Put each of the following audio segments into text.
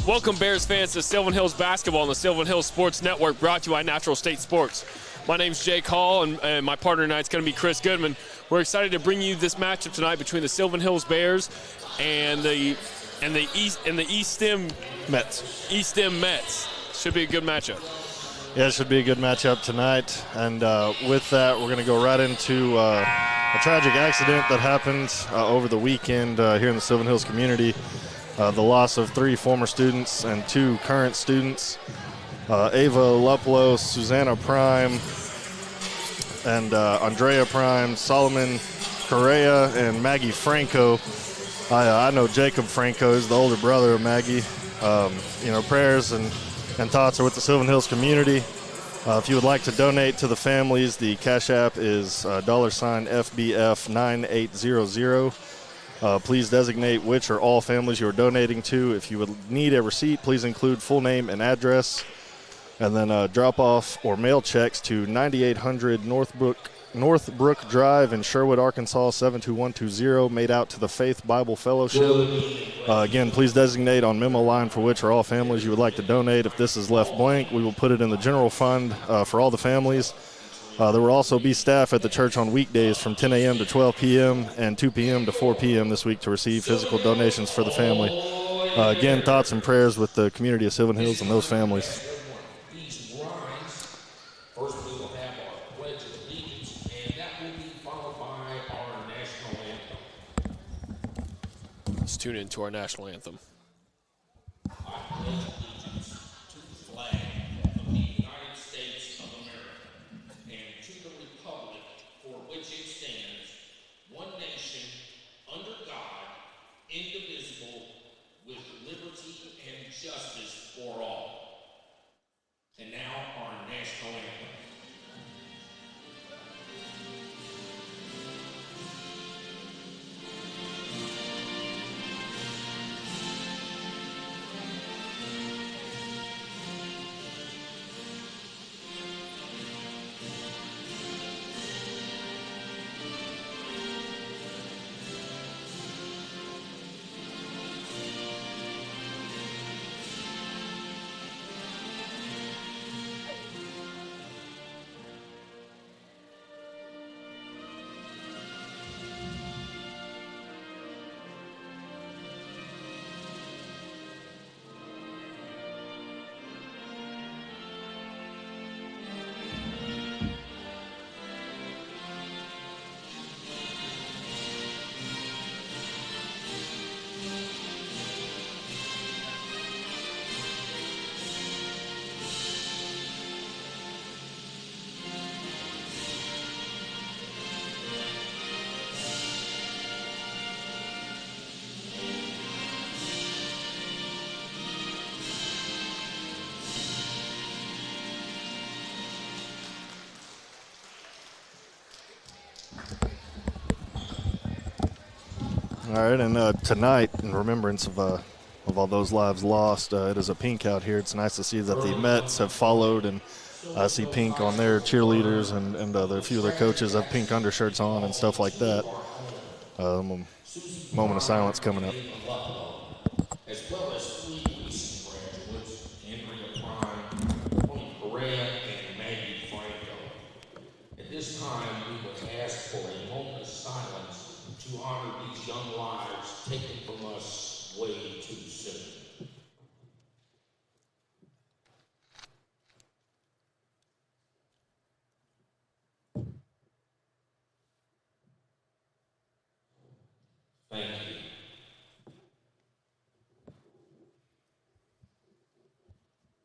Welcome, Bears fans, to Sylvan Hills Basketball on the Sylvan Hills Sports Network, brought to you by Natural State Sports. My name's Jake Hall, and my partner tonight is going to be Chris Goodman. We're excited to bring you this matchup tonight between the Sylvan Hills Bears and the eSTEM Mets. eSTEM Mets. Should be a good matchup. Yeah, it should be a good matchup tonight. And with that, we're going to go right into a tragic accident that happened over the weekend here in the Sylvan Hills community. The loss of 3 former students and 2 current students, Ava Luplo, Susanna Prime, and Andrea Prime, Solomon Correa, and Maggie Franco. I know Jacob Franco is the older brother of Maggie. Prayers and thoughts are with the Sylvan Hills community. If you would like to donate to the families, the Cash App is $FBF9800. Please designate which or all families you are donating to. If you would need a receipt, please include full name and address. And then drop off or mail checks to 9800 Northbrook Drive in Sherwood, Arkansas, 72120, made out to the Faith Bible Fellowship. Again, please designate on memo line for which or all families you would like to donate. If this is left blank, we will put it in the general fund for all the families. There will also be staff at the church on weekdays from 10 a.m. to 12 p.m. and 2 p.m. to 4 p.m. this week to receive physical donations for the family. Again, thoughts and prayers with the community of Sylvan Hills and those families. First, we will have our Pledge of Allegiance, and that will be followed by our national anthem. Let's tune into our national anthem. I pledge allegiance to the flag of the United States of America and to the republic for which it stands, one nation, under God, indivisible, with liberty and justice for all. And now our national anthem. All right, and tonight, in remembrance of all those lives lost, it is a pink out here. It's nice to see that the Mets have followed, and I see pink on their cheerleaders, and a few of their coaches have pink undershirts on and stuff like that. Moment of silence coming up. As well as three recent graduates, Andrea Prime, Tony Correa, and Maggie Franco. At this time, we would ask for a moment of silence to honor these young lives taken from us way too soon. Thank you.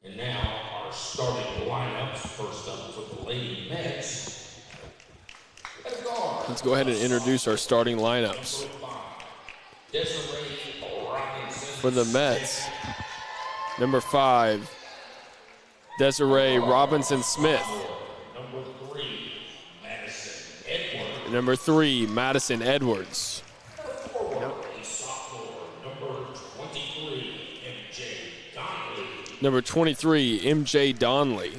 And now our starting lineups. First up for the Lady Mets. Let's go ahead and introduce our starting lineups. For the Mets, number 5, Desiree Robinson Smith. Number 3, Madison Edwards. Number 23, MJ Donnelly.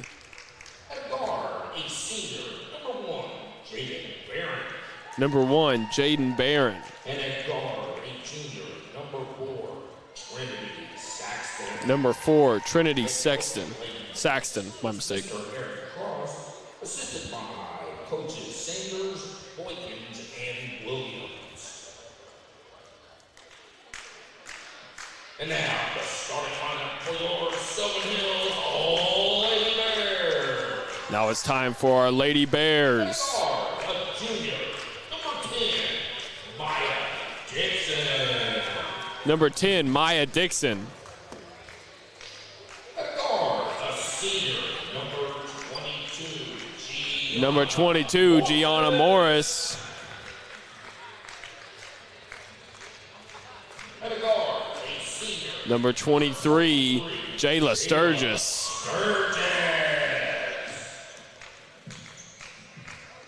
Number 1, Jaden Barron. And at guard, a junior, number 4, Trinity Saxton. Number 4, Trinity Saxton, my mistake. Eric Cross, assisted by coaches Sanders, Boykins, and Williams. And now, the starting lineup for your Sylvan Hills All-Lady Bears. Now it's time for our Lady Bears. A junior, number 10, Maya Dixon. Number 10, Maya Dixon. At guard, a senior, number 22, Number 22, Gianna Morris. At a guard, a senior, Number 23, Jayla Sturgis. Sturgis.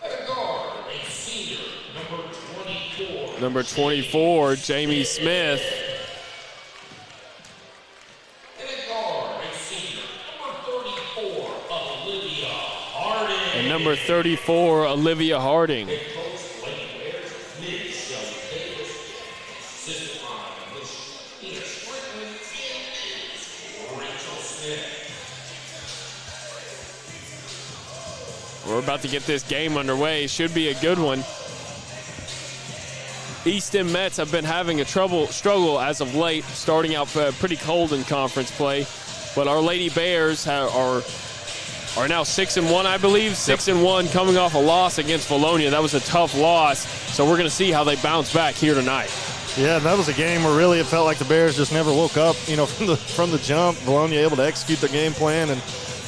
At a guard, a senior, number 24, Number 24, Jamie Smith. And a guard, a senior, number 34, Olivia Harding. And number 34, Olivia Harding. Head coach, Lady Bears, Ms. Shelly Davis. Assistant line, Ms. Ina Strickland. And Rachel Smith. We're about to get this game underway. Should be a good one. eSTEM Mets have been having a struggle as of late, starting out pretty cold in conference play. But our Lady Bears are now 6-1, I believe. 6-1, coming off a loss against Valonia. That was a tough loss. So we're going to see how they bounce back here tonight. Yeah, that was a game where really it felt like the Bears just never woke up. You know, from the jump, Valonia able to execute their game plan and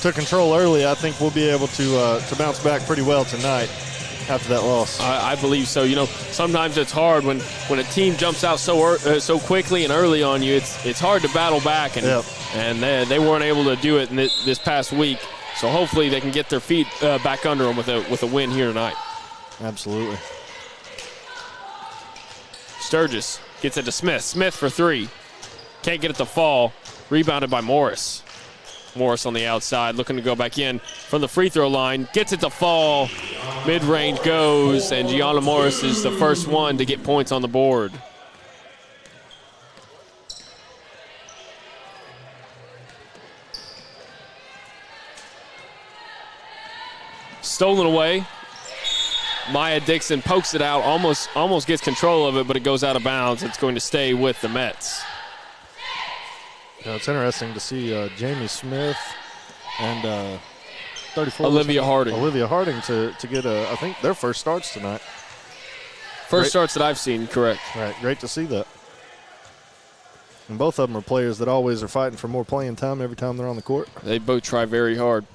took control early. I think we'll be able to bounce back pretty well tonight after that loss. I believe so. You know, sometimes it's hard when a team jumps out so quickly and early on you. It's hard to battle back, and they weren't able to do it in this past week. So hopefully they can get their feet back under them with a win here tonight. Absolutely. Sturgis gets it to Smith. Smith for three. Can't get it to fall. Rebounded by Morris. Morris on the outside, looking to go back in from the free throw line. Gets it to fall. Mid-range goes, and Gianna Morris is the first one to get points on the board. Stolen away. Maya Dixon pokes it out, almost gets control of it, but it goes out of bounds. It's going to stay with the Mets. Yeah, it's interesting to see Jamie Smith and 34 Olivia Harding. Olivia Harding to get I think their first starts tonight. First starts that I've seen, correct. Right, great to see that. And both of them are players that always are fighting for more playing time every time they're on the court. They both try very hard.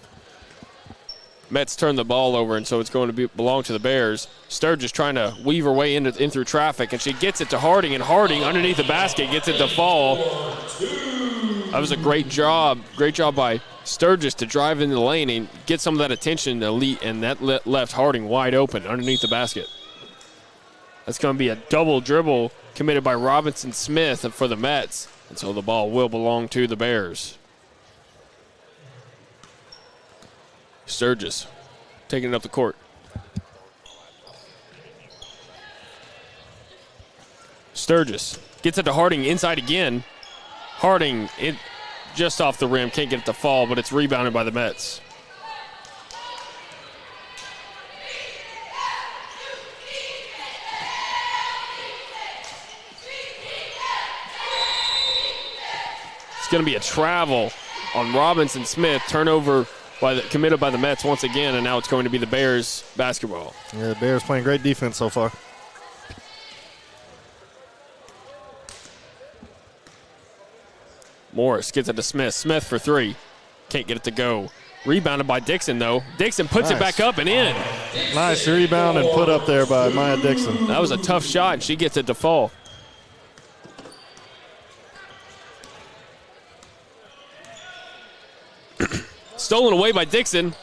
Mets turn the ball over, and so it's going to belong to the Bears. Sturgis trying to weave her way in through traffic, and she gets it to Harding, and Harding underneath the basket gets it to fall. That was a great job. Great job by Sturgis to drive into the lane and get some of that attention elite, and that left Harding wide open underneath the basket. That's going to be a double dribble committed by Robinson Smith for the Mets, and so the ball will belong to the Bears. Sturgis taking it up the court. Sturgis gets it to Harding inside again. Harding just off the rim, can't get it to fall, but it's rebounded by the Mets. It's going to be a travel on Robinson Smith. Turnover committed by the Mets once again, and now it's going to be the Bears basketball. Yeah, the Bears playing great defense so far. Morris gets it to Smith. Smith for three. Can't get it to go. Rebounded by Dixon, though. Dixon puts it back up and in. Nice rebound and put up there by Maya Dixon. That was a tough shot, and she gets it to fall. Stolen away by Dixon.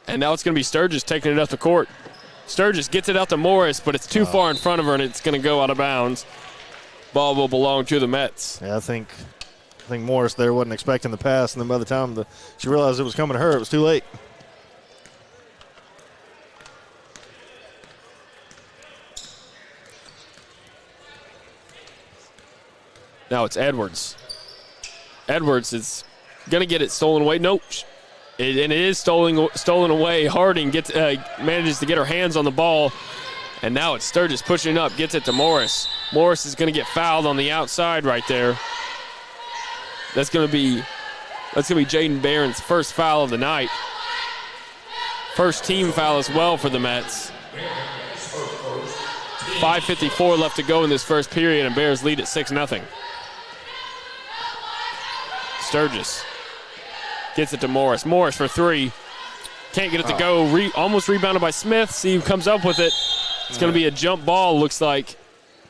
And now it's going to be Sturgis taking it up the court. Sturgis gets it out to Morris, but it's too far in front of her, and it's going to go out of bounds. Ball will belong to the Mets. Yeah, I think Morris there wasn't expecting the pass, and then by the time she realized it was coming to her, it was too late. Now it's Edwards. Edwards is going to get it stolen away. Nope. And it is stolen away. Harding manages to get her hands on the ball. And now it's Sturgis pushing up, gets it to Morris. Morris is going to get fouled on the outside right there. That's going to be Jaden Barron's first foul of the night. First team foul as well for the Mets. 5:54 left to go in this first period, and Bears lead at 6-0. Sturgis gets it to Morris. Morris for three. Can't get it to go. Almost rebounded by Smith. See who comes up with it. It's going to be a jump ball, looks like.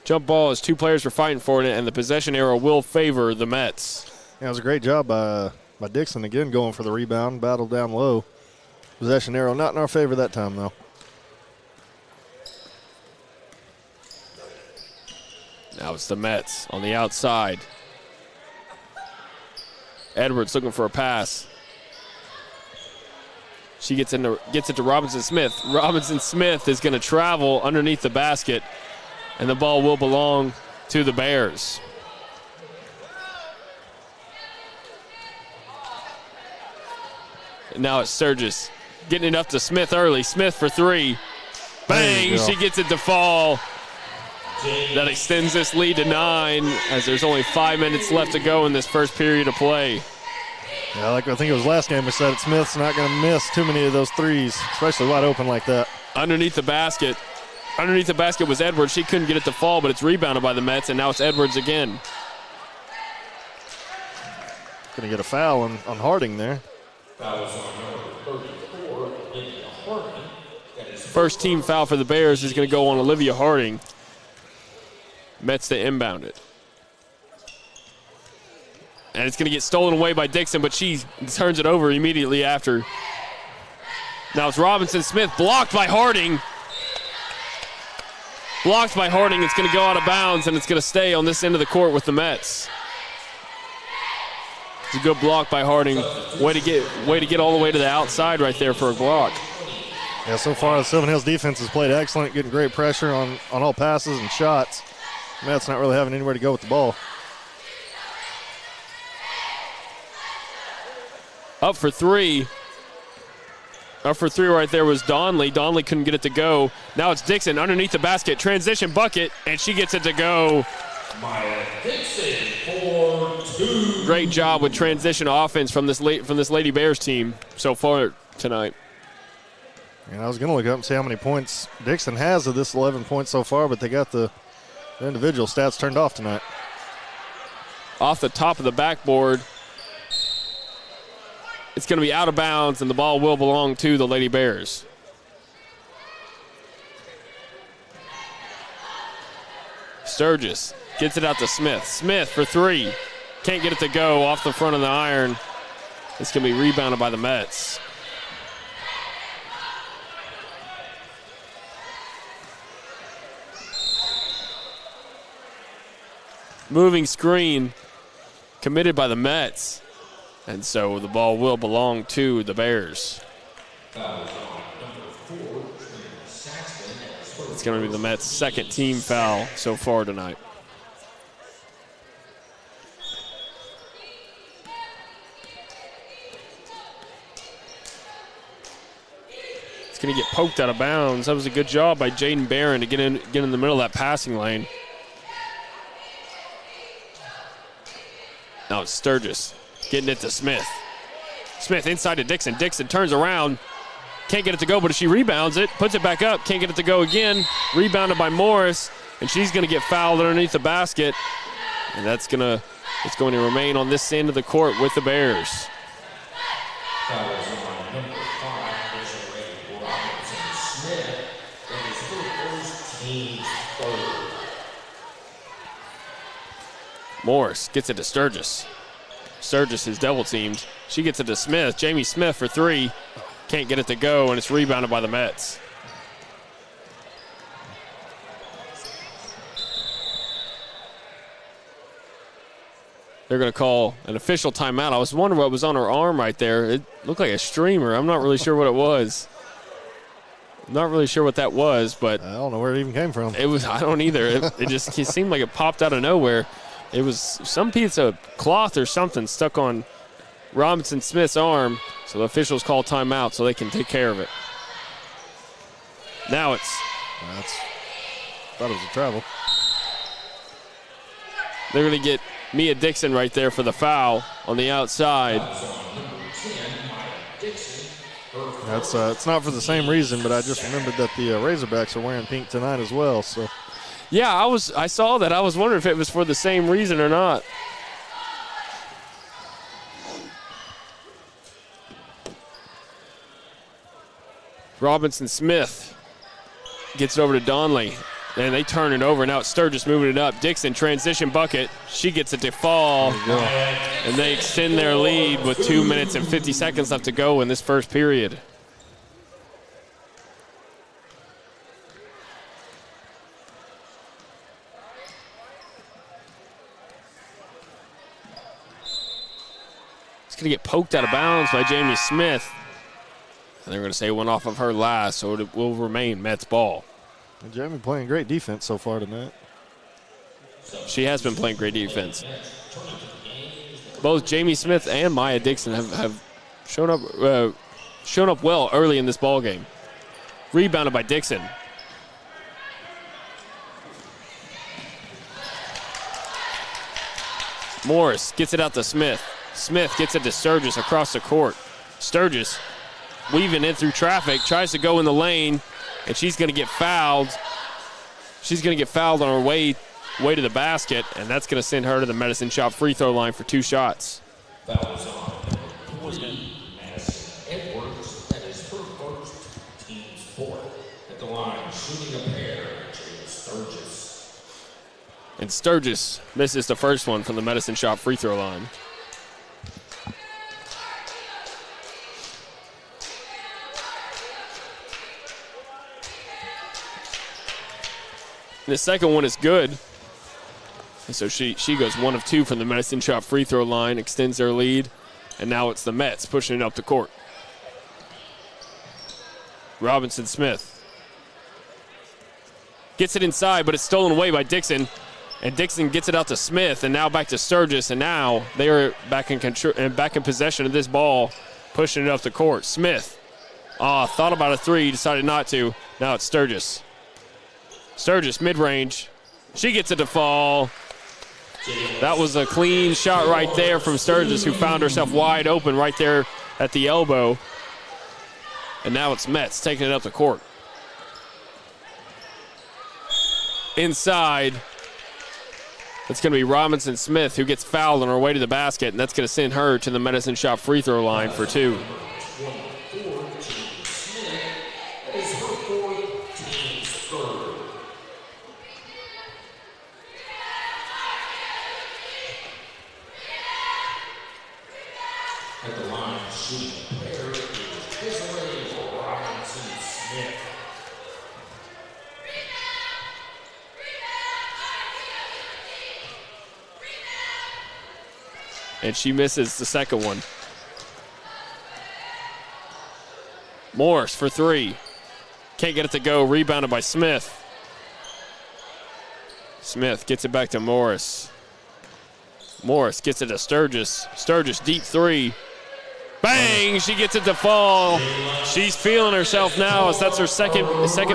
Jump ball as two players were fighting for it, and the possession arrow will favor the Mets. Yeah, it was a great job by Dixon, again, going for the rebound, battled down low. Possession arrow not in our favor that time, though. Now it's the Mets on the outside. Edwards looking for a pass. She gets it to Robinson Smith. Robinson Smith is going to travel underneath the basket, and the ball will belong to the Bears. And now it's Sturgis getting it up to Smith early. Smith for three. Bang! She gets it to fall. That extends this lead to 9 as there's only 5 minutes left to go in this first period of play. Yeah, like I think it was last game we said, Smith's not going to miss too many of those threes, especially wide open like that. Underneath the basket was Edwards. She couldn't get it to fall, but it's rebounded by the Mets, and now it's Edwards again. Going to get a foul on Harding there. Fouls on number 34, Olivia Harding. First team foul for the Bears is going to go on Olivia Harding. Mets to inbound it. And it's going to get stolen away by Dixon, but she turns it over immediately after. Now it's Robinson Smith, blocked by Harding. Blocked by Harding. It's going to go out of bounds, and it's going to stay on this end of the court with the Mets. It's a good block by Harding. Way to get all the way to the outside right there for a block. Yeah, so far the Sylvan Hills defense has played excellent, getting great pressure on all passes and shots. Mets not really having anywhere to go with the ball. Up for three right there was Donley. Donley couldn't get it to go. Now it's Dixon underneath the basket. Transition bucket, and she gets it to go. Maya Dixon for 2. Great job with transition offense from this Lady Bears team so far tonight. And I was going to look up and see how many points Dixon has of this 11 points so far, but they got the individual stats turned off tonight. Off the top of the backboard. It's going to be out of bounds, and the ball will belong to the Lady Bears. Sturgis gets it out to Smith. Smith for three. Can't get it to go off the front of the iron. It's going to be rebounded by the Mets. Moving screen committed by the Mets. And so the ball will belong to the Bears. It's going to be the Mets' second team foul so far tonight. It's going to get poked out of bounds. That was a good job by Jaden Barron to get in the middle of that passing lane. Now it's Sturgis getting it to Smith. Smith inside to Dixon. Dixon turns around. Can't get it to go, but if she rebounds it, puts it back up, can't get it to go again. Rebounded by Morris, and she's going to get fouled underneath the basket. And it's going to remain on this end of the court with the Bears. Fouls on number 5, Desiree Robinson Smith. That is her first team's third. Morris gets it to Sturgis. Sturgis is double teamed. She gets it to Smith. Jamie Smith for three. Can't get it to go, and it's rebounded by the Mets. They're going to call an official timeout. I was wondering what was on her arm right there. It looked like a streamer. I'm not really sure what it was. Not really sure what that was, but I don't know where it even came from. I don't either. It seemed like it popped out of nowhere. It was some piece of cloth or something stuck on Robinson Smith's arm, so the officials call timeout so they can take care of it. Now Thought it was a travel. They're going to get Mia Dixon right there for the foul on the outside. It's not for the same reason, but I just remembered that the Razorbacks are wearing pink tonight as well. So yeah, I saw that. I was wondering if it was for the same reason or not. Robinson Smith gets it over to Donley, and they turn it over. Now it's Sturgis moving it up. Dixon, transition bucket. She gets it to fall, and they extend their lead with 2 minutes and 50 seconds left to go in this first period. going to get poked out of bounds by Jamie Smith. And they're going to say it went off of her last, so it will remain Mets ball. And Jamie playing great defense so far tonight. She has been playing great defense. Both Jamie Smith and Maya Dixon have shown up well early in this ball game. Rebounded by Dixon. Morris gets it out to Smith. Smith gets it to Sturgis across the court. Sturgis weaving in through traffic, tries to go in the lane, and she's going to get fouled. She's going to get fouled on her way to the basket, and that's going to send her to the Medicine Shop free throw line for 2 shots. Fouls on Madison Edwards. That is her first, team's fourth. At the line, shooting a pair, Sturgis. And Sturgis misses the first one from the Medicine Shop free throw line. The second one is good. And so she goes 1 of 2 from the Medicine Shop free throw line, extends their lead, and now it's the Mets pushing it up the court. Robinson Smith gets it inside, but it's stolen away by Dixon, and Dixon gets it out to Smith, and now back to Sturgis, and now they are back in possession of this ball, pushing it up the court. Smith thought about a 3, decided not to. Now it's Sturgis. Sturgis mid-range. She gets it to fall. That was a clean shot right there from Sturgis, who found herself wide open right there at the elbow. And now it's Mets taking it up the court. Inside, it's going to be Robinson Smith who gets fouled on her way to the basket, and that's going to send her to the Medicine Shop free throw line for 2. At the line, shooting a pair is Robinson Smith. And she misses the second one. Morris for 3. Can't get it to go. Rebounded by Smith. Smith gets it back to Morris. Morris gets it to Sturgis. Sturgis deep 3. Bang! She gets it to fall. She's feeling herself now as that's her second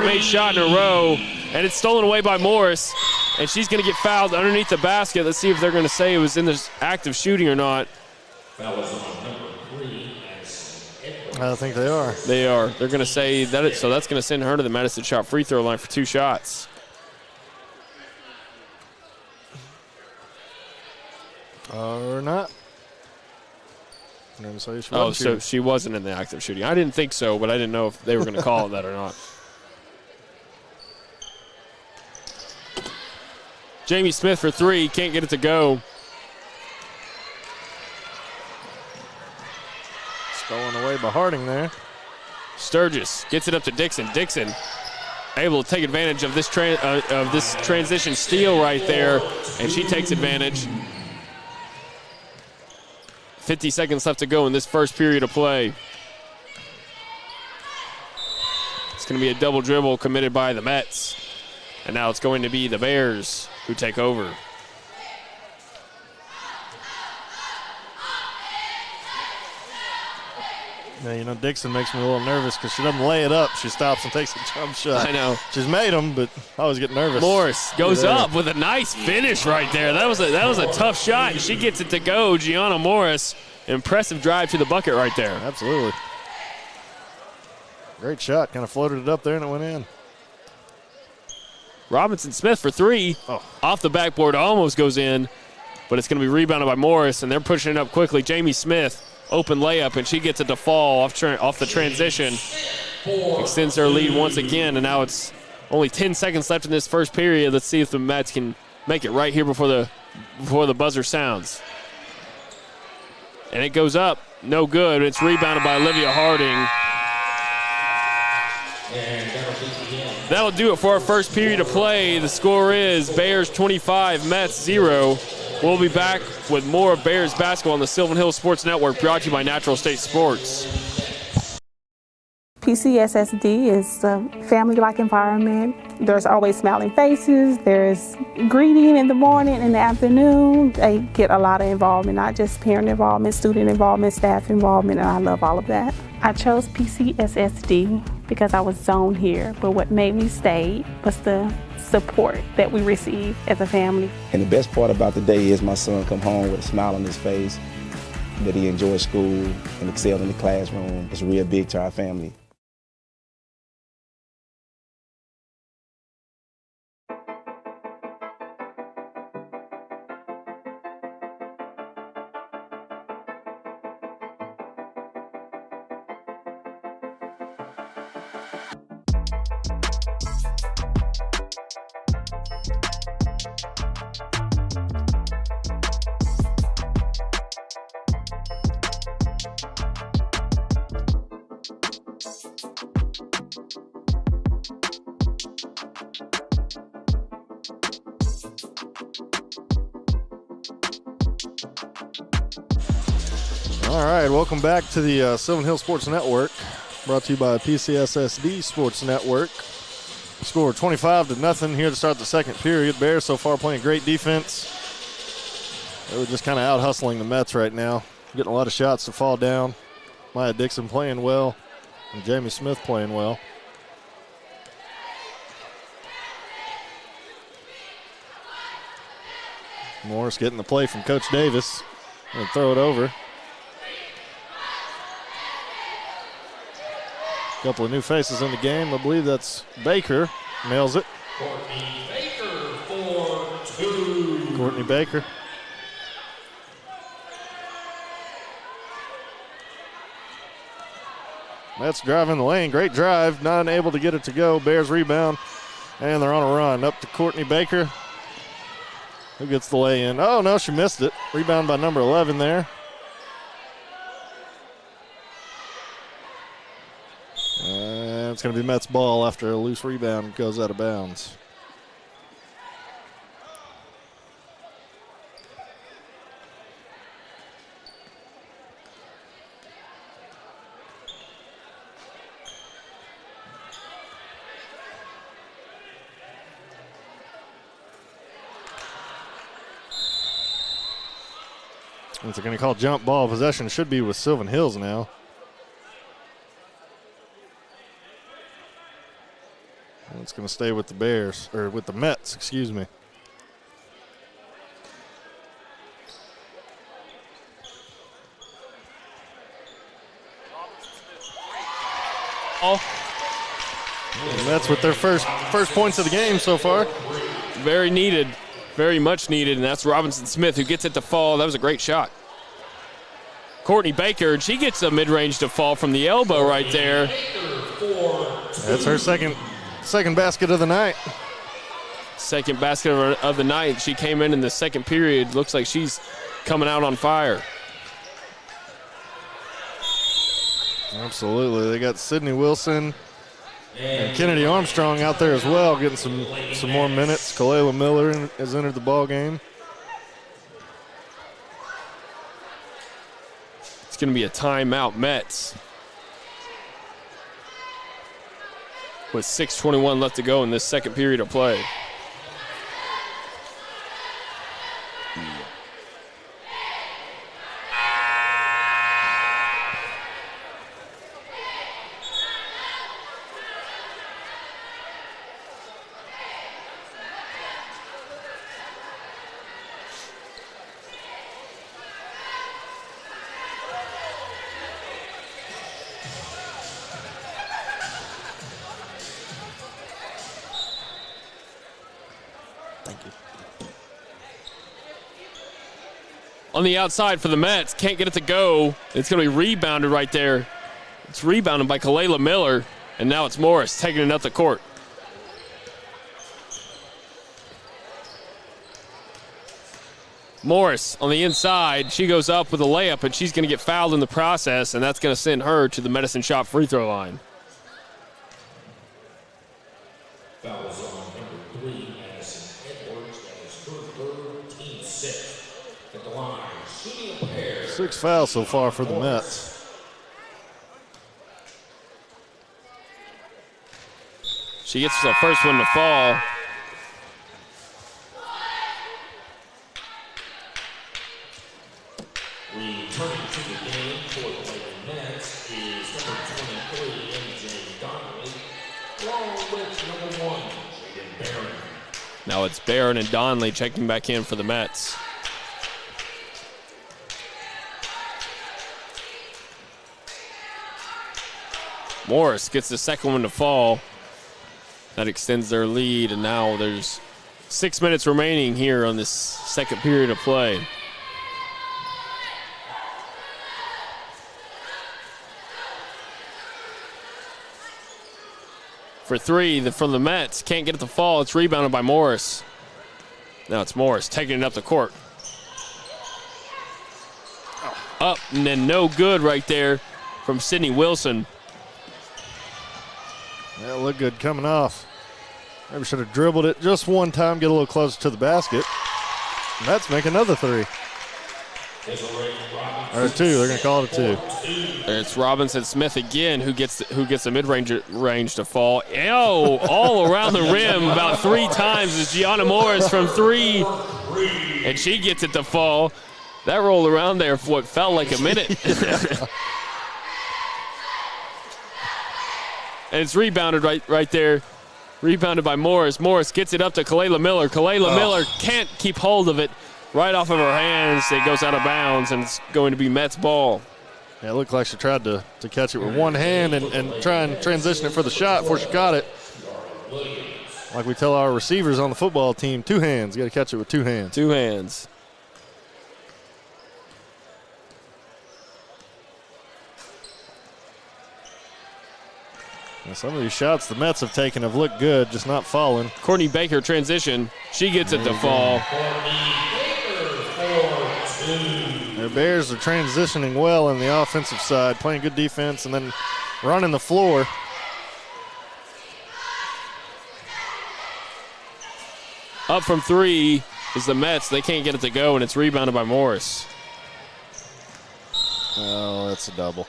made shot in a row. And it's stolen away by Morris. And she's going to get fouled underneath the basket. Let's see if they're going to say it was in this act of shooting or not. Foul is on number 3. I think they are. They are. They're going to say that. So that's going to send her to the Medicine Shop free throw line for 2 shots. Or not. So she wasn't in the act of shooting. I didn't think so, but I didn't know if they were going to call it that or not. Jamie Smith for 3. Can't get it to go. Stolen away by Harding there. Sturgis gets it up to Dixon. Dixon able to take advantage of this transition steal right there, and she takes advantage. 50 seconds left to go in this first period of play. It's going to be a double dribble committed by the Mets. And now it's going to be the Bears who take over. Yeah, Dixon makes me a little nervous because she doesn't lay it up. She stops and takes a jump shot. I know. She's made them, but I always get nervous. Morris goes up with a nice finish right there. That was a tough shot, and she gets it to go. Gianna Morris, impressive drive to the bucket right there. Absolutely. Great shot. Kind of floated it up there, and it went in. Robinson Smith for 3. Off the backboard, almost goes in, but it's going to be rebounded by Morris, and they're pushing it up quickly. Jamie Smith, open layup, and she gets it to fall off the transition. Extends their lead once again, and now it's only 10 seconds left in this first period. Let's see if the Mets can make it right here before the buzzer sounds. And it goes up, no good. It's rebounded by Olivia Harding. That'll do it for our first period of play. The score is Bears 25, Mets 0. We'll be back with more Bears basketball on the Sylvan Hills Sports Network, brought to you by Natural State Sports. PCSSD is a family-like environment. There's always smiling faces. There's greeting in the morning and the afternoon. They get a lot of involvement, not just parent involvement, student involvement, staff involvement, and I love all of that. I chose PCSSD because I was zoned here, but what made me stay was the support that we receive as a family. And the best part about the day is my son come home with a smile on his face, that he enjoys school and excelled in the classroom. It's real big to our family. All right, welcome back to the Sylvan Hills Sports Network, brought to you by PCSSD Sports Network. Score 25-0 here to start the second period. Bears so far playing great defense. They were just kind of out hustling the Mets right now, getting a lot of shots to fall down. Maya Dixon playing well, and Jamie Smith playing well. Morris getting the play from Coach Davis and throw it over. Couple of new faces in the game. I believe that's Baker. Nails it. Courtney Baker for two. Courtney Baker. Mets driving the lane. Great drive. Not able to get it to go. Bears rebound. And they're on a run. Up to Courtney Baker. Who gets the lay in? Oh, no, she missed it. Rebound by number 11 there. It's going to be Mets ball after a loose rebound goes out of bounds. If they're going to call jump ball, possession should be with Sylvan Hills now. It's going to stay with the Bears, or with the Mets, excuse me. The Mets with their first points of the game so far. Very needed, very much needed, and that's Robinson Smith who gets it to fall. That was a great shot. Courtney Baker, she gets a mid-range to fall from the elbow right there. That's her second basket of the night. Second basket of the night. She came in the second period. Looks like she's coming out on fire. Absolutely. They got Sydney Wilson and Kennedy Armstrong out there as well, getting some more minutes. Kalela Miller has entered the ball game. It's going to be a timeout, Mets. With 6:21 left to go in this second period of play. On the outside for the Mets, can't get it to go. It's going to be rebounded right there. It's rebounded by Kalela Miller, and now it's Morris taking it up the court. Morris on the inside. She goes up with a layup, and she's going to get fouled in the process, and that's going to send her to the Medicine Shop free throw line. Fouls on number 3, Madison Edwards. That is her third, team 6. 6 fouls so far for the Mets. She gets the first one to fall. Returning to the game for the Lady Nets is number 23, MJ Donnelly, along with number 1, Jaden Barron. Now it's Barron and Donnelly checking back in for the Mets. Morris gets the second one to fall. That extends their lead, and now there's 6 minutes remaining here on this second period of play. For three from the Mets, can't get it to fall. It's rebounded by Morris. Now it's Morris taking it up the court. Up and then no good right there from Sydney Wilson. Yeah, looked good coming off. Maybe should have dribbled it just one time, get a little closer to the basket. And that's make another three. Or 2, they're going to call it a 2. It's Robinson Smith again who gets the mid-range to fall. Oh, all around the rim about 3 times is Gianna Morris from 3. And she gets it to fall. That rolled around there for what felt like a minute. And it's rebounded right there. Rebounded by Morris. Morris gets it up to Kalayla Miller. Kalayla Miller can't keep hold of it. Right off of her hands, it goes out of bounds, and it's going to be Mets ball. Yeah, it looked like she tried to catch it with one hand and try and transition it for the shot before she got it. Like we tell our receivers on the football team, 2 hands. You got to catch it with 2 hands. 2 hands. Now, some of these shots the Mets have taken have looked good, just not falling. Courtney Baker transition. She gets it to fall. The Bears are transitioning well on the offensive side, playing good defense and then running the floor. Up from 3 is the Mets. They can't get it to go, and it's rebounded by Morris. Oh, that's a double.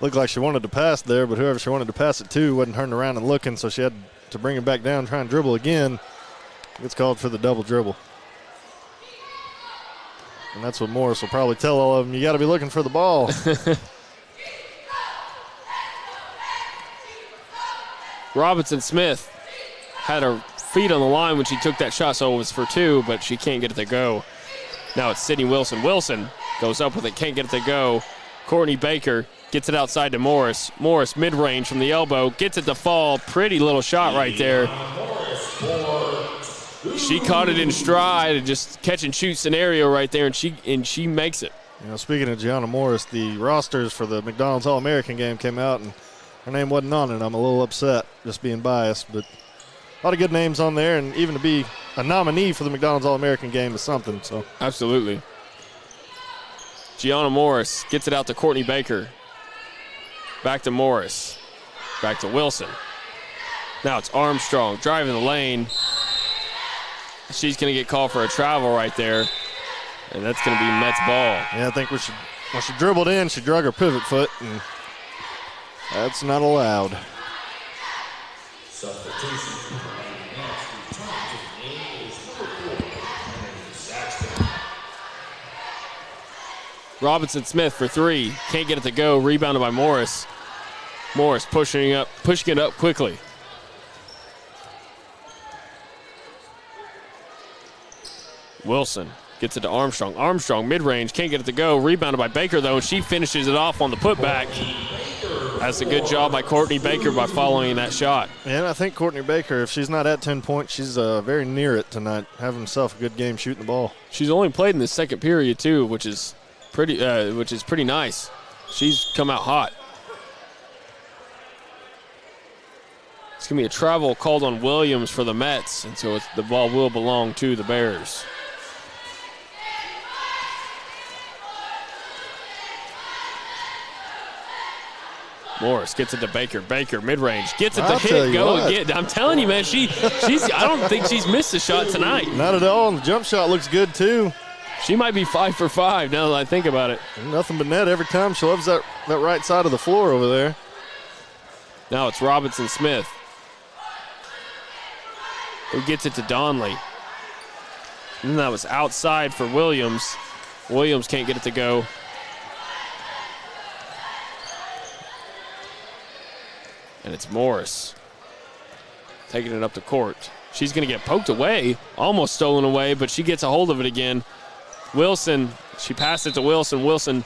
Looked like she wanted to pass there, but whoever she wanted to pass it to wasn't turning around and looking, so she had to bring it back down, try and dribble again. It's called for the double dribble. And that's what Morris will probably tell all of them. You got to be looking for the ball. Robinson Smith had her feet on the line when she took that shot, so it was for 2, but she can't get it to go. Now it's Sydney Wilson. Wilson goes up with it, can't get it to go. Courtney Baker gets it outside to Morris. Morris mid-range from the elbow, gets it to fall. Pretty little shot right there. She caught it in stride, and just catch and shoot scenario right there, and she makes it. You know, speaking of Gianna Morris, the rosters for the McDonald's All-American game came out, and her name wasn't on it. I'm a little upset, just being biased, but a lot of good names on there, and even to be a nominee for the McDonald's All-American game is something. So absolutely. Gianna Morris gets it out to Courtney Baker. Back to Morris. Back to Wilson. Now it's Armstrong driving the lane. She's going to get called for a travel right there, and that's going to be Mets ball. Yeah, I think when she dribbled in, she drug her pivot foot, and that's not allowed. Substitution. Robinson Smith for 3. Can't get it to go. Rebounded by Morris. Morris pushing it up quickly. Wilson gets it to Armstrong. Armstrong mid-range, can't get it to go. Rebounded by Baker, though. She finishes it off on the putback. That's a good job by Courtney Baker by following that shot. And I think Courtney Baker, if she's not at 10 points, she's very near it tonight, having herself a good game shooting the ball. She's only played in the second period, too, which is pretty nice. She's come out hot. It's going to be a travel called on Williams for the Mets, and so the ball will belong to the Bears. Morris gets it to Baker. Baker, mid-range, gets it to hit, go again. I'm telling you, man, she's. I don't think she's missed a shot tonight. Not at all, and the jump shot looks good, too. She might be 5 for 5 now that I think about it. Nothing but net every time. She loves that right side of the floor over there. Now it's Robinson-Smith who gets it to Donley. And that was outside for Williams. Williams can't get it to go. And it's Morris taking it up the court. She's going to get poked away, almost stolen away, but she gets a hold of it again. Wilson, she passed it to Wilson. Wilson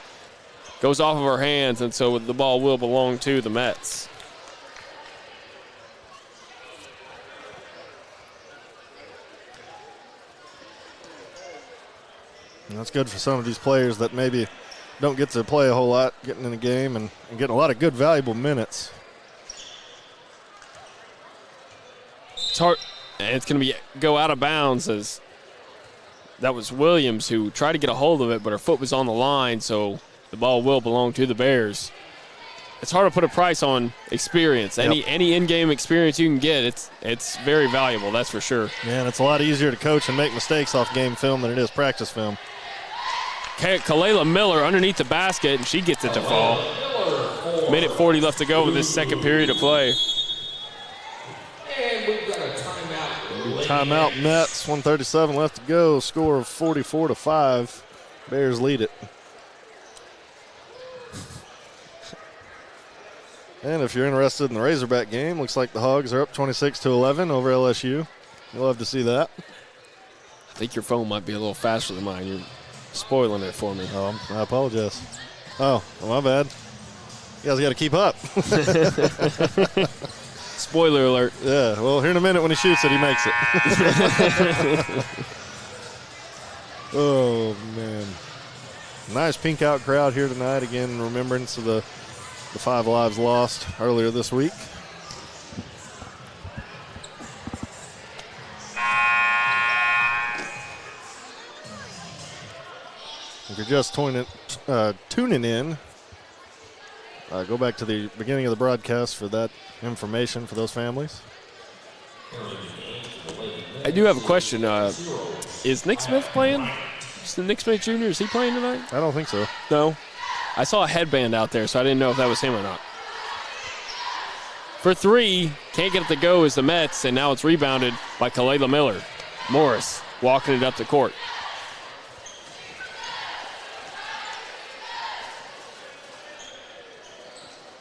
goes off of her hands, and so the ball will belong to the Mets. And that's good for some of these players that maybe don't get to play a whole lot, getting in the game and getting a lot of good, valuable minutes. It's hard. It's going to go out of bounds, as that was Williams who tried to get a hold of it, but her foot was on the line, so the ball will belong to the Bears. It's hard to put a price on experience. Any in-game experience you can get, it's very valuable, that's for sure. Yeah, and it's a lot easier to coach and make mistakes off game film than it is practice film. Kalela Miller underneath the basket, and she gets it to fall. Minute 40 left to go with this second period of play. And we've got a timeout. Timeout Mets, 1:37 left to go. Score of 44-5. Bears lead it. And if you're interested in the Razorback game, looks like the Hogs are up 26-11 over LSU. You'll love to see that. I think your phone might be a little faster than mine. You're spoiling it for me. Oh, I apologize. Oh, well, my bad. You guys got to keep up. Spoiler alert. Yeah, well, here in a minute when he shoots it, he makes it. Oh, man. Nice pink out crowd here tonight. Again, in remembrance of the 5 lives lost earlier this week. If you're just tuning in, go back to the beginning of the broadcast for that information for those families. I do have a question. Is Nick Smith playing? Is Nick Smith Jr., is he playing tonight? I don't think so. No. I saw a headband out there, so I didn't know if that was him or not. For 3, can't get it to go is the Mets, and now it's rebounded by Kalela Miller. Morris walking it up the court.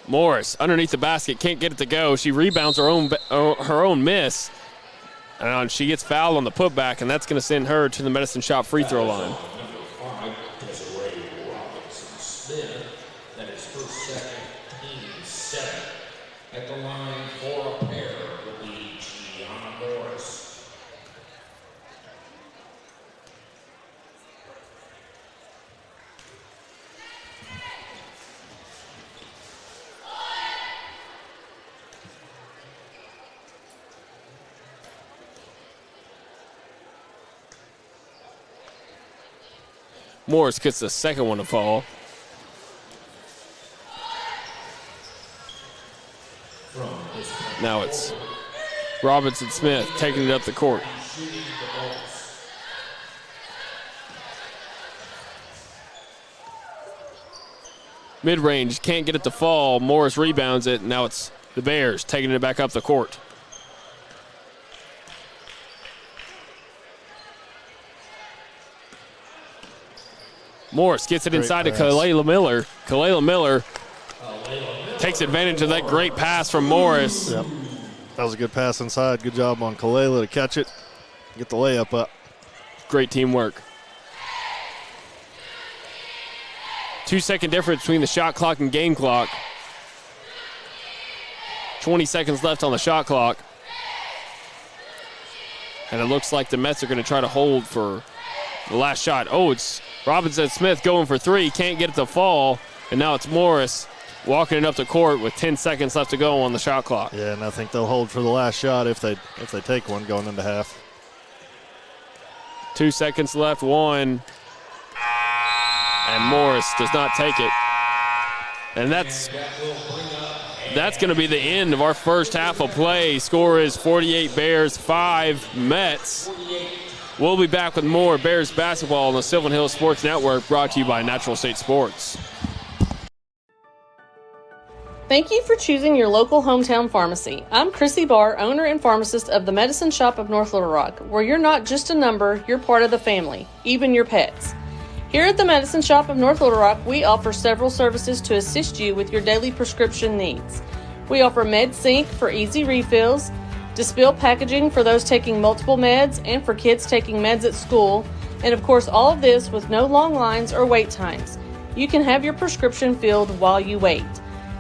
Morris underneath the basket, can't get it to go. She rebounds her own miss, and she gets fouled on the putback, and that's going to send her to the Medicine Shop free throw line. That is her second, team 7. At the line for a pair will be Gianna Morris. Morris gets the second one to fall. Now it's Robinson-Smith taking it up the court. Mid-range, can't get it to fall. Morris rebounds it. Now it's the Bears taking it back up the court. Morris gets it inside to Kalela Miller. Kalela Miller takes advantage of that great pass from Morris. Yep. That was a good pass inside. Good job on Kalela to catch it, get the layup up. Great teamwork. 2-second difference between the shot clock and game clock. 20 seconds left on the shot clock. And it looks like the Mets are going to try to hold for the last shot. Oh, it's Robinson-Smith going for 3. Can't get it to fall. And now it's Morris walking it up the court with 10 seconds left to go on the shot clock. Yeah, and I think they'll hold for the last shot if they take one going into half. 2 seconds left, 1. And Morris does not take it. And that's going to be the end of our first half of play. Score is 48 Bears, 5 Mets. We'll be back with more Bears basketball on the Sylvan Hills Sports Network, brought to you by Natural State Sports. Thank you for choosing your local hometown pharmacy. I'm Chrissy Barr, owner and pharmacist of the Medicine Shop of North Little Rock, where you're not just a number, you're part of the family, even your pets. Here at the Medicine Shop of North Little Rock, we offer several services to assist you with your daily prescription needs. We offer MedSync for easy refills, Dispill packaging for those taking multiple meds and for kids taking meds at school, and of course all of this with no long lines or wait times. You can have your prescription filled while you wait.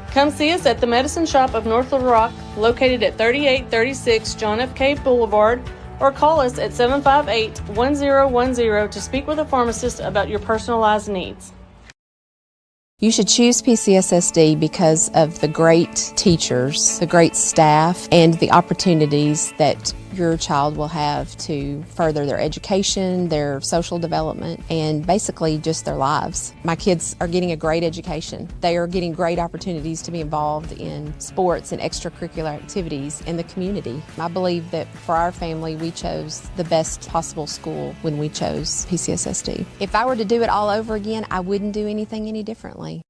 Come see us at the Medicine Shop of North Little Rock, located at 3836 John F. Cave Boulevard, or call us at 758-1010 to speak with a pharmacist about your personalized needs. You should choose PCSSD because of the great teachers, the great staff, and the opportunities that your child will have to further their education, their social development, and basically just their lives. My kids are getting a great education. They are getting great opportunities to be involved in sports and extracurricular activities in the community. I believe that for our family, we chose the best possible school when we chose PCSSD. If I were to do it all over again, I wouldn't do anything any differently.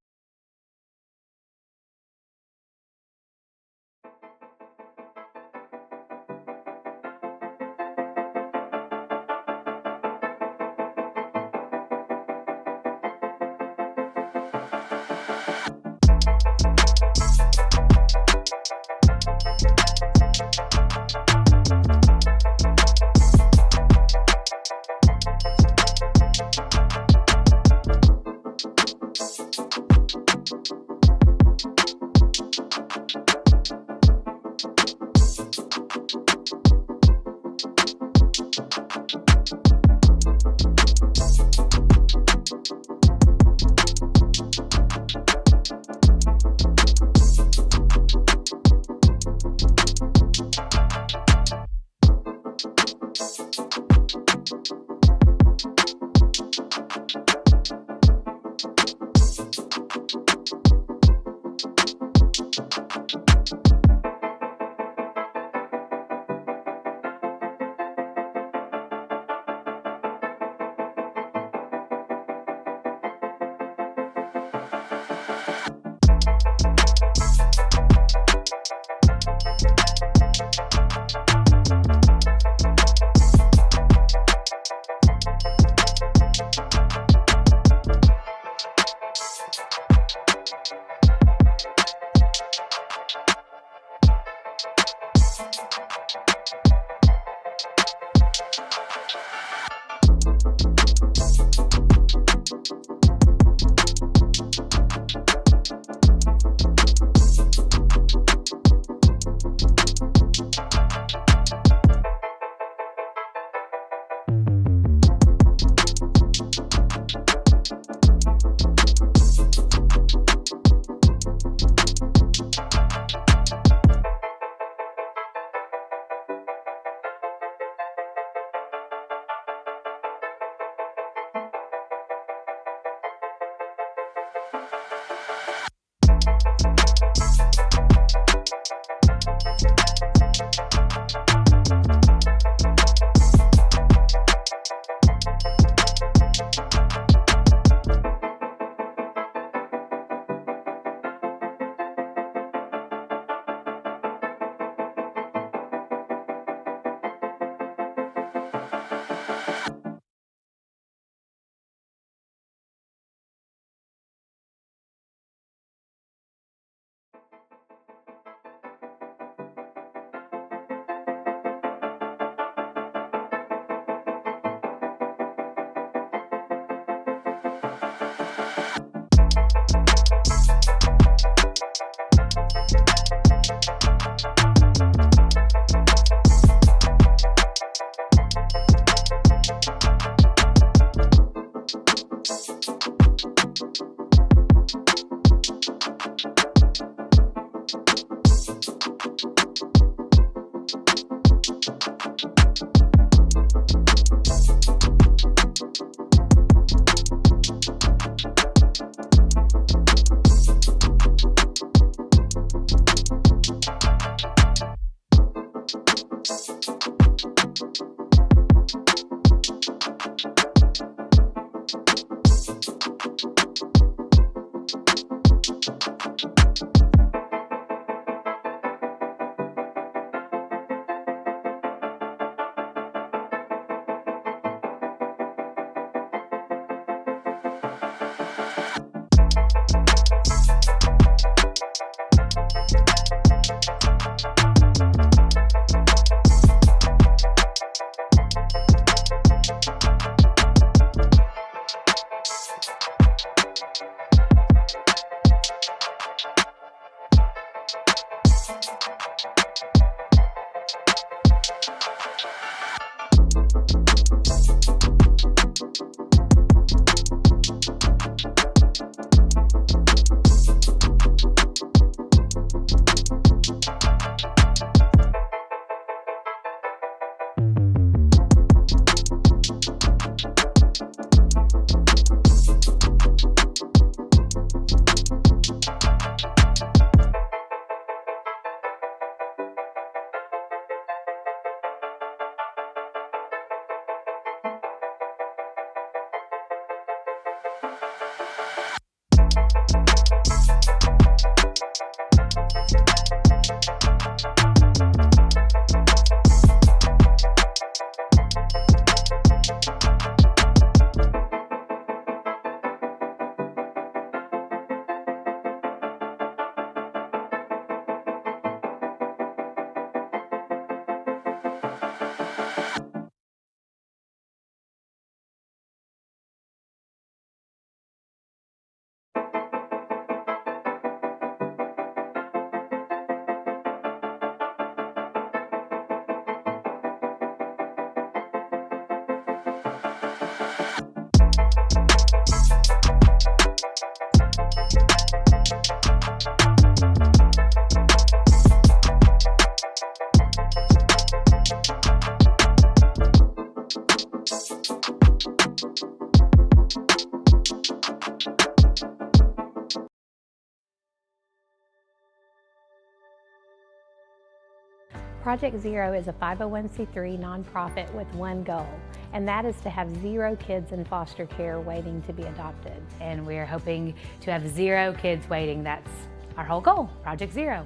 Project Zero is a 501c3 nonprofit with one goal, and that is to have 0 kids in foster care waiting to be adopted. And we're hoping to have 0 kids waiting. That's our whole goal, Project Zero.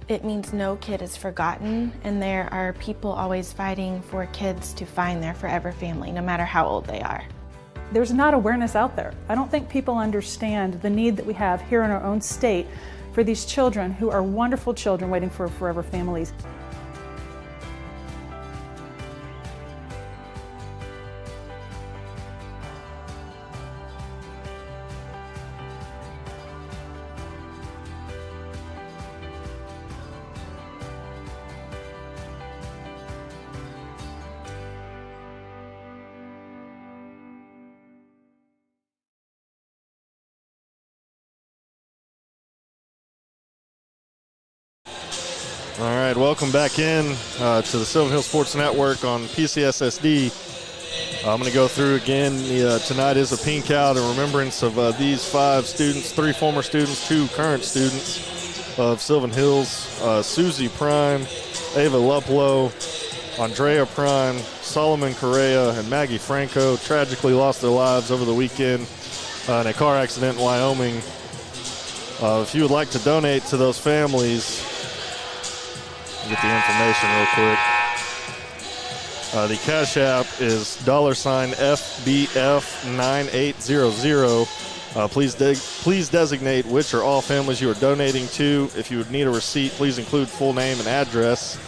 It means no kid is forgotten, and there are people always fighting for kids to find their forever family, no matter how old they are. There's not awareness out there. I don't think people understand the need that we have here in our own state for these children who are wonderful children waiting for forever families. All right, welcome back in to the Sylvan Hill Sports Network on PCSSD. I'm going to go through again. Tonight is a pink out in remembrance of these 5 students, 3 former students, 2 current students of Sylvan Hills. Susie Prime, Ava Luplow, Andrea Prime, Solomon Correa, and Maggie Franco tragically lost their lives over the weekend in a car accident in Wyoming. If you would like to donate to those families, get the information real quick. The Cash App is $FBF9800. Please designate which or all families you are donating to. If you would need a receipt, please include full name and address.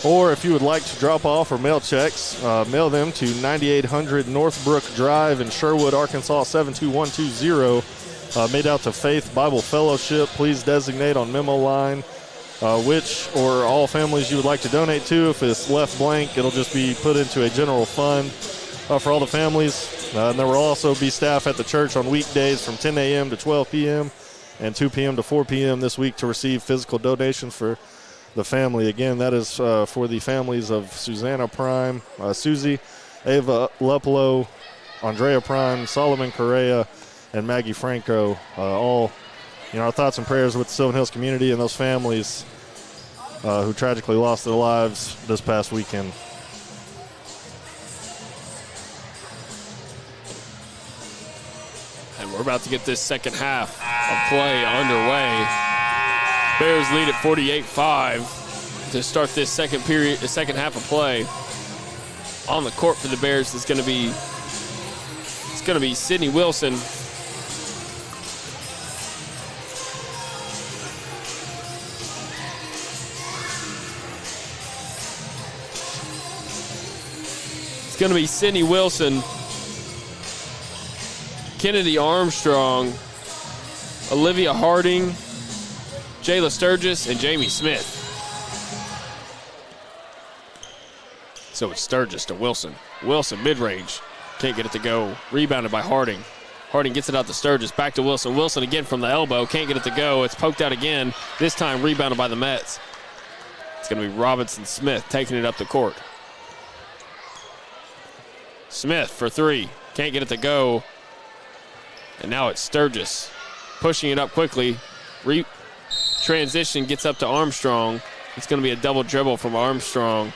Or if you would like to drop off or mail checks, mail them to 9800 Northbrook Drive in Sherwood, Arkansas 72120. Made out to Faith Bible Fellowship. Please designate on memo line which or all families you would like to donate to. If it's left blank, it'll just be put into a general fund for all the families. And there will also be staff at the church on weekdays from 10 a.m. to 12 p.m. and 2 p.m. to 4 p.m. this week to receive physical donations for the family. Again, that is for the families of Susanna Prime, Susie, Ava Luplow, Andrea Prime, Solomon Correa, and Maggie Franco. All, our thoughts and prayers with the Sylvan Hills community and those families who tragically lost their lives this past weekend. And we're about to get this second half of play underway. Bears lead at 48-5 to start this second half of play. On the court for the Bears is going to be Sydney Wilson. It's going to be Sydney Wilson, Kennedy Armstrong, Olivia Harding, Jayla Sturgis, and Jamie Smith. So it's Sturgis to Wilson. Wilson mid-range. Can't get it to go. Rebounded by Harding. Harding gets it out to Sturgis. Back to Wilson. Wilson again from the elbow. Can't get it to go. It's poked out again. This time rebounded by the Mets. It's going to be Robinson Smith taking it up the court. Smith for 3. Can't get it to go. And now it's Sturgis pushing it up quickly. Transition gets up to Armstrong. It's going to be a double dribble from Armstrong.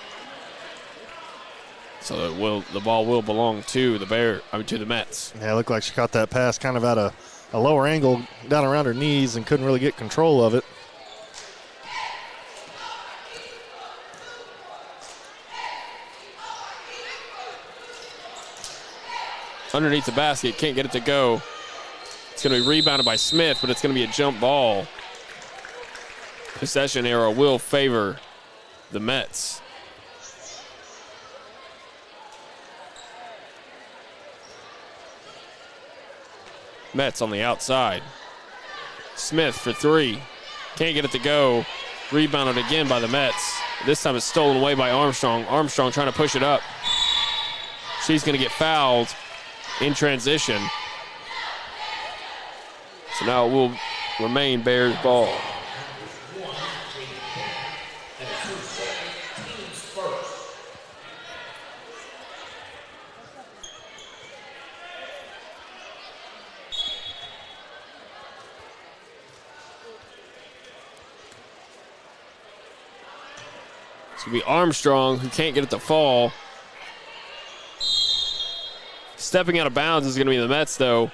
So the ball will belong to the Mets. Yeah, it looked like she caught that pass kind of out of a lower angle down around her knees and couldn't really get control of it. Underneath the basket, can't get it to go. It's going to be rebounded by Smith, but it's going to be a jump ball. Possession arrow will favor the Mets. Mets on the outside. Smith for three. Can't get it to go. Rebounded again by the Mets. This time it's stolen away by Armstrong. Armstrong trying to push it up. She's going to get fouled in transition. So now it will remain Bears ball. It's going to be Armstrong who can't get it to fall. Stepping out of bounds is going to be the Mets, though.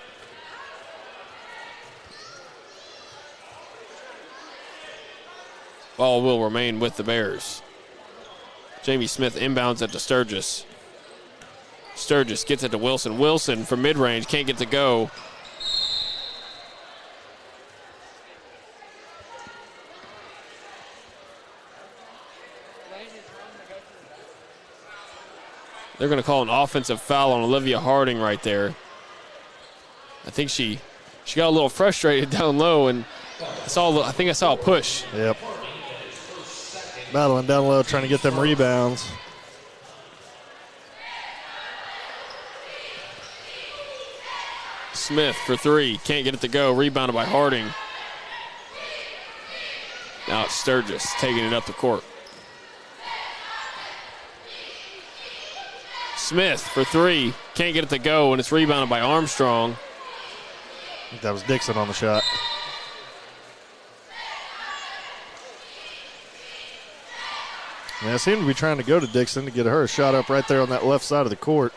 Ball will remain with the Bears. Jamie Smith inbounds it to Sturgis. Sturgis gets it to Wilson. Wilson from mid-range, can't get to go. They're going to call an offensive foul on Olivia Harding right there. I think she got a little frustrated down low, and I think I saw a push. Yep. Battling down low, trying to get them rebounds. Smith for three, can't get it to go. Rebounded by Harding. Now it's Sturgis taking it up the court. Smith for three, can't get it to go, and it's rebounded by Armstrong. I think that was Dixon on the shot. Yeah, I seem to be trying to go to Dixon to get her a shot up right there on that left side of the court.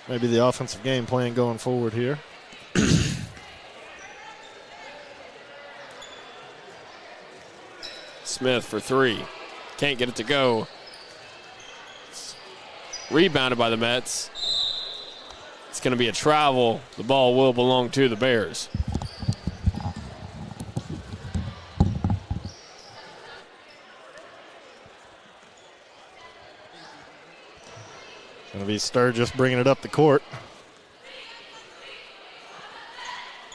Maybe the offensive game plan going forward here. Smith for three, can't get it to go. Rebounded by the Mets. It's going to be a travel. The ball will belong to the Bears. Going to be Sturgis bringing it up the court.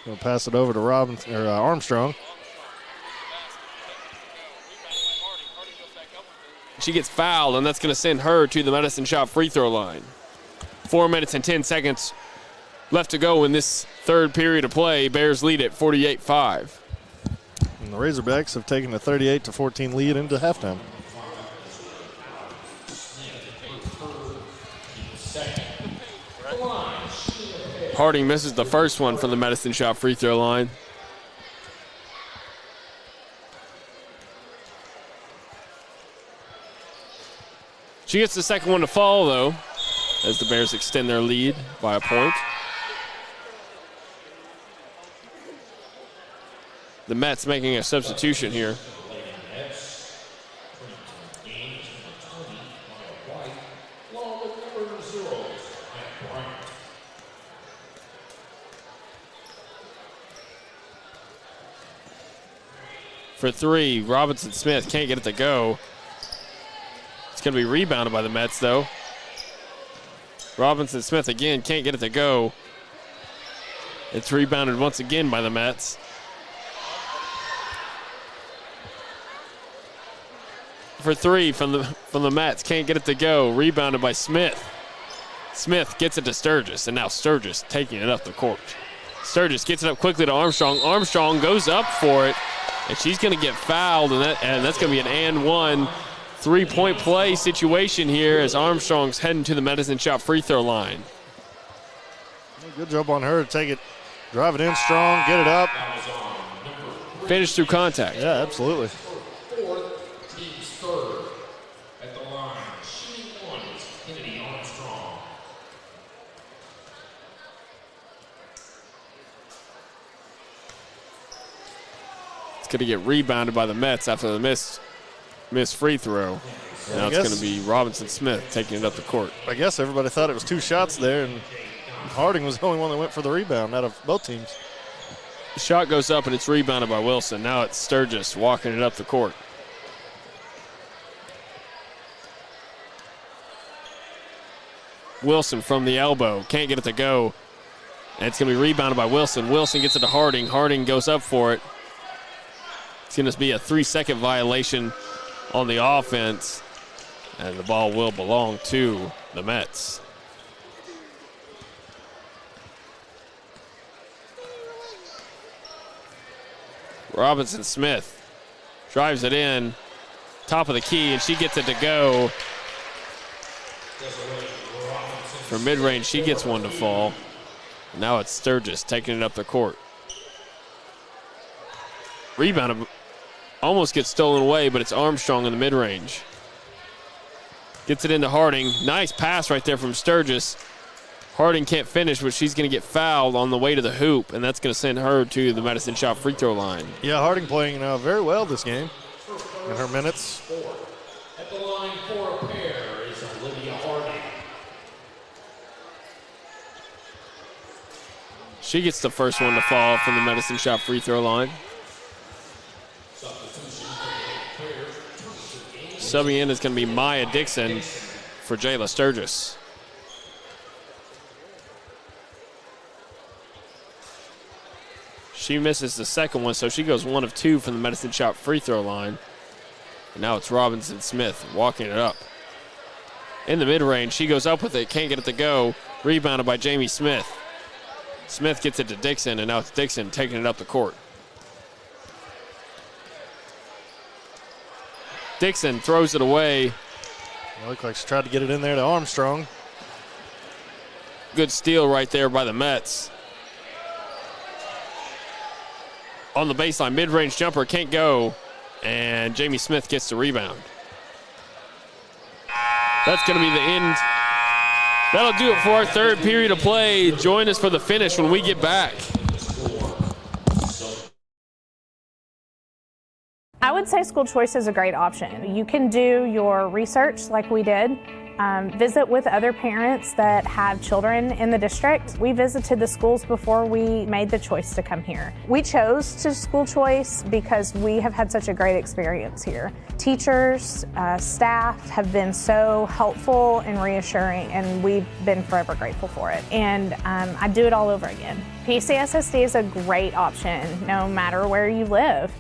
Going to pass it over to Armstrong. She gets fouled, and that's going to send her to the Medicine Shop free throw line. 4 minutes and 10 seconds left to go in this third period of play. Bears lead at 48-5. And the Razorbacks have taken a 38-14 lead into halftime. Harding misses the first one from the Medicine Shop free throw line. She gets the second one to fall, though, as the Bears extend their lead by a point. The Mets making a substitution here. For three, Robinson Smith can't get it to go. It's going to be rebounded by the Mets, though. Robinson Smith again can't get it to go. It's rebounded once again by the Mets. For three from the Mets, can't get it to go. Rebounded by Smith. Smith gets it to Sturgis, and now Sturgis taking it up the court. Sturgis gets it up quickly to Armstrong. Armstrong goes up for it, and she's going to get fouled, and that's going to be an and one. 3-point play situation here as Armstrong's heading to the Medicine Shop free throw line. Good job on her to take it, drive it in strong, get it up. Finish through contact. Yeah, absolutely. Fourth, team's third. At the line, shooting one is Kennedy Armstrong. going to get rebounded by the Mets after the missed free throw. Now it's going to be Robinson Smith taking it up the court. I guess everybody thought it was 2 shots there, and Harding was the only one that went for the rebound out of both teams. The shot goes up, and it's rebounded by Wilson. Now it's Sturgis walking it up the court. Wilson from the elbow. Can't get it to go. And it's going to be rebounded by Wilson. Wilson gets it to Harding. Harding goes up for it. It's going to be a 3-second violation on the offense. And the ball will belong to the Mets. Robinson Smith drives it in, top of the key, and she gets it to go. For mid-range, she gets one to fall. Now it's Sturgis taking it up the court. Rebound almost gets stolen away, but it's Armstrong in the mid-range. Gets it into Harding. Nice pass right there from Sturgis. Harding can't finish, but she's going to get fouled on the way to the hoop, and that's going to send her to the Medicine Shop free throw line. Yeah, Harding playing very well this game in her minutes. At the line for a pair is Olivia Harding. She gets the first one to fall from the Medicine Shop free throw line. Subbing in is going to be Maya Dixon for Jayla Sturgis. She misses the second one, so she goes 1 of 2 from the Medicine Shop free throw line. And now it's Robinson Smith walking it up. In the mid-range, she goes up with it, can't get it to go. Rebounded by Jamie Smith. Smith gets it to Dixon, and now it's Dixon taking it up the court. Dixon throws it away. It looked like she tried to get it in there to Armstrong. Good steal right there by the Mets. On the baseline, mid-range jumper, can't go. And Jamie Smith gets the rebound. That's going to be the end. That'll do it for our third period of play. Join us for the finish when we get back. I would say school choice is a great option. You can do your research like we did, visit with other parents that have children in the district. We visited the schools before we made the choice to come here. We chose to school choice because we have had such a great experience here. Teachers, staff have been so helpful and reassuring, and we've been forever grateful for it. And I'd do it all over again. PCSSD is a great option no matter where you live.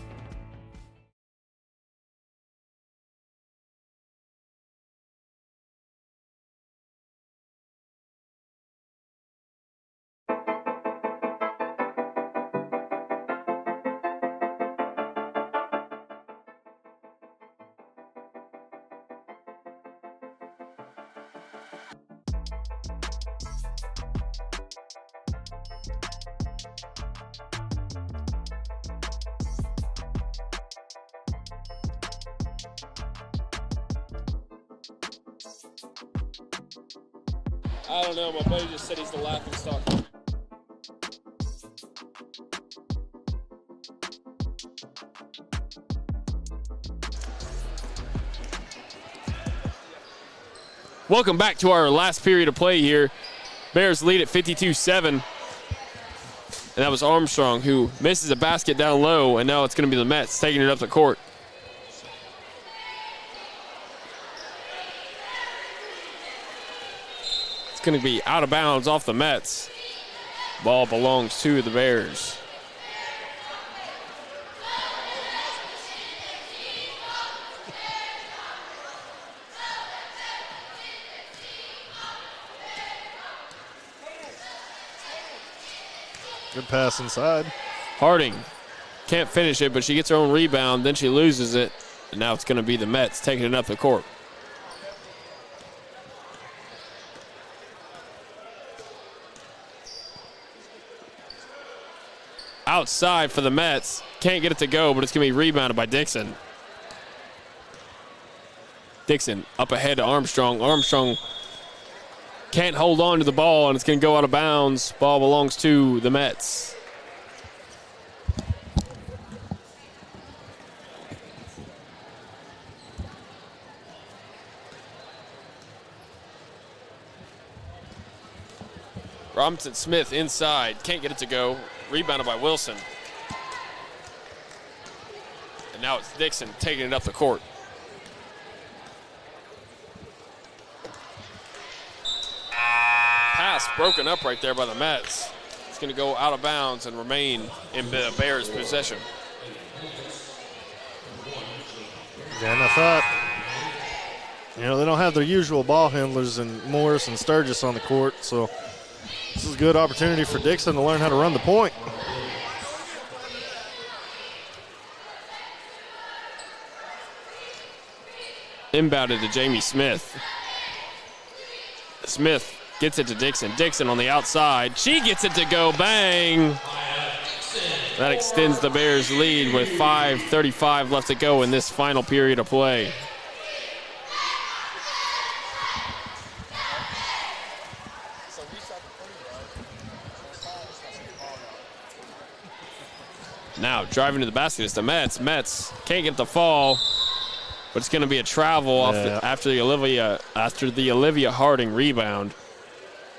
I don't know. My buddy just said he's the laughing stock. Welcome back to our last period of play here. Bears lead at 52-7. And that was Armstrong who misses a basket down low, and now it's going to be the Mets taking it up the court. It's going to be out of bounds off the Mets. Ball belongs to the Bears. Good pass inside. Harding can't finish it, but she gets her own rebound, then she loses it, and now it's going to be the Mets taking it up the court. Outside for the Mets. Can't get it to go, but it's going to be rebounded by Dixon. Dixon up ahead to Armstrong. Armstrong can't hold on to the ball, and it's going to go out of bounds. Ball belongs to the Mets. Robinson Smith inside, can't get it to go. Rebounded by Wilson. And now it's Dixon taking it up the court. Pass broken up right there by the Mets. It's going to go out of bounds and remain in the Bears' possession. Yeah, and I thought, they don't have their usual ball handlers in Morris and Sturgis on the court, so this is a good opportunity for Dixon to learn how to run the point. Inbounded to Jamie Smith. Smith gets it to Dixon. Dixon on the outside. She gets it to go. Bang! That extends the Bears' lead with 5:35 left to go in this final period of play. Now driving to the basket is the Mets. Mets can't get the fall, but it's going to be a travel after the Olivia Harding rebound.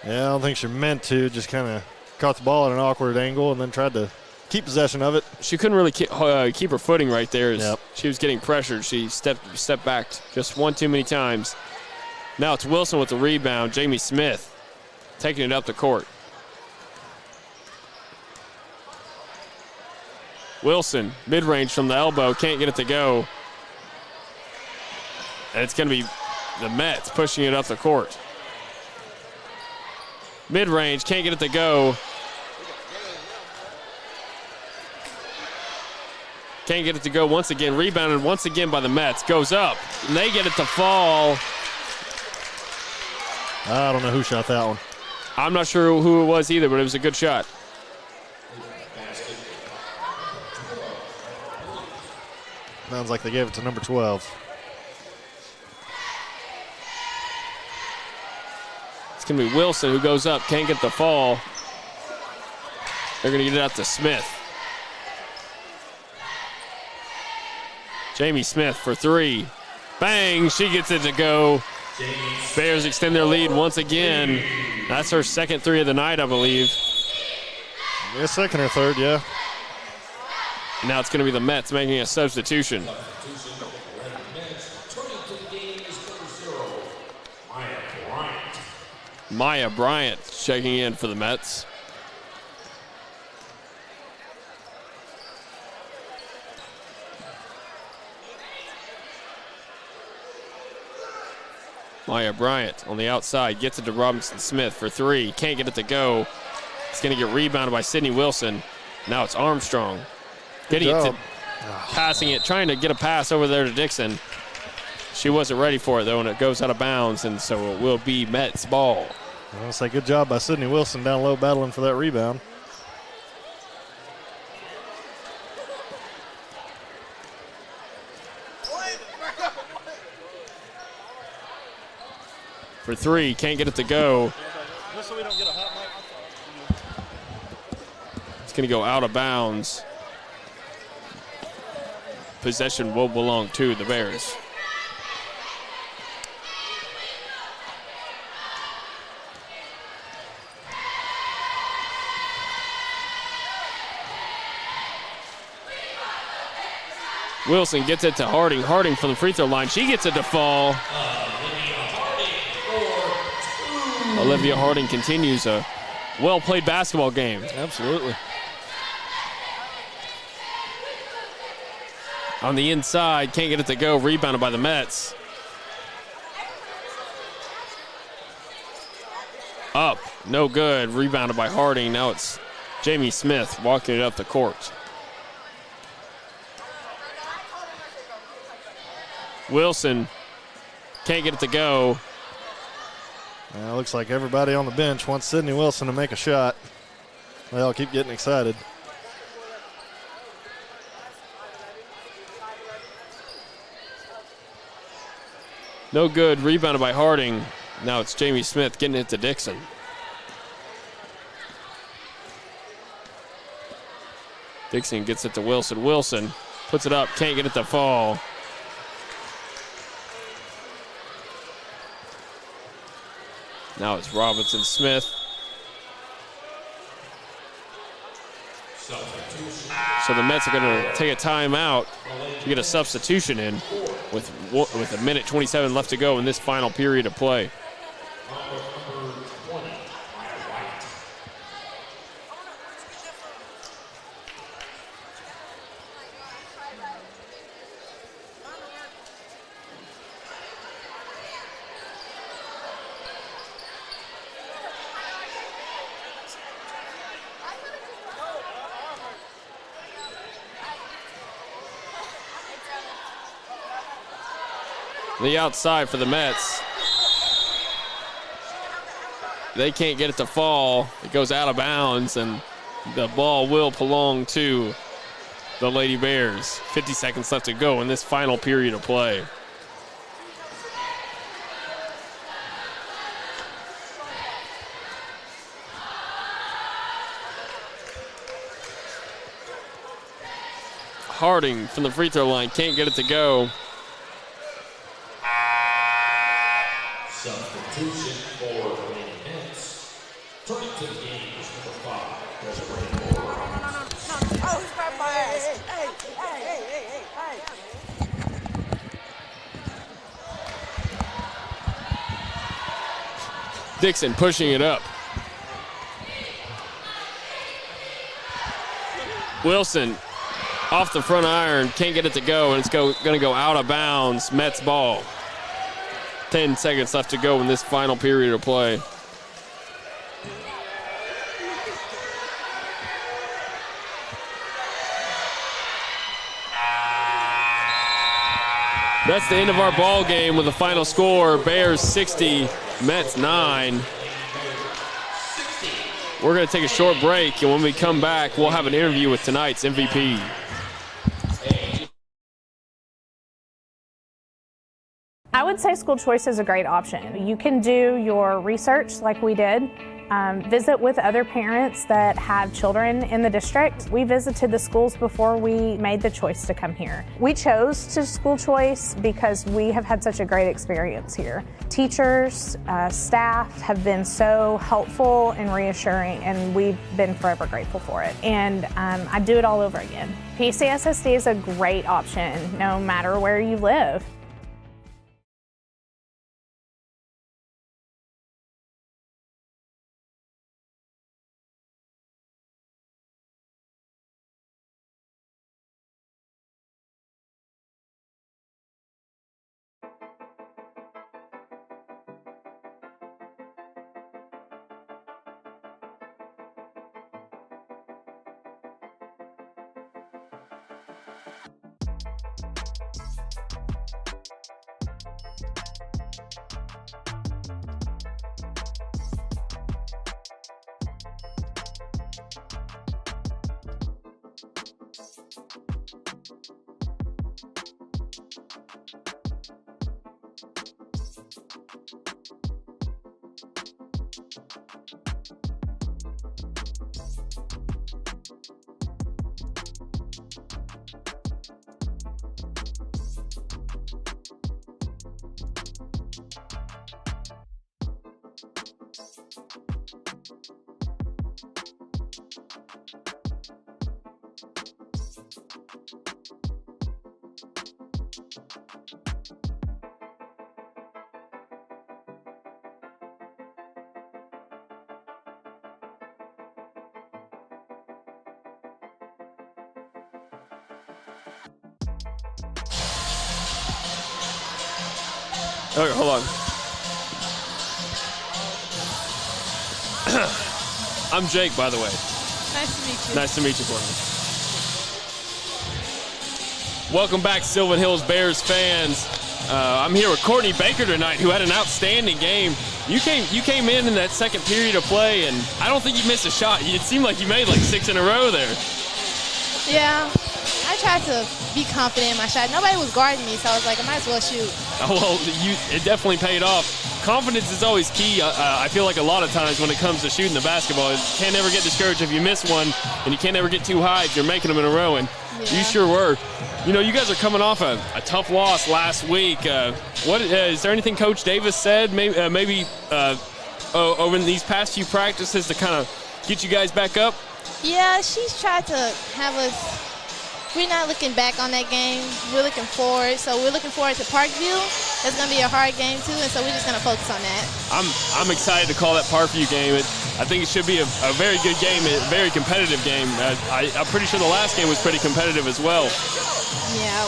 Yeah, I don't think she meant to. Just kind of caught the ball at an awkward angle and then tried to keep possession of it. She couldn't really keep her footing right there. She was getting pressured. She stepped back just one too many times. Now it's Wilson with the rebound. Jamie Smith taking it up the court. Wilson, mid-range from the elbow, can't get it to go. And it's going to be the Mets pushing it up the court. Mid-range, can't get it to go. Can't get it to go once again. Rebounded once again by the Mets. Goes up, and they get it to fall. I don't know who shot that one. I'm not sure who it was either, but it was a good shot. Sounds like they gave it to number 12. It's going to be Wilson who goes up, can't get the fall. They're going to get it out to Smith. Jamie Smith for three. Bang, she gets it to go. Bears extend their lead once again. That's her second three of the night, I believe. Yeah, second or third, yeah. And now it's going to be the Mets making a substitution. Maya Bryant checking in for the Mets. Maya Bryant on the outside gets it to Robinson Smith for three. Can't get it to go. It's going to get rebounded by Sydney Wilson. Now it's Armstrong. Getting it to, passing it, trying to get a pass over there to Dixon. She wasn't ready for it, though, and it goes out of bounds, and so it will be Mets ball. I'll say good job by Sydney Wilson down low battling for that rebound. For three, can't get it to go. It's going to go out of bounds. Possession will belong to the Bears. Wilson gets it to Harding. Harding from the free throw line. She gets it to fall. Olivia Harding continues a well-played basketball game. Absolutely. On the inside, can't get it to go. Rebounded by the Mets. Up, no good. Rebounded by Harding. Now it's Jamie Smith walking it up the court. Wilson can't get it to go. Looks like everybody on the bench wants Sydney Wilson to make a shot. They all keep getting excited. No good. Rebounded by Harding. Now it's Jamie Smith getting it to Dixon. Dixon gets it to Wilson. Wilson puts it up. Can't get it to fall. Now it's Robinson Smith. So the Mets are going to take a timeout to get a substitution in with a minute 27 left to go in this final period of play. The outside for the Mets. They can't get it to fall. It goes out of bounds, and the ball will belong to the Lady Bears. 50 seconds left to go in this final period of play. Harding from the free throw line can't get it to go. Substitution for the Lady Mets. Turning to the game is number 5. There's a break for. Oh, he's grabbed my ass. Hey. Dixon pushing it up. Wilson off the front iron, can't get it to go, and it's going to go out of bounds. Mets ball. 10 seconds left to go in this final period of play. That's the end of our ball game with the final score. Bears 60, Mets 9. We're going to take a short break, and when we come back, we'll have an interview with tonight's MVP. I would say school choice is a great option. You can do your research like we did, visit with other parents that have children in the district. We visited the schools before we made the choice to come here. We chose to school choice because we have had such a great experience here. Teachers, staff have been so helpful and reassuring, and we've been forever grateful for it. And I'd do it all over again. PCSSD is a great option no matter where you live. Okay, hold on. I'm Jake, by the way. Nice to meet you. Nice to meet you, Courtney. Welcome back, Sylvan Hills Bears fans. I'm here with Courtney Baker tonight, who had an outstanding game. You came in that second period of play, and I don't think you missed a shot. It seemed like you made like 6 in a row there. Yeah, I tried to be confident in my shot. Nobody was guarding me, so I was like, I might as well shoot. Oh, well, it definitely paid off. Confidence is always key. I feel like a lot of times when it comes to shooting the basketball, you can't ever get discouraged if you miss one, and you can't ever get too high if you're making them in a row, and you sure were. You know, you guys are coming off a tough loss last week. Is there anything Coach Davis said maybe over in these past few practices to kind of get you guys back up? Yeah, she's tried to have us we're not looking back on that game. We're looking forward. So we're looking forward to Parkview. It's going to be a hard game too, and so we're just going to focus on that. I'm excited to call that Parkview game. I think it should be a very good game, a very competitive game. I'm pretty sure the last game was pretty competitive as well. Yeah,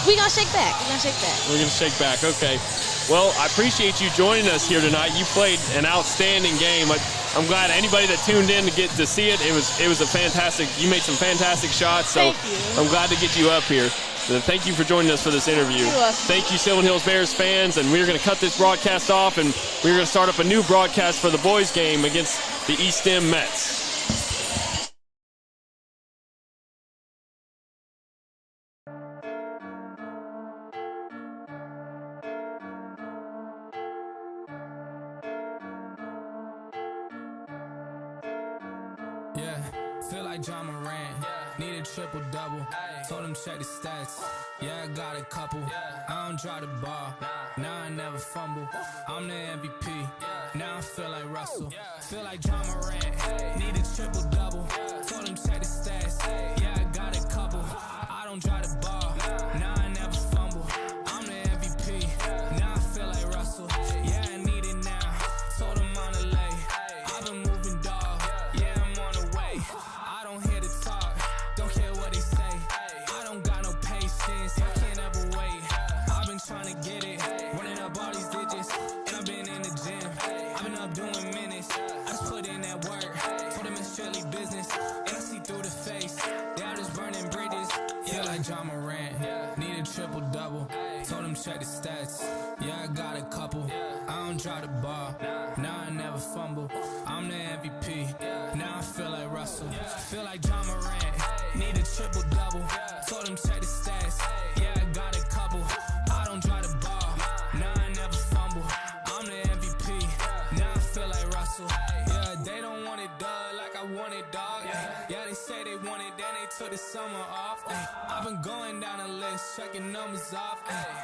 we're going to shake back. We're going to shake back. We're going to shake back. Okay. Well, I appreciate you joining us here tonight. You played an outstanding game. I'm glad anybody that tuned in to get to see it. It was a fantastic. You made some fantastic shots. So Thank you. I'm glad to get you up here. So thank you for joining us for this interview. You're welcome. Thank you, Sylvan Hills Bears fans. And we're going to cut this broadcast off, and we're going to start up a new broadcast for the boys' game against the eSTEM Mets. Feel like John Morant, need a triple-double, told him check the stats, yeah I got a couple, I don't drop the ball, now I never fumble, I'm the MVP, now I feel like Russell, feel like John Morant, need a triple-double, told him check the stats, yeah I got a couple, I don't drop the ball, now I never fumble, I'm the MVP, now I feel like Russell, yeah I need it now, told him on the lay, I've been moving dog, yeah I'm on the way. I don't hear the talk, don't care what they say. I don't got no patience, I can't ever wait. I've been trying to get it, running up all these digits, and I've been in the gym. I've been up doing minutes, I just put in that work. Told them it's strictly business, and I see through the face. They all just burning bridges. Feel like John Morant, need a triple-double. Told him check the stats, yeah I got a couple. I don't drop the ball, now I never fumble. I'm the MVP, now I feel like Russell. Feel like John Morant, need a triple-double. Told him check the stats, yeah I got a couple. I don't drop the ball, now I never fumble. I'm the MVP, now I feel like Russell. Yeah, they don't want it done like I want it, dog. Yeah, they say they want it, then they took the summer off. I've been going down the list, checking numbers off.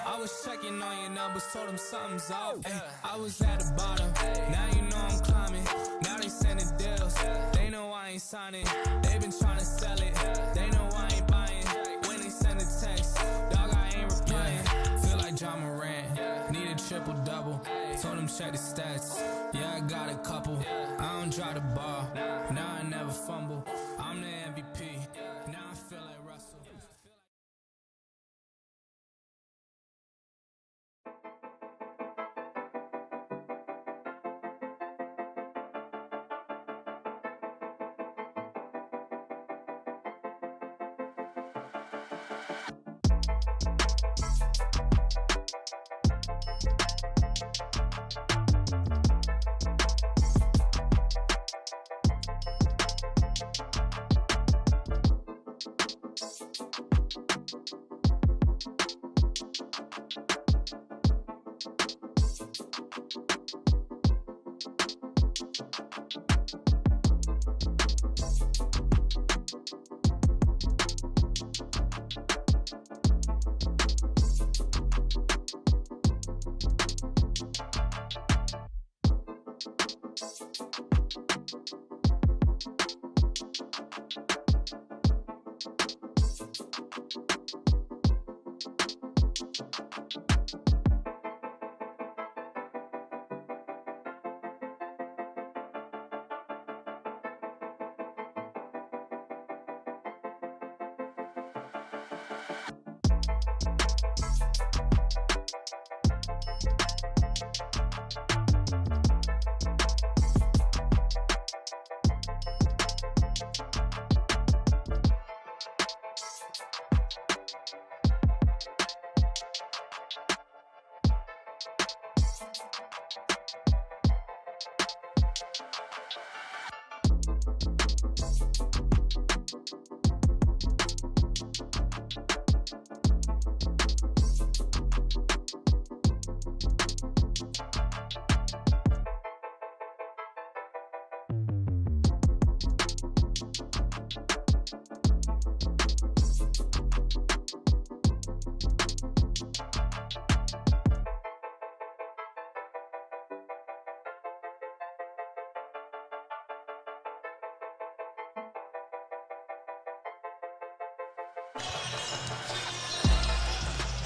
I was checking on your numbers, told them something's off. I was at the bottom, now you know I'm climbing. Now they sending deals, they know I ain't signing. They been trying to sell it, they know I ain't buying. When they send a text, dog I ain't replying. Feel like John Morant, need a triple-double. Told him check the stats, yeah I got a couple. I don't drop the ball, now I never fumble. I'm the MVP, now I feel like Russell.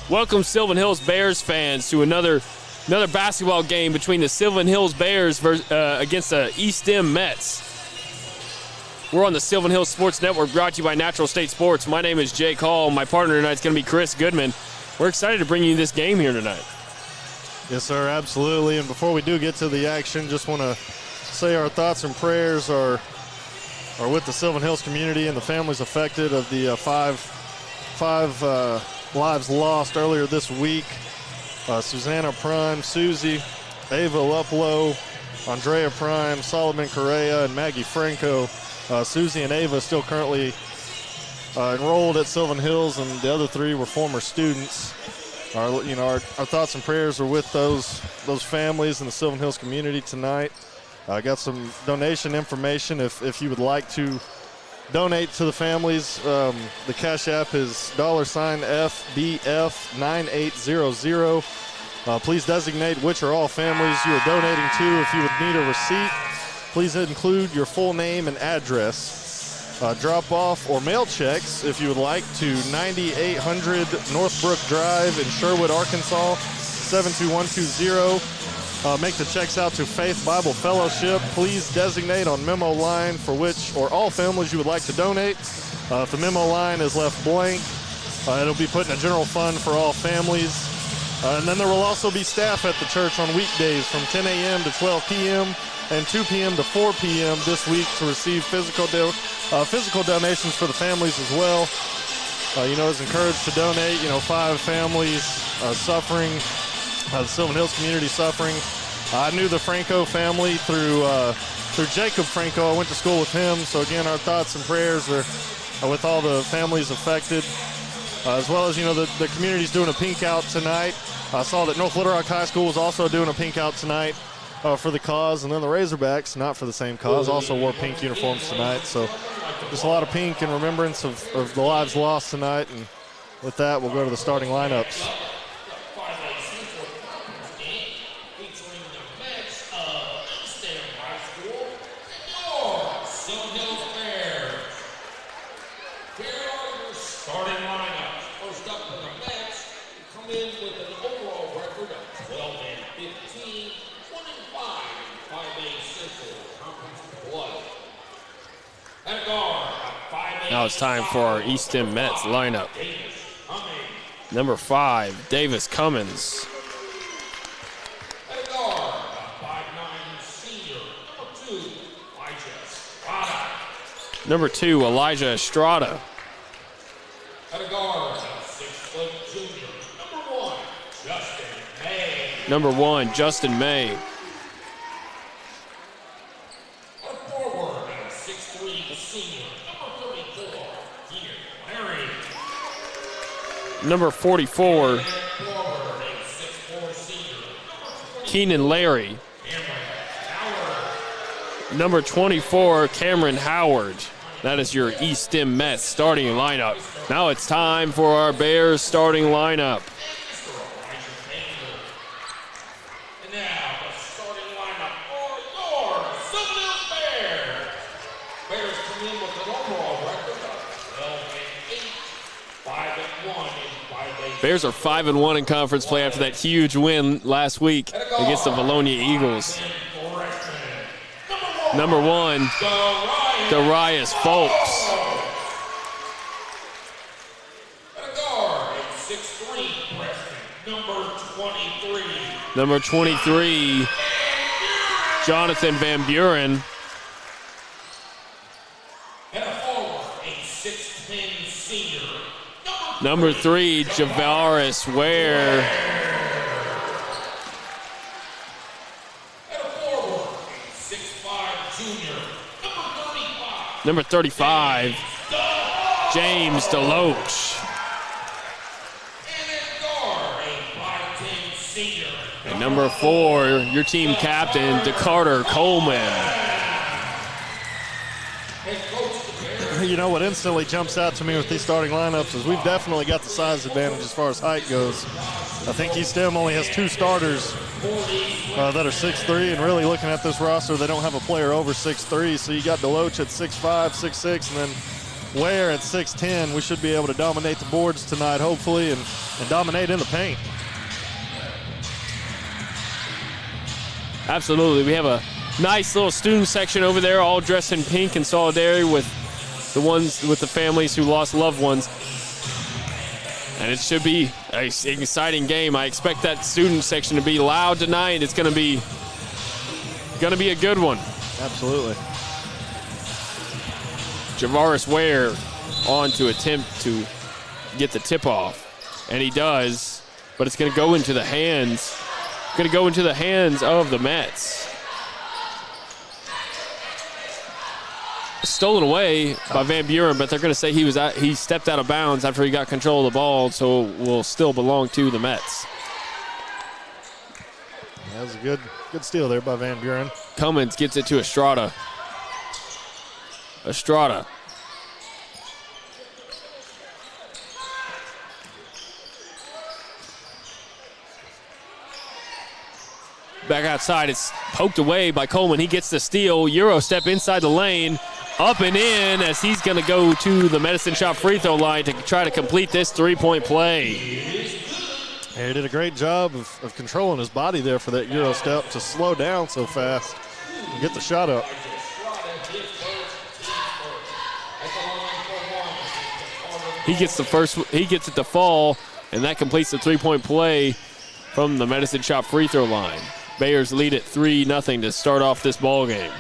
Welcome, Sylvan Hills Bears fans, to another basketball game between the Sylvan Hills Bears against the eSTEM Mets. We're on the Sylvan Hills Sports Network, brought to you by Natural State Sports. My name is Jake Hall. My partner tonight is going to be Chris Goodman. We're excited to bring you this game here tonight. Yes, sir, absolutely. And before we do get to the action, just want to say our thoughts and prayers are with the Sylvan Hills community and the families affected of the five lives lost earlier this week. Susanna Prime, Susie, Ava Luplow, Andrea Prime, Solomon Correa, and Maggie Franco. Susie and Ava still currently enrolled at Sylvan Hills, and the other three were former students. Our thoughts and prayers are with those families in the Sylvan Hills community tonight. I got some donation information if you would like to donate to the families. The Cash App is $FBF9800. Please designate which or all families you are donating to. If you would need a receipt, please include your full name and address. Drop off or mail checks, if you would like, to 9800 Northbrook Drive in Sherwood, Arkansas, 72120. Make the checks out to Faith Bible Fellowship. Please designate on memo line for which or all families you would like to donate. If the memo line is left blank, it'll be put in a general fund for all families. And then there will also be staff at the church on weekdays from 10 a.m. to 12 p.m. and 2 p.m. to 4 p.m. this week to receive physical donations for the families as well. Is encouraged to donate. 5 families suffering. The Sylvan Hills community suffering. I knew the Franco family through Jacob Franco. I went to school with him. So again, our thoughts and prayers are with all the families affected, as well as the community's doing a pink out tonight. I saw that North Little Rock High School was also doing a pink out tonight for the cause, and then the Razorbacks, not for the same cause, also wore pink uniforms tonight. So just a lot of pink in remembrance of the lives lost tonight. And with that, we'll go to the starting lineups. Now it's time for our eSTEM Mets lineup. Number 5, Davis Cummins. Number 2, Elijah Estrada. Number 1, Justin May. Number 44, Keenan Larry. Number 24, Cameron Howard. That is your eSTEM Mets starting lineup. Now it's time for our Bears starting lineup. Bears are 5-1 in conference play after that huge win last week against the Valonia Eagles. Number 1, Darius Folks. Number 23, Jonathan Van Buren. Number 3, Javaris Ware. Number 35, James Deloach. And number 4, your team captain, DeCarter Coleman. What instantly jumps out to me with these starting lineups is we've definitely got the size advantage as far as height goes. I think eSTEM only has 2 starters that are 6'3", and really looking at this roster, they don't have a player over 6'3", so you got Deloach at 6'5", 6'6", and then Ware at 6'10", we should be able to dominate the boards tonight, hopefully, and dominate in the paint. Absolutely. We have a nice little student section over there, all dressed in pink in solidarity with the ones with the families who lost loved ones. And it should be an exciting game. I expect that student section to be loud tonight. It's going to be a good one. Absolutely. Javaris Ware on to attempt to get the tip off, and he does, but it's going to go into the hands. Going to go into the hands of the Mets. Stolen away by Van Buren, but they're going to say he stepped out of bounds after he got control of the ball, so it will still belong to the Mets. That was a good steal there by Van Buren. Cummins gets it to Estrada. Estrada. Back outside, it's poked away by Coleman. He gets the steal. Euro step inside the lane. Up and in as he's going to go to the Medicine Shop free throw line to try to complete this three-point play. He did a great job of controlling his body there for that Euro step to slow down so fast and get the shot up. He gets it to fall, and that completes the three-point play from the Medicine Shop free throw line. Bears lead at 3-0 to start off this ball game.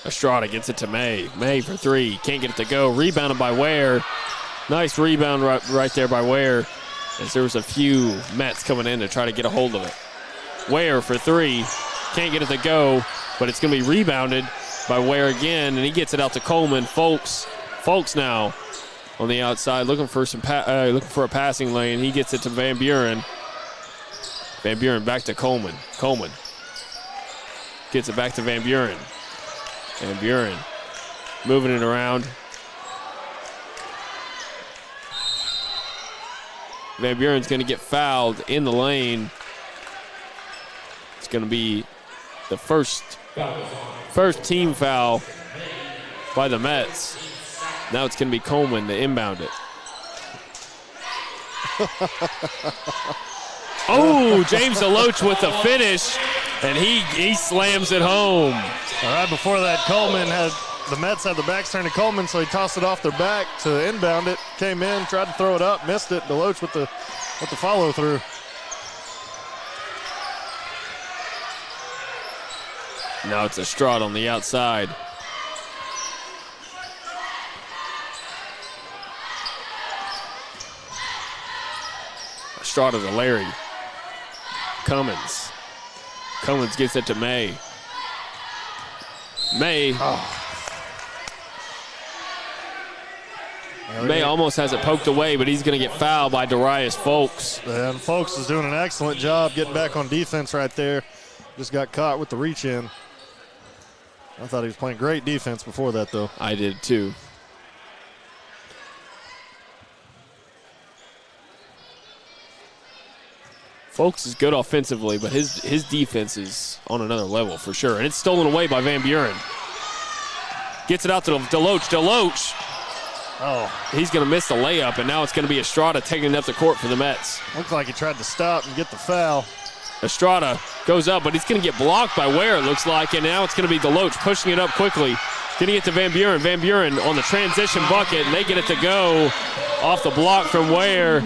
Estrada gets it to May. May for three. Can't get it to go. Rebounded by Ware. Nice rebound right there by Ware, as there was a few Mets coming in to try to get a hold of it. Ware for three. Can't get it to go, but it's going to be rebounded by Ware again, and he gets it out to Coleman. Folks now on the outside looking for a passing lane. He gets it to Van Buren. Van Buren back to Coleman. Coleman gets it back to Van Buren. Van Buren moving it around. Van Buren's going to get fouled in the lane. It's going to be the first team foul by the Mets. Now it's going to be Coleman to inbound it. Oh, James DeLoach with the finish, and he slams it home. All right, before that, the Mets had the backs turned to Coleman, so he tossed it off their back to inbound it. Came in, tried to throw it up, missed it. DeLoach with the follow through. Now it's Estrada on the outside. Estrada to Larry. Cummins gets it to May. May almost has it poked away, but he's going to get fouled by Darius Folks. And Folks is doing an excellent job getting back on defense right there. Just got caught with the reach in. I thought he was playing great defense before that, though. I did, too. Folks is good offensively, but his defense is on another level for sure. And it's stolen away by Van Buren. Gets it out to DeLoach. DeLoach. Oh, he's going to miss the layup, and now it's going to be Estrada taking it up the court for the Mets. Looks like he tried to stop and get the foul. Estrada goes up, but he's going to get blocked by Ware, it looks like, and now it's going to be DeLoach pushing it up quickly. Getting it to Van Buren. Van Buren on the transition bucket, and they get it to go off the block from Ware.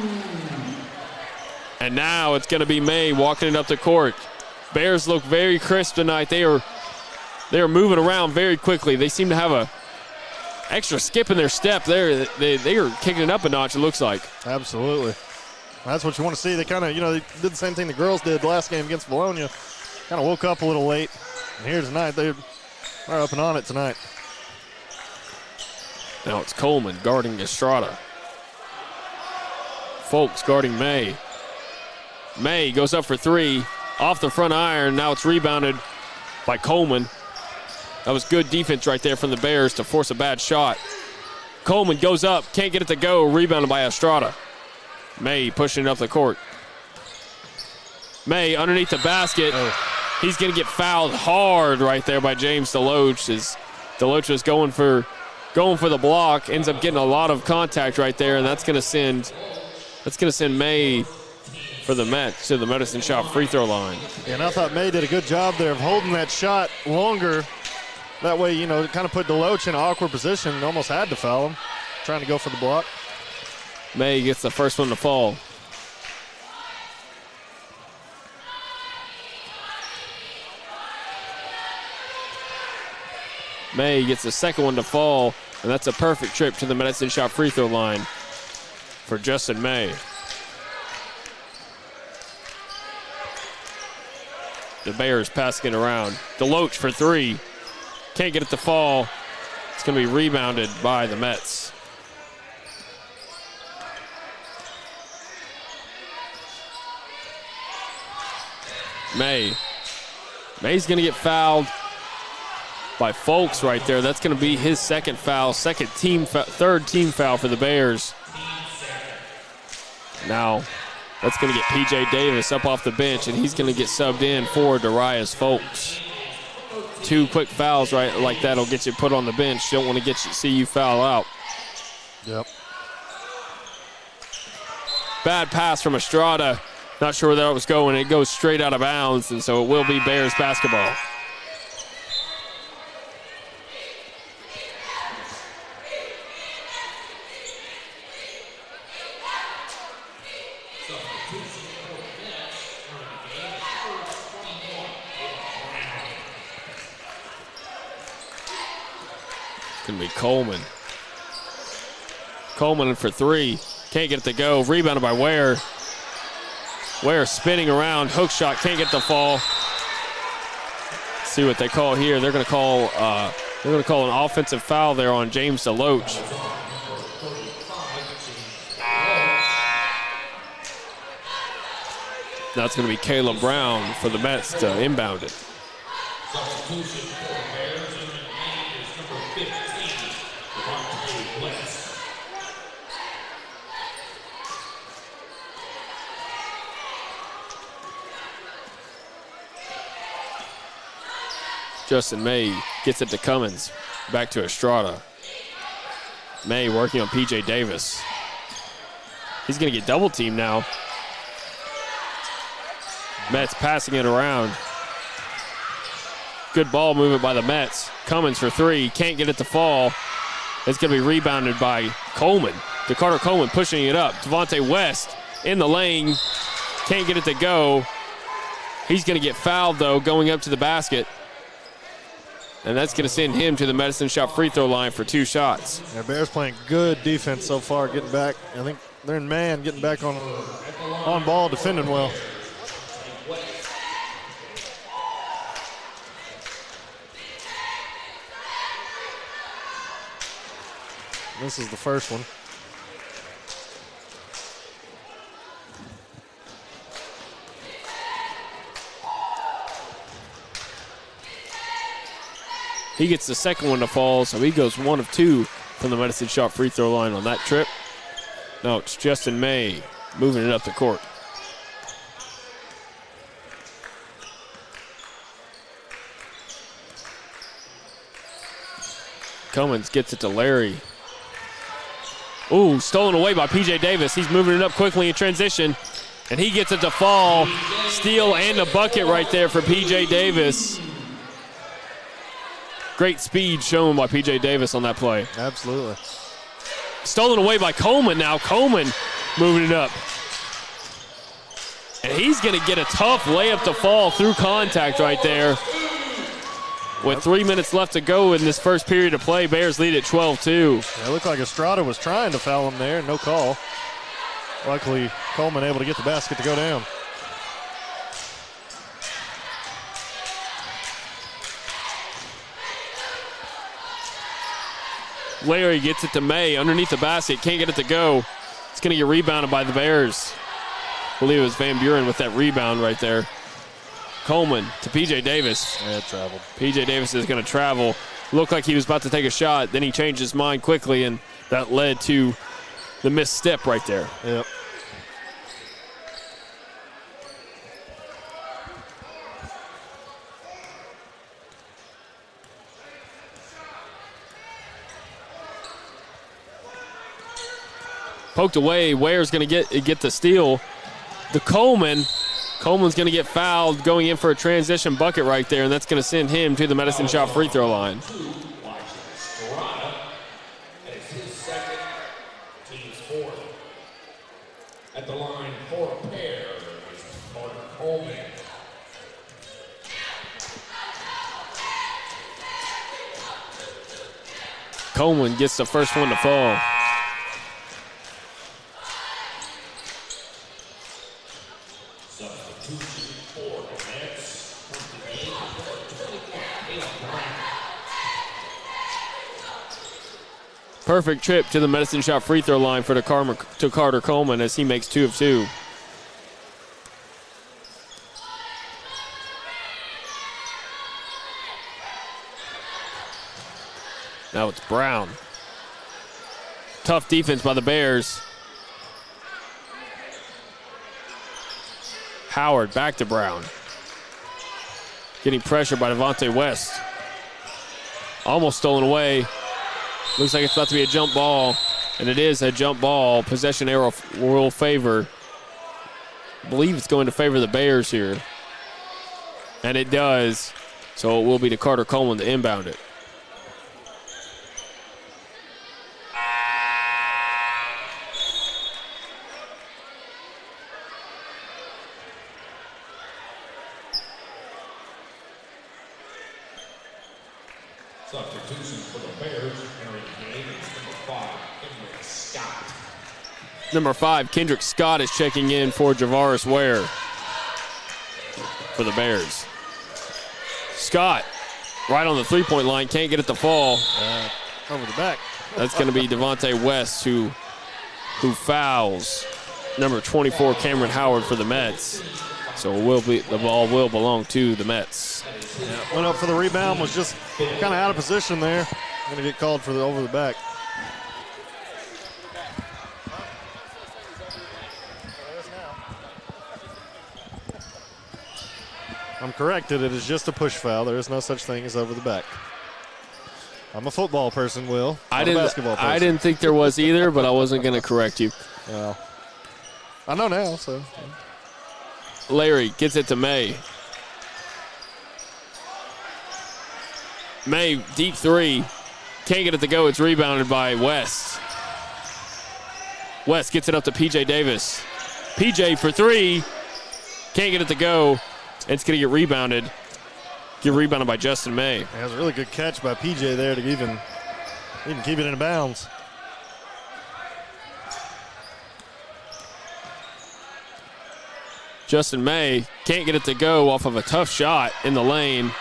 And now it's going to be May walking it up the court. Bears look very crisp tonight. They are moving around very quickly. They seem to have a extra skip in their step there. They are kicking it up a notch, it looks like. Absolutely. That's what you want to see. They kind of, they did the same thing the girls did last game against Bologna. Kind of woke up a little late. And here tonight, they're up and on it tonight. Now it's Coleman guarding Estrada. Folks guarding May. May goes up for three. Off the front iron. Now it's rebounded by Coleman. That was good defense right there from the Bears to force a bad shot. Coleman goes up. Can't get it to go. Rebounded by Estrada. May pushing it up the court. May underneath the basket. He's going to get fouled hard right there by James DeLoach as DeLoach was going for the block, ends up getting a lot of contact right there, and that's going to send May for the Mets to the Medicine Shop free throw line. Yeah, and I thought May did a good job there of holding that shot longer. That way, you know, it kind of put DeLoach in an awkward position and almost had to foul him, trying to go for the block. May gets the first one to fall. May gets the second one to fall, and that's a perfect trip to the Medicine Shop free throw line for Justin May. The Bears passing it around. DeLoach for three. Can't get it to fall. It's going to be rebounded by the Mets. May's going to get fouled by Folks right there. That's going to be his second foul, third team foul for the Bears. Now, that's going to get P.J. Davis up off the bench, and he's going to get subbed in for Darius Folks. 2 quick fouls right like that will get you put on the bench. You don't want to see you foul out. Yep. Bad pass from Estrada. Not sure where that was going. It goes straight out of bounds, and so it will be Bears basketball. Gonna be Coleman. Coleman for three. Can't get it to go. Rebounded by Ware. Ware spinning around. Hook shot. Can't get the fall. Let's see what they call here. They're gonna call an offensive foul there on James DeLoach. Now it's gonna be Caleb Brown for the Mets to inbound it. Justin May gets it to Cummins. Back to Estrada. May working on P.J. Davis. He's going to get double teamed now. Mets passing it around. Good ball movement by the Mets. Cummins for three. Can't get it to fall. It's going to be rebounded by Coleman. DeCarter Coleman pushing it up. Devontae West in the lane. Can't get it to go. He's going to get fouled, though, going up to the basket. And that's going to send him to the Medicine Shop free throw line for 2 shots. Yeah, Bears playing good defense so far, getting back. I think they're in man, getting back on ball, defending well. This is the first one. He gets the second one to fall, so he goes 1 of 2 from the Medicine Shop free throw line on that trip. No, it's Justin May moving it up the court. Cummins gets it to Larry. Ooh, stolen away by P.J. Davis. He's moving it up quickly in transition, and he gets it to fall. Steal and a bucket right there for P.J. Davis. Great speed shown by P.J. Davis on that play. Absolutely. Stolen away by Coleman now. Coleman moving it up. And he's going to get a tough layup to fall through contact right there. With 3 minutes left to go in this first period of play, Bears lead at 12-2. Yeah, it looked like Estrada was trying to foul him there. No call. Luckily, Coleman able to get the basket to go down. Larry gets it to May underneath the basket. Can't get it to go. It's going to get rebounded by the Bears. I believe it was Van Buren with that rebound right there. Coleman to P.J. Davis. Yeah, traveled. P.J. Davis is going to travel. Looked like he was about to take a shot. Then he changed his mind quickly, and that led to the missed step right there. Yep. Poked away. Ware's going to get the steal. The Coleman's going to get fouled going in for a transition bucket right there, and that's going to send him to the Medicine Shop free throw line. At the line for a pair is Carter Coleman. Coleman gets the first one to fall. Perfect trip to the Medicine Shop free throw line for Carter Coleman as he makes 2 of 2. Now it's Brown. Tough defense by the Bears. Howard back to Brown. Getting pressure by Devontae West. Almost stolen away. Looks like it's about to be a jump ball, and it is a jump ball. Possession arrow will favor. I believe it's going to favor the Bears here. And it does. So it will be to Carter Coleman to inbound it. Substitution for the Bears entering the game is number 5, Kendrick Scott. Number 5, Kendrick Scott is checking in for Javaris Ware for the Bears. Scott, right on the three-point line, can't get it to fall. Over the back. That's going to be Devontae West who fouls number 24, Cameron Howard for the Mets. So the ball will belong to the Mets. Yeah, went up for the rebound, was just kind of out of position there. Going to get called for the over the back. I'm corrected. It is just a push foul. There is no such thing as over the back. I'm a football person, Will. Not a basketball person. I didn't think there was either, but I wasn't going to correct you. Well, I know now, so. Larry gets it to May. May, deep three. Can't get it to go. It's rebounded by West. West gets it up to P.J. Davis. P.J. for three. Can't get it to go. It's going to get rebounded. Get rebounded by Justin May. That was a really good catch by P.J. there to even keep it in bounds. Justin May can't get it to go off of a tough shot in the lane.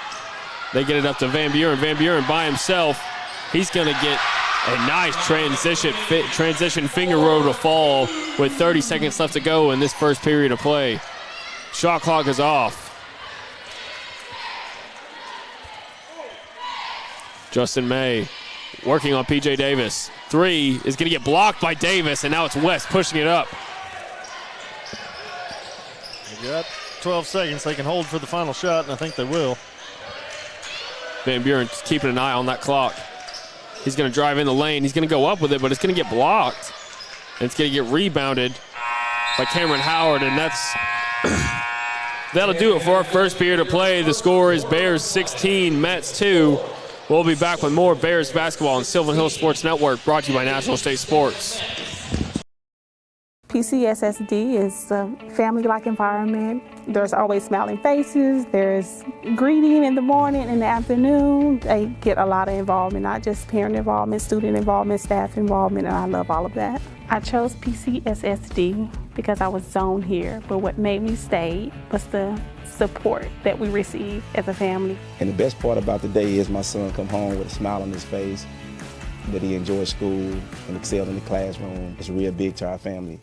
They get it up to Van Buren. Van Buren by himself. He's going to get a nice transition finger roll to fall with 30 seconds left to go in this first period of play. Shot clock is off. Justin May working on P.J. Davis. Three is going to get blocked by Davis, and now it's West pushing it up. They got 12 seconds. They can hold for the final shot, and I think they will. Van Buren keeping an eye on that clock. He's going to drive in the lane. He's going to go up with it, but it's going to get blocked. And it's going to get rebounded by Cameron Howard, and that'll do it for our first period of play. The score is Bears 16, Mets 2. We'll be back with more Bears basketball on Sylvan Hills Sports Network, brought to you by National State Sports. PCSSD is a family-like environment. There's always smiling faces. There's greeting in the morning, in the afternoon. They get a lot of involvement, not just parent involvement, student involvement, staff involvement, and I love all of that. I chose PCSSD because I was zoned here, but what made me stay was the support that we receive as a family. And the best part about the day is my son come home with a smile on his face, that he enjoyed school and excelled in the classroom. It's real big to our family.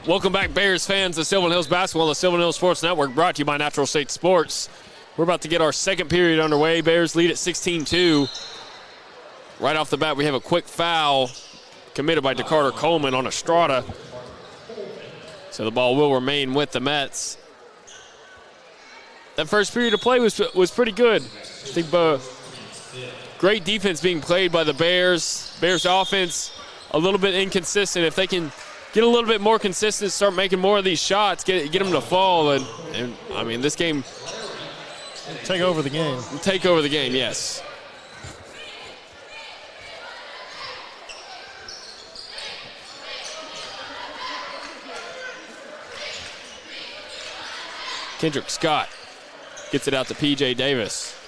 Welcome back, Bears fans, to Sylvan Hills Basketball, the Sylvan Hills Sports Network, brought to you by Natural State Sports. We're about to get our second period underway. Bears lead at 16-2. Right off the bat, we have a quick foul committed by DeCarter Coleman on Estrada. So the ball will remain with the Mets. That first period of play was pretty good. I think great defense being played by the Bears. Bears offense a little bit inconsistent. If they can get a little bit more consistent, start making more of these shots, get them to fall, and I mean, this game. Take over the game. Take over the game, yes. Kendrick Scott gets it out to P.J. Davis.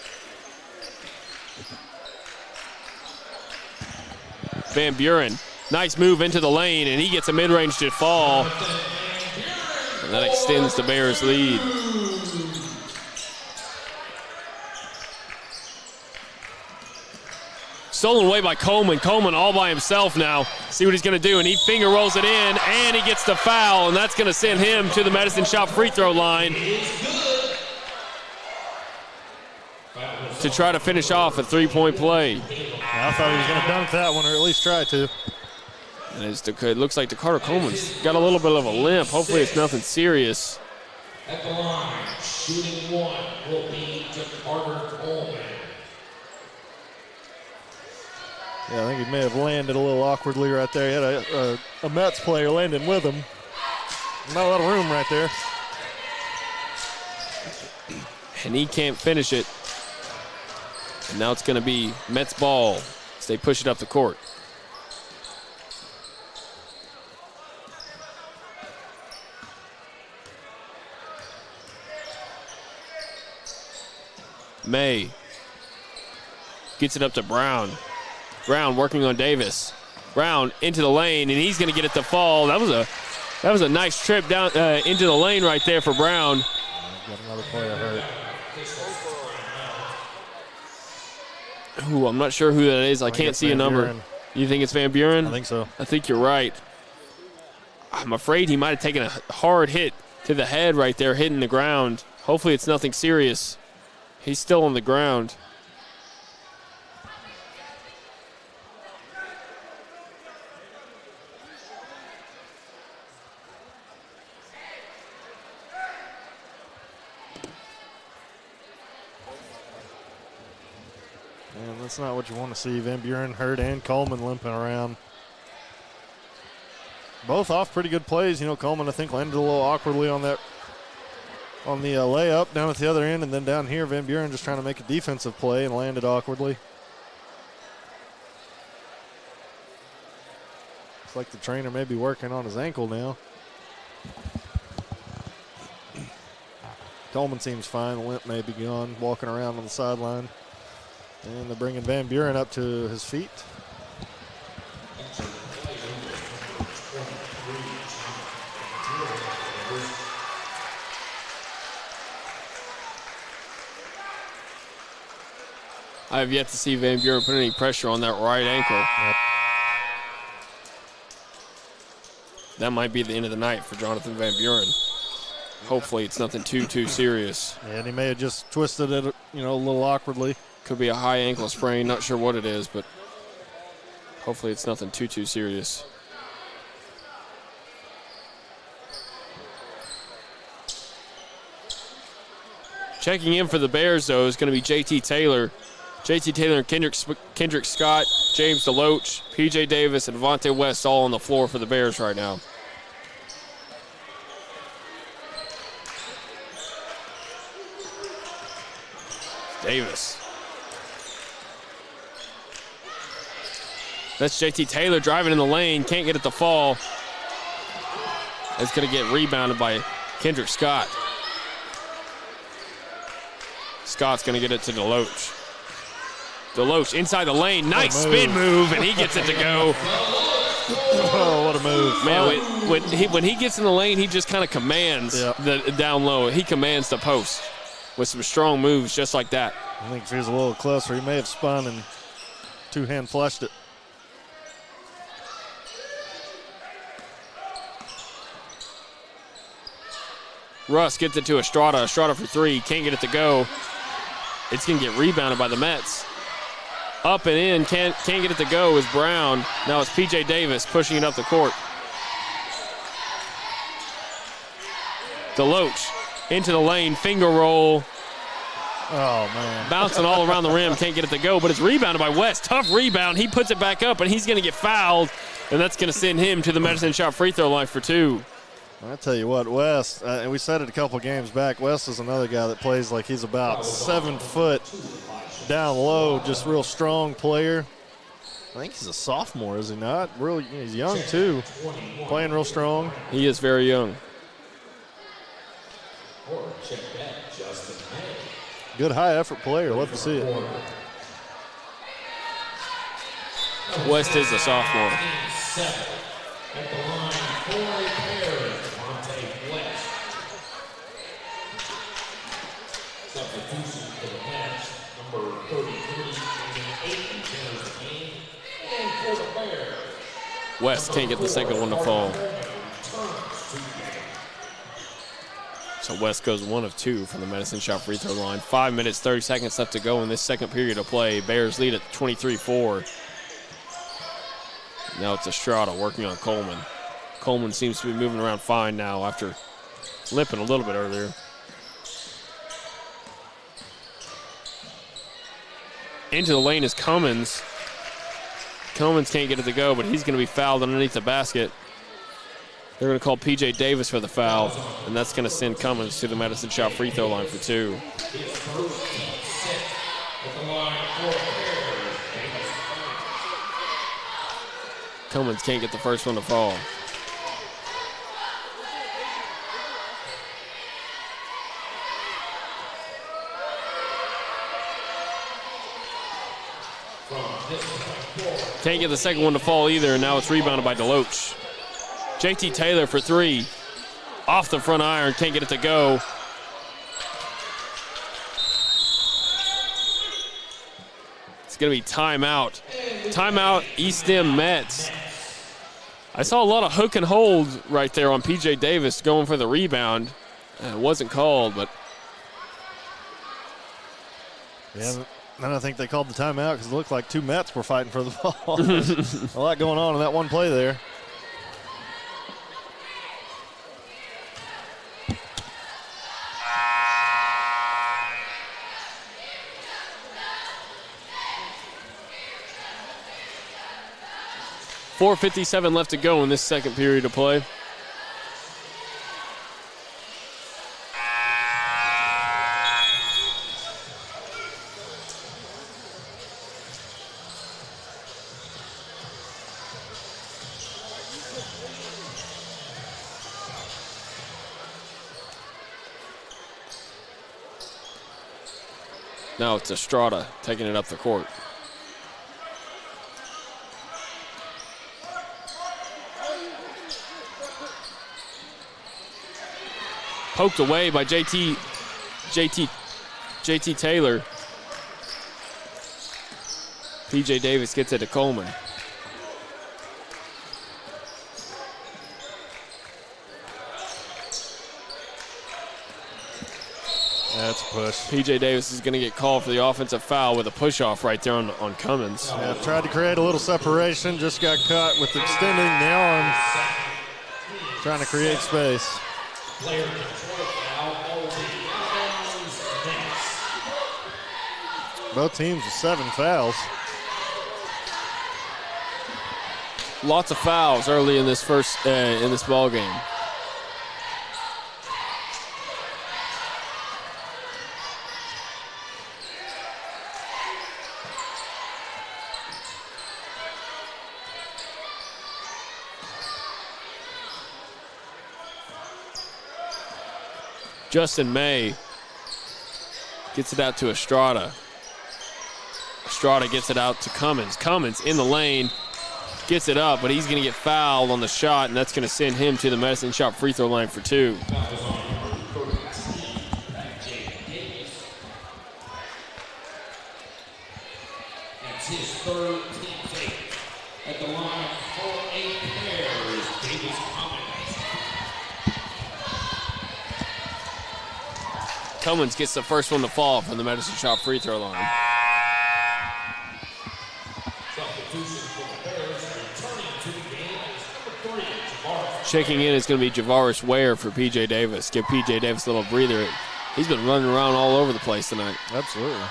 Van Buren, nice move into the lane, and he gets a mid-range to fall. And that extends the Bears' lead. Stolen away by Coleman. Coleman all by himself now. See what he's going to do, and he finger rolls it in, and he gets the foul, and that's going to send him to the Medicine Shop free throw line to try to finish off a three-point play. I thought he was going to dunk that one, or at least try to. And it looks like DeCarter Coleman's got a little bit of a limp. Hopefully it's nothing serious. At the line, shooting one will be DeCarter Coleman. Yeah, I think he may have landed a little awkwardly right there. He had a Mets player landing with him. Not a lot of room right there. And he can't finish it. And now it's going to be Mets ball as they push it up the court. May gets it up to Brown. Brown working on Davis. Brown into the lane, and he's going to get it to fall. That was a nice trip down into the lane right there for Brown. Got another player hurt. Ooh, I'm not sure who that is. I can't see a number. Buren. You think it's Van Buren? I think so. I think you're right. I'm afraid he might have taken a hard hit to the head right there, hitting the ground. Hopefully it's nothing serious. He's still on the ground. Man, that's not what you want to see. Van Buren hurt and Coleman limping around. Both off pretty good plays. You know, Coleman, I think, landed a little awkwardly on the layup down at the other end, and then down here, Van Buren just trying to make a defensive play and landed awkwardly. Looks like the trainer may be working on his ankle now. Coleman seems fine. The limp may be gone, walking around on the sideline. And they're bringing Van Buren up to his feet. I have yet to see Van Buren put any pressure on that right ankle. Yep. That might be the end of the night for Jonathan Van Buren. Hopefully it's nothing too serious. Yeah, and he may have just twisted it, a little awkwardly. Could be a high ankle sprain. Not sure what it is, but hopefully it's nothing too serious. Checking in for the Bears, though, is going to be J.T. Taylor. J.T. Taylor and Kendrick Scott, James DeLoach, P.J. Davis, and Vontae West all on the floor for the Bears right now. Davis. That's J.T. Taylor driving in the lane. Can't get it to fall. It's going to get rebounded by Kendrick Scott. Scott's going to get it to DeLoach. DeLoach inside the lane. Nice spin move, and he gets it to go. Oh, What a move. Man, when he gets in the lane, he just kind of commands the down low. He commands the post with some strong moves just like that. I think if he was a little closer, he may have spun and two-hand flushed it. Russ gets it to Estrada. Estrada for three. Can't get it to go. It's going to get rebounded by the Mets. Up and in. Can't get it to go is Brown. Now it's P.J. Davis pushing it up the court. Deloach into the lane. Finger roll. Oh, man. Bouncing all around the rim. Can't get it to go, but it's rebounded by West. Tough rebound. He puts it back up, and he's going to get fouled, and that's going to send him to the Medicine Shop free throw line for two. I tell you what, West, and we said it a couple games back, West is another guy that plays like he's about 7 foot down low, just real strong player. I think he's a sophomore, is he not? Really, he's young too, playing real strong. He is very young. Good high effort player, love to see it. West is a sophomore. At the line, Corey Perry, Monte West. Substitution for the Mets, number 33, and 8 enters the game. And for the Bears, West can't get the second one to fall. So West goes 1 of 2 from the Medicine Shop free throw line. 5 minutes, 30 seconds left to go in this second period of play. Bears lead at 23-4. Now it's Estrada working on Coleman. Coleman seems to be moving around fine now after limping a little bit earlier. Into the lane is Cummins. Cummins can't get it to go, but he's going to be fouled underneath the basket. They're going to call P.J. Davis for the foul, and that's going to send Cummins to the Medicine Shop free throw line for 2. Cummins can't get the first one to fall. Can't get the second one to fall either, and now it's rebounded by Deloach. JT Taylor for 3. Off the front iron, can't get it to go. It's going to be timeout. Timeout, eSTEM Mets. I saw a lot of hook and hold right there on P.J. Davis going for the rebound. It wasn't called, but. Yeah, then I think they called the timeout because it looked like 2 Mets were fighting for the ball. A lot going on in that one play there. .457 left to go in this second period of play. Now it's Estrada taking it up the court. Poked away by JT Taylor. P.J. Davis gets it to Coleman. That's a push. P.J. Davis is going to get called for the offensive foul with a push-off right there on Cummins. Yeah, tried to create a little separation, just got caught with extending the arm, trying to create space. Both teams with 7 fouls. Lots of fouls early in this ball game. Justin May gets it out to Estrada. Estrada gets it out to Cummins. Cummins in the lane. gets it up, but he's going to get fouled on the shot, and that's going to send him to the Medicine Shop free throw line for 2. That's his third team's 8. At the line for 8 there is Davis Cummins. Cummins gets the first one to fall from the Medicine Shop free throw line. Checking in is going to be Javaris Ware for P.J. Davis. Give P.J. Davis a little breather. He's been running around all over the place tonight. Absolutely.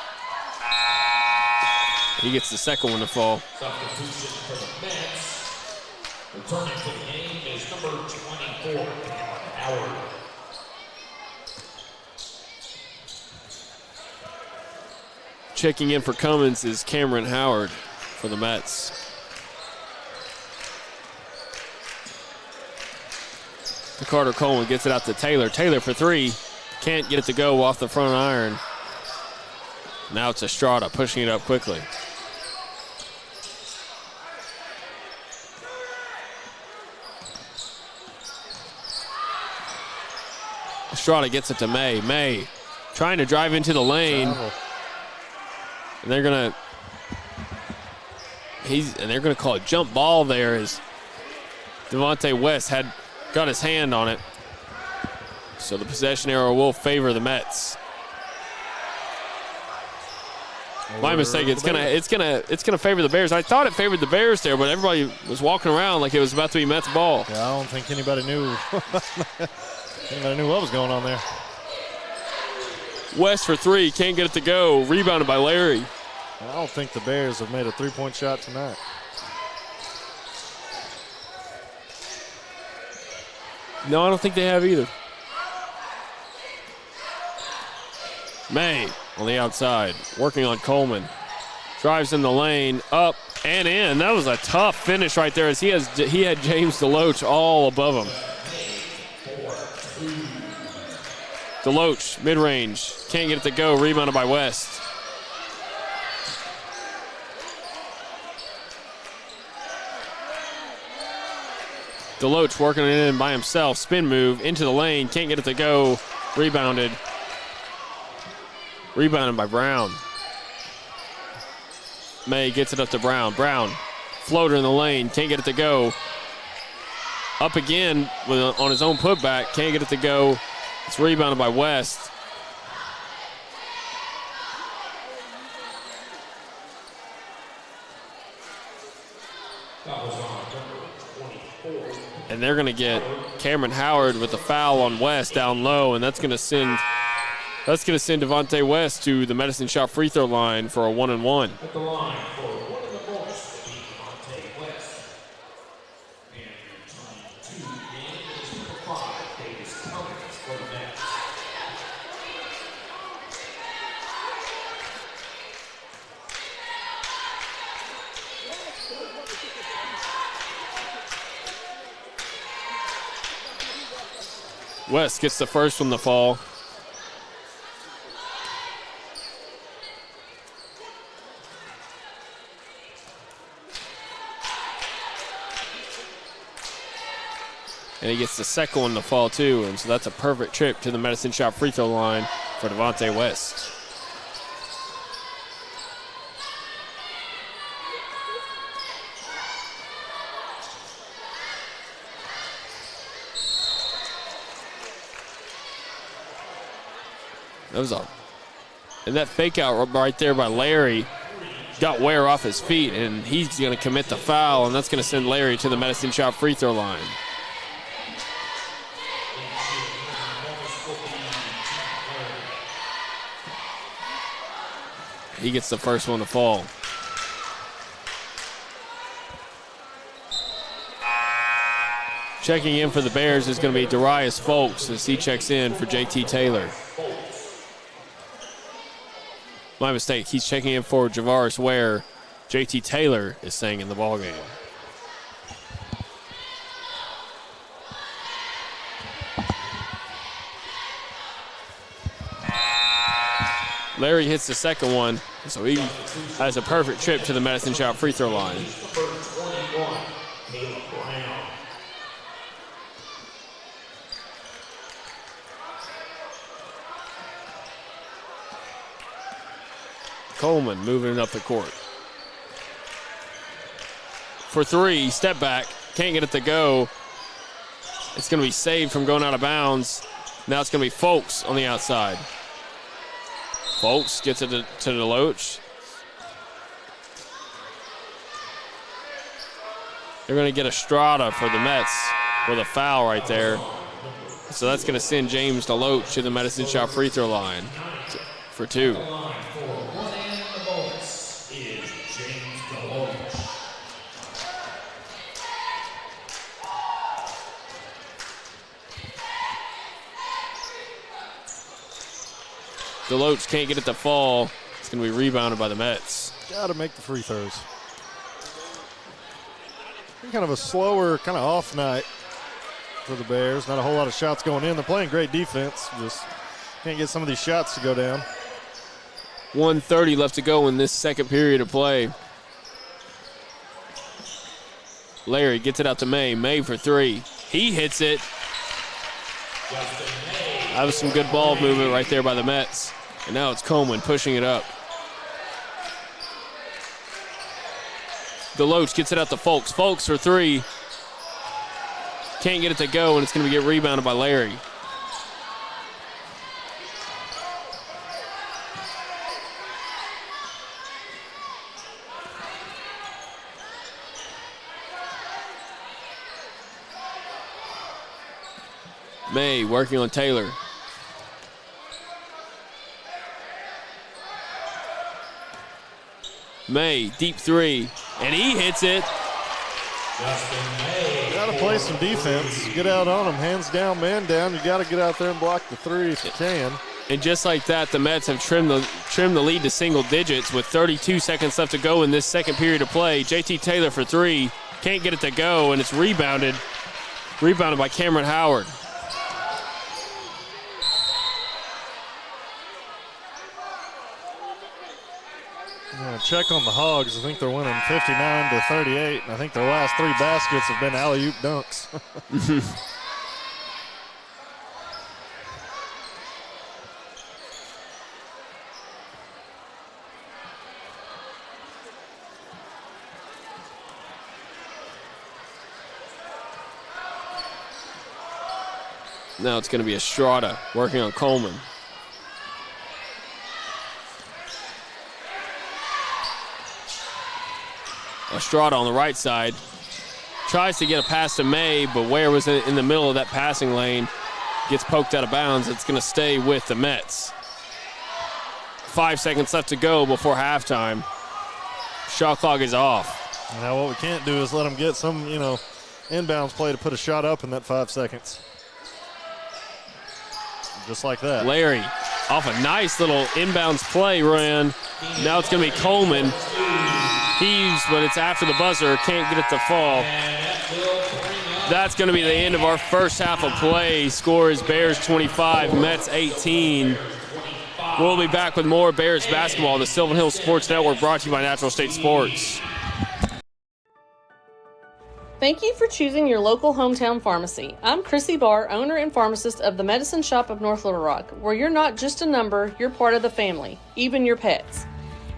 He gets the second one to fall. Substitution for the Mets. Returning to the game is number 24, Howard. Checking in for Cummins is Cameron Howard for the Mets. Carter Coleman gets it out to Taylor. Taylor for 3. Can't get it to go off the front iron. Now it's Estrada pushing it up quickly. Estrada gets it to May. May trying to drive into the lane. And they're gonna call a jump ball there as Devontae West had got his hand on it. So the possession arrow will favor the Mets. My mistake. It's gonna favor the Bears. I thought it favored the Bears there, but everybody was walking around like it was about to be Mets ball. Yeah, I don't think anybody knew. Anybody knew what was going on there. West for 3, can't get it to go. Rebounded by Larry. I don't think the Bears have made a 3-point shot tonight. No, I don't think they have either. May on the outside, working on Coleman. Drives in the lane, up and in. That was a tough finish right there as he had James DeLoach all above him. DeLoach, mid-range, can't get it to go, rebounded by West. DeLoach working it in by himself, spin move into the lane, can't get it to go, rebounded by Brown. May gets it up to Brown. Brown, floater in the lane, can't get it to go. Up again on his own putback, can't get it to go. It's rebounded by West. And they're going to get Cameron Howard with the foul on West down low, and that's going to send Devontae West to the Medicine Shop free throw line for a 1-and-1. At the line for 1 and the bonus will be Devontae West. And returning to the game is number 5, Davis Cummins for the Mets. West gets the first one to fall. And he gets the second one to fall too, and so that's a perfect trip to the Medicine Shop free throw line for Devontae West. And that fake out right there by Larry got Ware off his feet, and he's going to commit the foul, and that's going to send Larry to the Medicine Shop free throw line. He gets the first one to fall. Checking in for the Bears is going to be Darius Folks as he checks in for JT Taylor. My mistake. He's checking in for Javaris Ware. JT Taylor is staying in the ballgame. Larry hits the second one, so he has a perfect trip to the Medicine Shop free throw line. Coleman moving it up the court. For three, step back, can't get it to go. It's going to be saved from going out of bounds. Now it's going to be Folks on the outside. Folks gets it to Deloach. They're going to get Estrada for the Mets with a foul right there. So that's going to send James Deloach to the Medicine Shop free throw line for two. Deloach can't get it to fall. It's going to be rebounded by the Mets. Got to make the free throws. Kind of a slower, kind of off night for the Bears. Not a whole lot of shots going in. They're playing great defense. Just can't get some of these shots to go down. 1:30 left to go in this second period of play. Larry gets it out to May. May for three. He hits it. That was some good ball movement right there by the Mets. And now it's Coleman pushing it up. Deloach gets it out to Folks. Folks for three. Can't get it to go, and it's going to get rebounded by Larry. May working on Taylor. May, deep three, and he hits it. Got to play some defense. Get out on them, hands down, man down. You got to get out there and block the three if you can. And just like that, the Mets have trimmed the lead to single digits with 32 seconds left to go in this second period of play. JT Taylor for three, can't get it to go, and it's rebounded by Cameron Howard. Check on the Hogs. I think they're winning 59-38. And I think their last three baskets have been alley-oop dunks. Now it's going to be Estrada working on Coleman. Estrada on the right side. Tries to get a pass to May, but Ware was in the middle of that passing lane. Gets poked out of bounds. It's going to stay with the Mets. 5 seconds left to go before halftime. Shot clock is off. Now what we can't do is let them get some, inbounds play to put a shot up in that 5 seconds. Just like that. Larry off a nice little inbounds play ran. Now it's going to be Coleman. Heaves, but it's after the buzzer. Can't get it to fall. That's going to be the end of our first half of play. Score is Bears 25, Mets 18. We'll be back with more Bears basketball on the Sylvan Hills Sports Network, brought to you by Natural State Sports. Thank you for choosing your local hometown pharmacy. I'm Chrissy Barr, owner and pharmacist of the Medicine Shop of North Little Rock, where you're not just a number, you're part of the family, even your pets.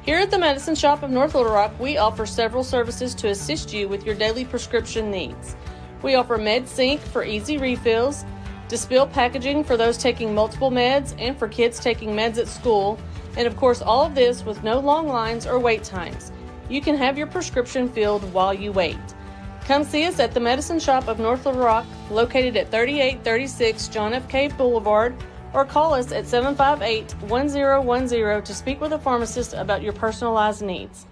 Here at the Medicine Shop of North Little Rock, we offer several services to assist you with your daily prescription needs. We offer Med Sync for easy refills, Dispill packaging for those taking multiple meds and for kids taking meds at school, and of course all of this with no long lines or wait times. You can have your prescription filled while you wait. Come see us at the Medicine Shop of North Little Rock, located at 3836 John F. Cave Boulevard, or call us at 758-1010 to speak with a pharmacist about your personalized needs.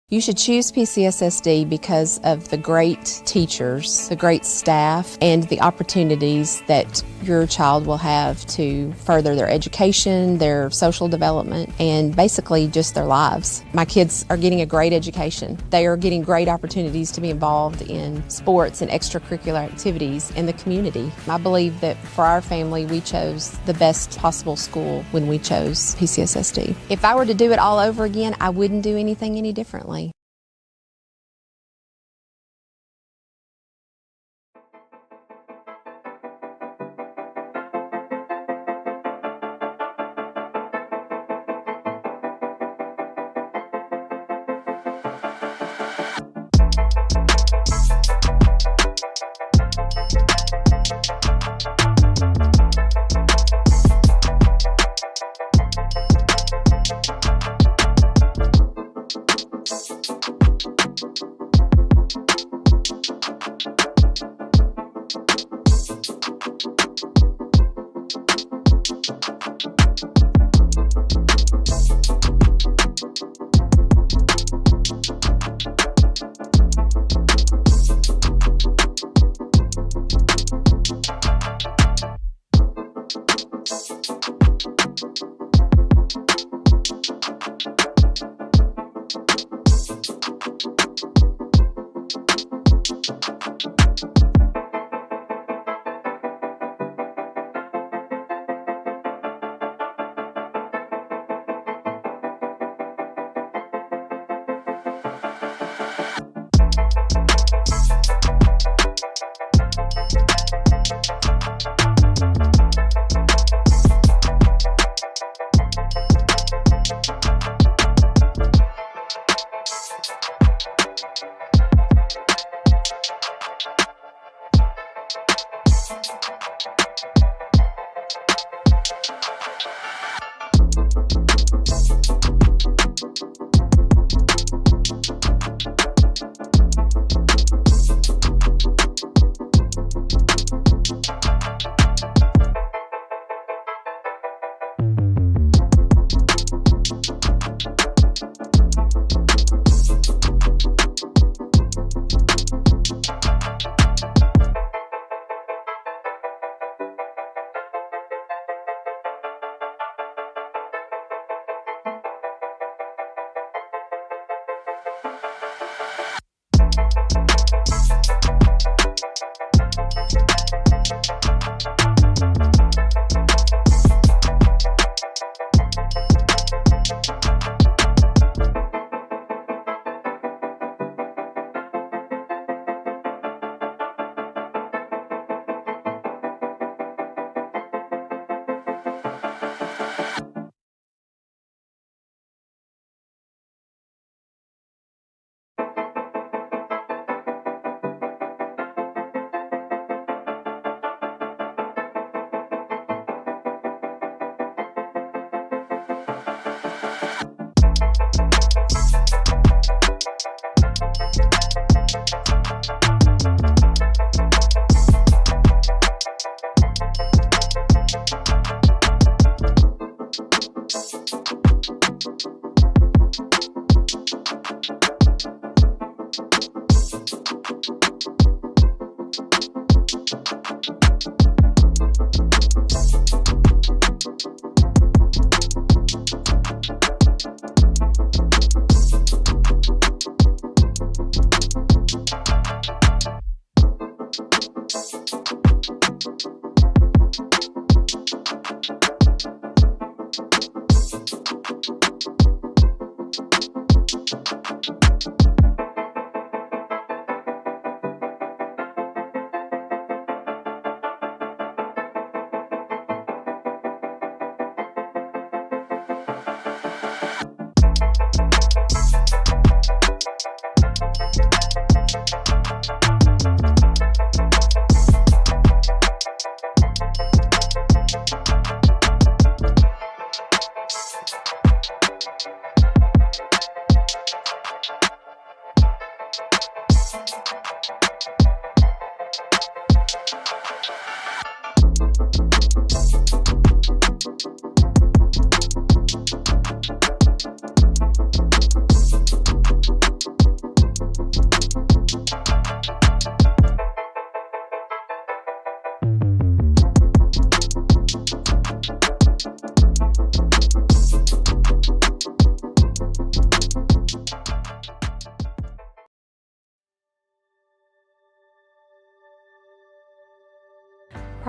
You should choose PCSSD because of the great teachers, the great staff, and the opportunities that your child will have to further their education, their social development, and basically just their lives. My kids are getting a great education. They are getting great opportunities to be involved in sports and extracurricular activities in the community. I believe that for our family, we chose the best possible school when we chose PCSSD. If I were to do it all over again, I wouldn't do anything any differently.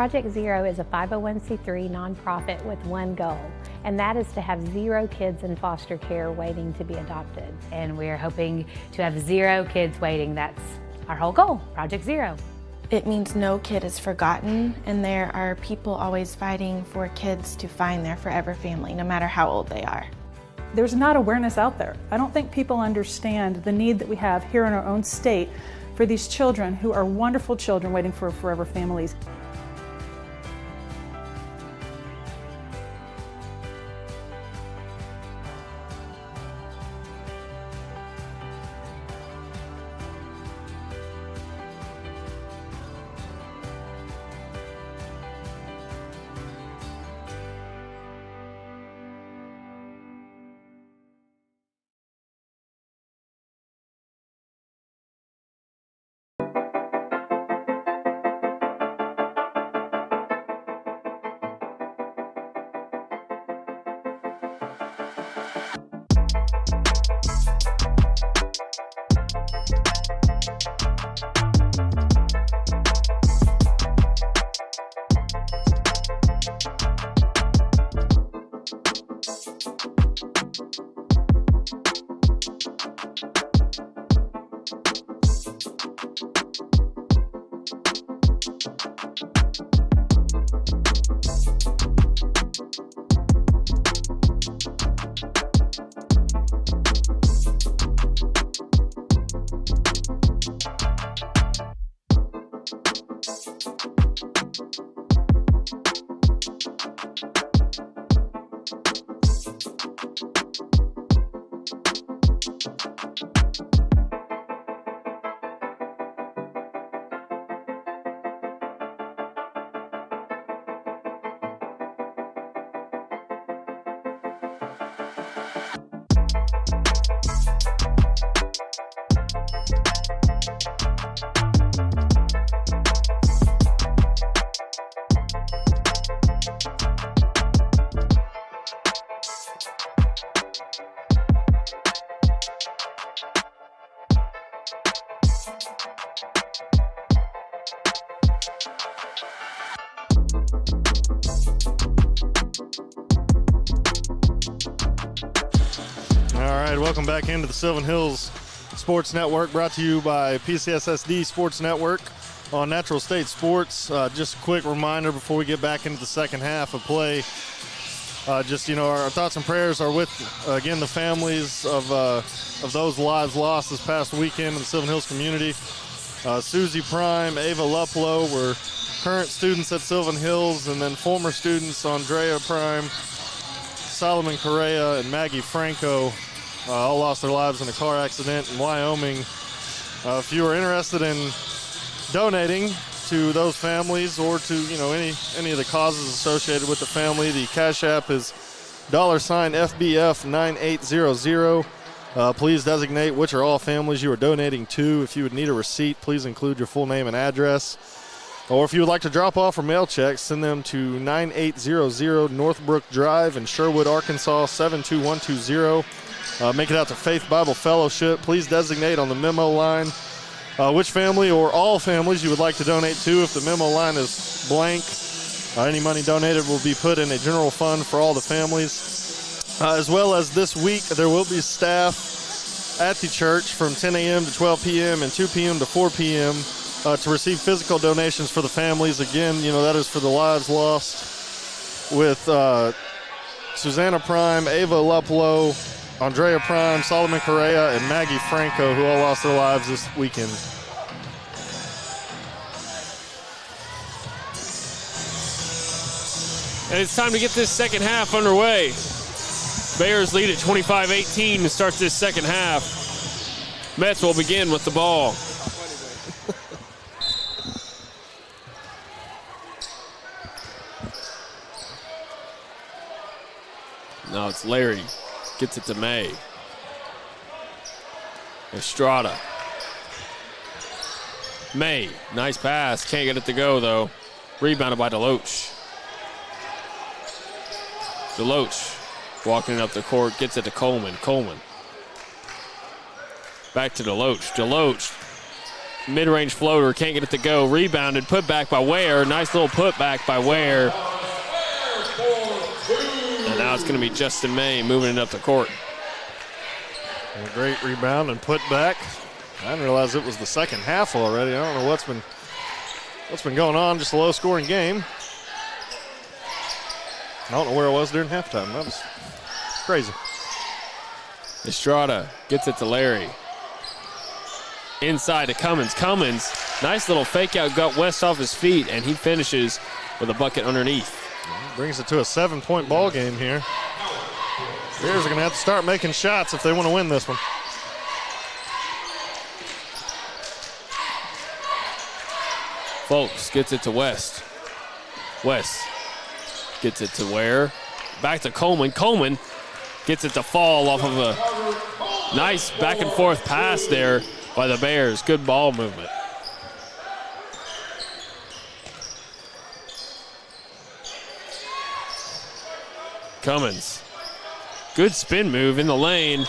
Project Zero is a 501c3 nonprofit with one goal, and that is to have 0 kids in foster care waiting to be adopted. And we're hoping to have 0 kids waiting. That's our whole goal, Project Zero. It means no kid is forgotten, and there are people always fighting for kids to find their forever family, no matter how old they are. There's not awareness out there. I don't think people understand the need that we have here in our own state for these children who are wonderful children waiting for forever families. All right, welcome back into the Sylvan Hills Sports Network, brought to you by PCSSD Sports Network on Natural State Sports. Just a quick reminder before we get back into the second half of play. Our thoughts and prayers are with, again, the families of those lives lost this past weekend in the Sylvan Hills community. Susie Prime, Ava Luplow were current students at Sylvan Hills, and then former students Andrea Prime, Solomon Correa, and Maggie Franco all lost their lives in a car accident in Wyoming. If you are interested in donating to those families or to any of the causes associated with the family, the Cash App is $FBF9800. Please designate which are all families you are donating to. If you would need a receipt, please include your full name and address. Or if you would like to drop off or mail checks, send them to 9800 Northbrook Drive in Sherwood, Arkansas, 72120. Make it out to Faith Bible Fellowship. Please designate on the memo line which family or all families you would like to donate to. If the memo line is blank, any money donated will be put in a general fund for all the families. As well as this week, there will be staff at the church from 10 a.m. to 12 p.m. and 2 p.m. to 4 p.m. To receive physical donations for the families. Again, that is for the lives lost with Susanna Prime, Ava Luplow, Andrea Prime, Solomon Correa, and Maggie Franco, who all lost their lives this weekend. And it's time to get this second half underway. Bears lead at 25-18 to start this second half. Mets will begin with the ball. Now it's Larry. Gets it to May. Estrada. May, nice pass. Can't get it to go, though. Rebounded by Deloach. Deloach walking it up the court. Gets it to Coleman. Coleman. Back to Deloach. Deloach. Mid-range floater. Can't get it to go. Rebounded. Put back by Ware. Nice little put back by Ware. And now it's going to be Justin May moving it up the court. A great rebound and put back. I didn't realize it was the second half already. I don't know what's been going on. Just a low-scoring game. I don't know where it was during halftime. That was crazy. Estrada gets it to Larry. Inside to Cummins. Cummins, nice little fake out, got West off his feet, and he finishes with a bucket underneath. Brings it to a 7-point ball game here. Bears are going to have to start making shots if they want to win this one. Folks gets it to West. West gets it to Ware. Back to Coleman. Coleman gets it to fall off of a nice back and forth pass there by the Bears. Good ball movement. Cummins. Good spin move in the lane,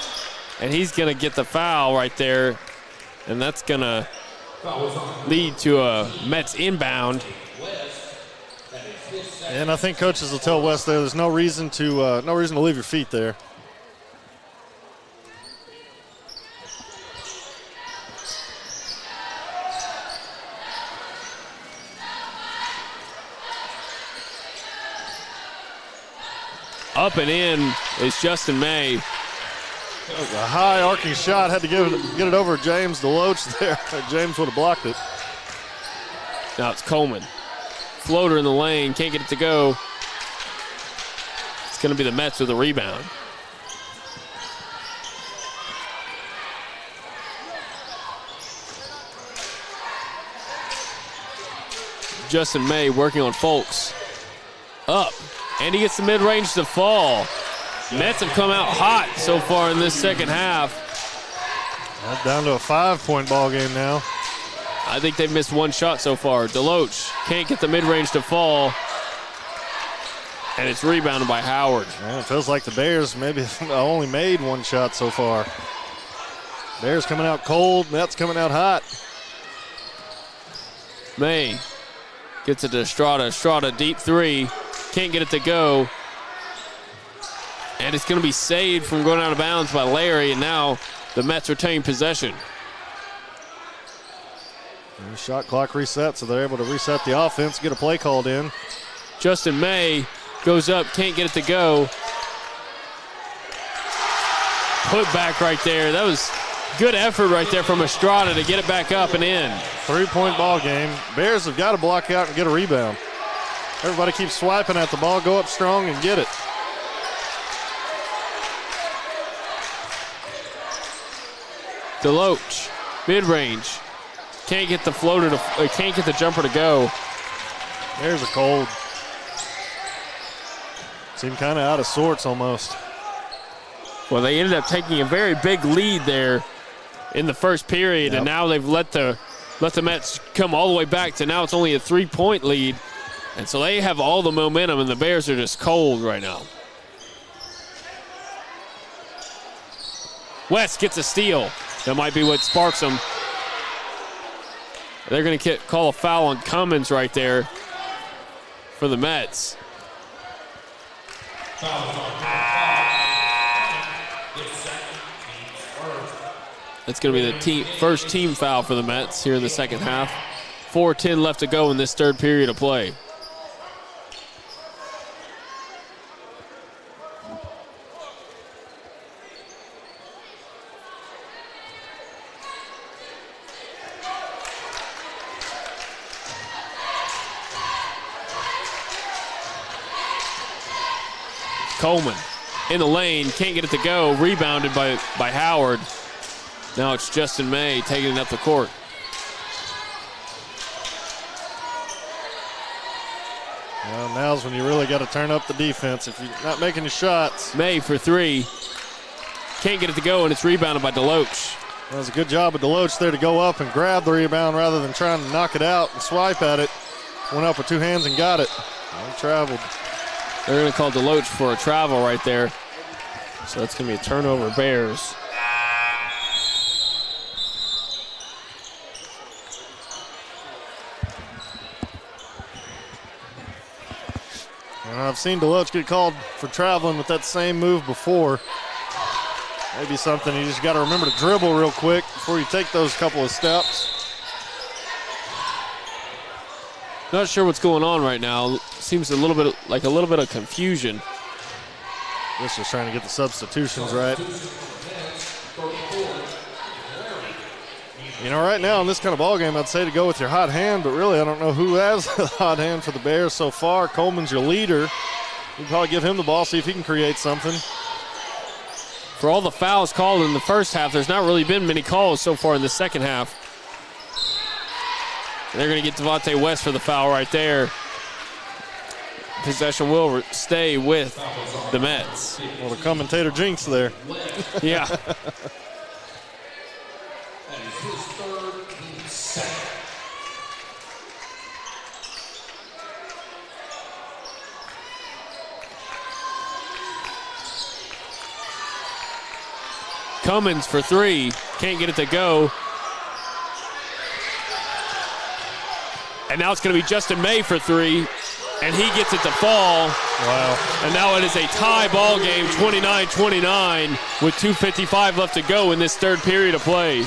and he's going to get the foul right there, and that's going to lead to a Mets inbound. And I think coaches will tell West there's no reason to leave your feet there. Up and in is Justin May. That was a high arcing shot. Had to get it over James Deloach there. James would have blocked it. Now it's Coleman. Floater in the lane. Can't get it to go. It's going to be the Mets with a rebound. Justin May working on Folks. Up. And he gets the mid-range to fall. Mets have come out hot so far in this second half. That's down to a 5-point ball game now. I think they've missed one shot so far. Deloach can't get the mid-range to fall. And it's rebounded by Howard. Man, it feels like the Bears maybe only made one shot so far. Bears coming out cold, Mets coming out hot. May Gets it to Estrada. Estrada, deep three. Can't get it to go. And it's going to be saved from going out of bounds by Larry, and now the Mets retain possession. And the shot clock reset, so they're able to reset the offense, get a play called in. Justin May goes up, can't get it to go. Put back right there. That was good effort right there from Estrada to get it back up and in. 3-point ball game. Bears have got to block out and get a rebound. Everybody keeps swiping at the ball. Go up strong and get it. Deloach, mid-range. Can't get the floater to, can't get the jumper to go. There's a cold. Seemed kind of out of sorts almost. Well, they ended up taking a very big lead there in the first period, and now they've let the Mets come all the way back to now it's only a 3-point lead. And so they have all the momentum, and the Bears are just cold right now. West gets a steal. That might be what sparks them. They're going to call a foul on Cummins right there for the Mets. That's going to be the first team foul for the Mets here in the second half. 4:10 left to go in this third period of play. Coleman in the lane, can't get it to go. Rebounded by Howard. Now it's Justin May taking it up the court. Well, now's when you really got to turn up the defense if you're not making your shots. May for three. Can't get it to go, and it's rebounded by Deloach. That was a good job of Deloach there to go up and grab the rebound rather than trying to knock it out and swipe at it. Went up with two hands and got it. Well, traveled. They're going to call Deloach for a travel right there. So that's going to be a turnover, Bears. And I've seen Deloach get called for traveling with that same move before. Maybe something you just got to remember to dribble real quick before you take those couple of steps. Not sure what's going on right now. Seems a little bit of confusion. Just trying to get the substitutions right. You know, right now in this kind of ball game, I'd say to go with your hot hand, but really I don't know who has the hot hand for the Bears so far. Coleman's your leader. You probably give him the ball, see if he can create something. For all the fouls called in the first half, there's not really been many calls so far in the second half. And they're going to get Devontae West for the foul right there. Possession will stay with the Mets. Well, the commentator jinx there. Yeah. Cummins for three. Can't get it to go. And now it's going to be Justin May for three. And he gets it to fall. Wow. And now it is a tie ball game, 29-29, with 2:55 left to go in this third period of play.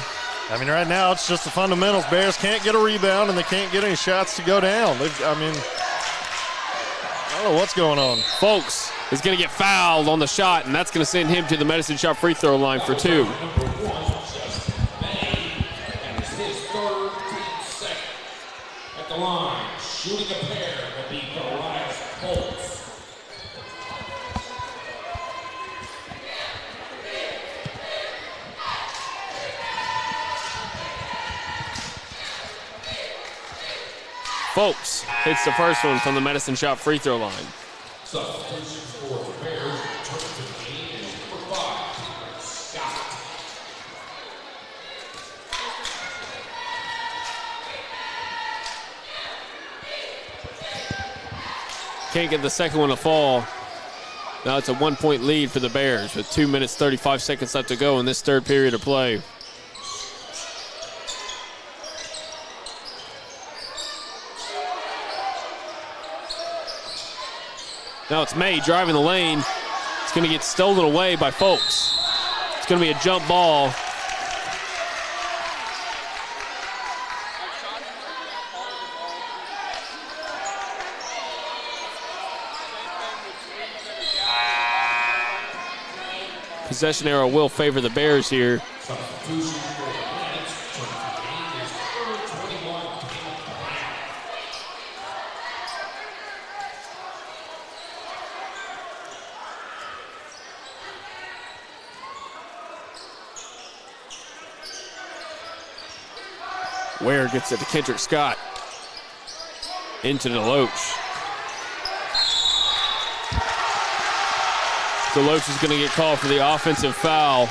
I mean, right now it's just the fundamentals. Bears can't get a rebound, and they can't get any shots to go down. I don't know what's going on. Folks is going to get fouled on the shot, and that's going to send him to the Medicine Shot free throw line for two. At the line, shooting a pair will be Elias Holtz. Folks hits the first one from the Medicine Shot free throw line. Substitution for the Bears return to the game is number 5, Scott. Can't get the second one to fall. Now it's a 1-point lead for the Bears with 2 minutes, 35 seconds left to go in this third period of play. Now it's May driving the lane. It's going to get stolen away by Folks. It's going to be a jump ball. Possession arrow will favor the Bears here. Ware gets it to Kendrick Scott. Into Deloach. Deloach is going to get called for the offensive foul.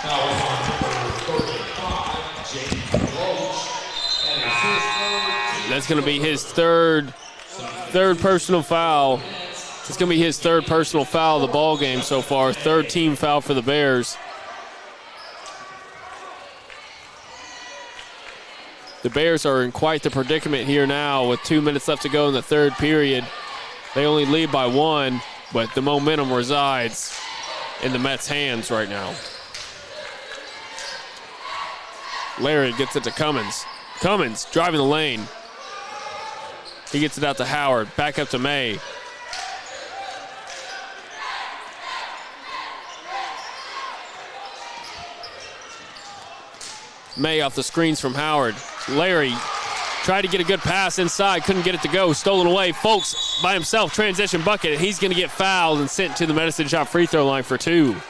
That's going to be his third personal foul. It's going to be his third personal foul of the ball game so far. Third team foul for the Bears. The Bears are in quite the predicament here now with 2 minutes left to go in the third period. They only lead by 1, but the momentum resides in the Mets' hands right now. Larry gets it to Cummins. Cummins driving the lane. He gets it out to Howard. Back up to May. May off the screens from Howard. Larry tried to get a good pass inside, couldn't get it to go, stolen away. Folks by himself, transition bucket. He's going to get fouled and sent to the Medicine Shop free throw line for 2. That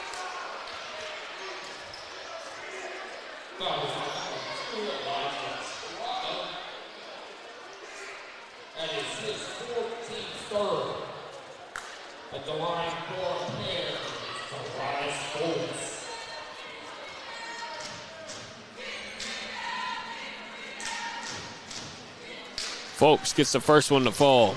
is his 14th third. At the line for Bears, Tobias Folks. Folks gets the first one to fall.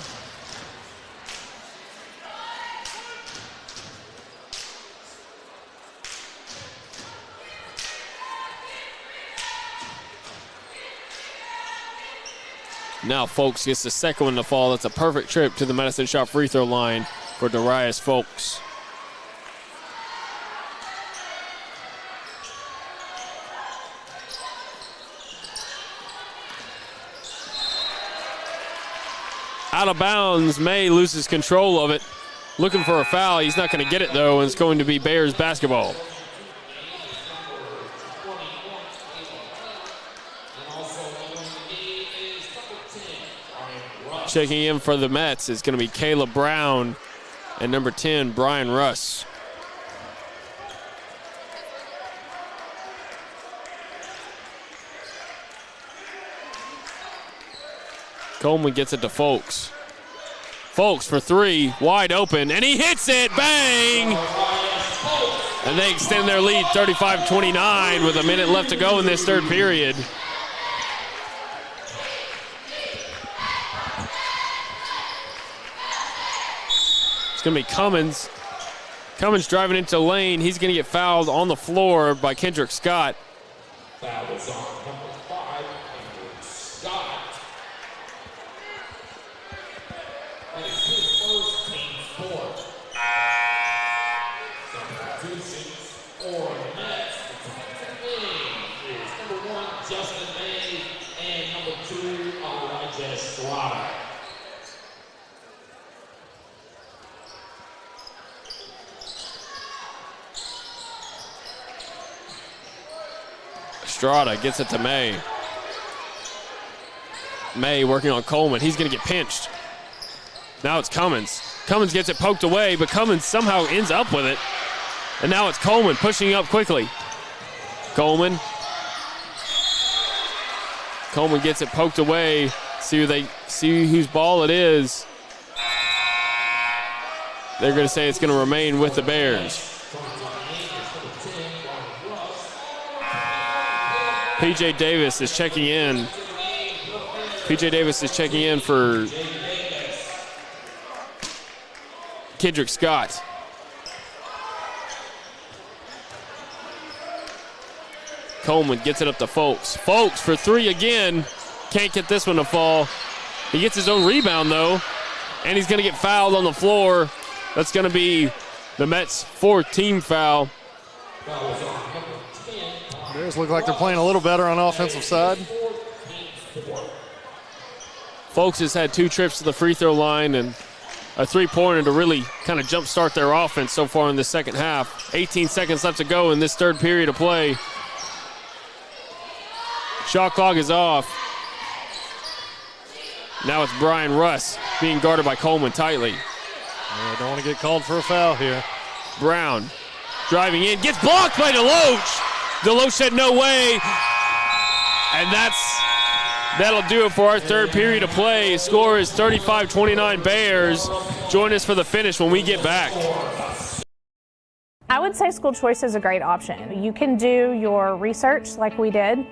Now Folks gets the second one to fall. That's a perfect trip to the Medicine Shop free throw line for Darius Folks. Out of bounds, May loses control of it. Looking for a foul. He's not going to get it, though, and it's going to be Bears basketball. Checking in for the Mets is going to be Caleb Brown and number 10, Brian Russ. Coleman gets it to Folks. Folks for 3, wide open, and he hits it, bang! And they extend their lead 35-29 with a minute left to go in this third period. It's going to be Cummins. Cummins driving into the lane. He's going to get fouled on the floor by Kendrick Scott. Foul is on number 5, Kendrick Scott. That is his first team's fourth. Substitutions for the Mets. Is number 1, Justin May, and number 2, Elijah Estrada. Estrada gets it to May. May working on Coleman. He's going to get pinched. Now it's Cummins. Cummins gets it poked away, but Cummins somehow ends up with it. And now it's Coleman pushing up quickly. Coleman gets it poked away. See whose ball it is. They're going to say it's going to remain with the Bears. P.J. Davis is checking in. P.J. Davis is checking in for Kendrick Scott. Coleman gets it up to Folks. Folks for 3 again. Can't get this one to fall. He gets his own rebound, though, and he's going to get fouled on the floor That's going to be the Mets' 4th team foul. Bears look like they're playing a little better on offensive side. Folks has had 2 trips to the free throw line and a 3-pointer to really kind of jumpstart their offense so far in the second half. 18 seconds left to go in this 3rd period of play. Shot clock is off. Now it's Brian Russ being guarded by Coleman tightly. Yeah, don't want to get called for a foul here. Brown driving in, gets blocked by DeLoach. DeLoach said no way. And that'll do it for our 3rd period of play. Score is 35-29 Bears. Join us for the finish when we get back. I would say school choice is a great option. You can do your research like we did.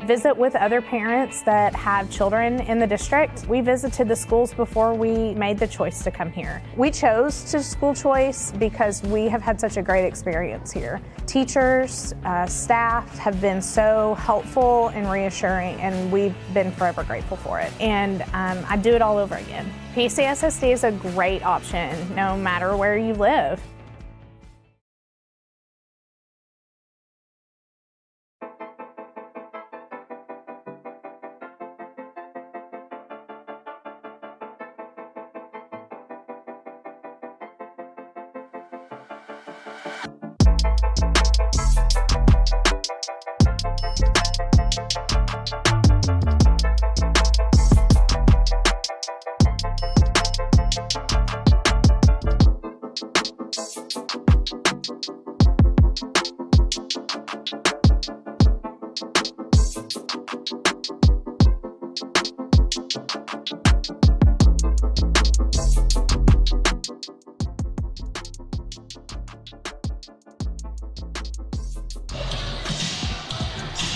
Visit with other parents that have children in the district. We visited the schools before we made the choice to come here. We chose to school choice because we have had such a great experience here. Teachers, staff have been so helpful and reassuring, and we've been forever grateful for it. And I'd do it all over again. PCSSD is a great option no matter where you live.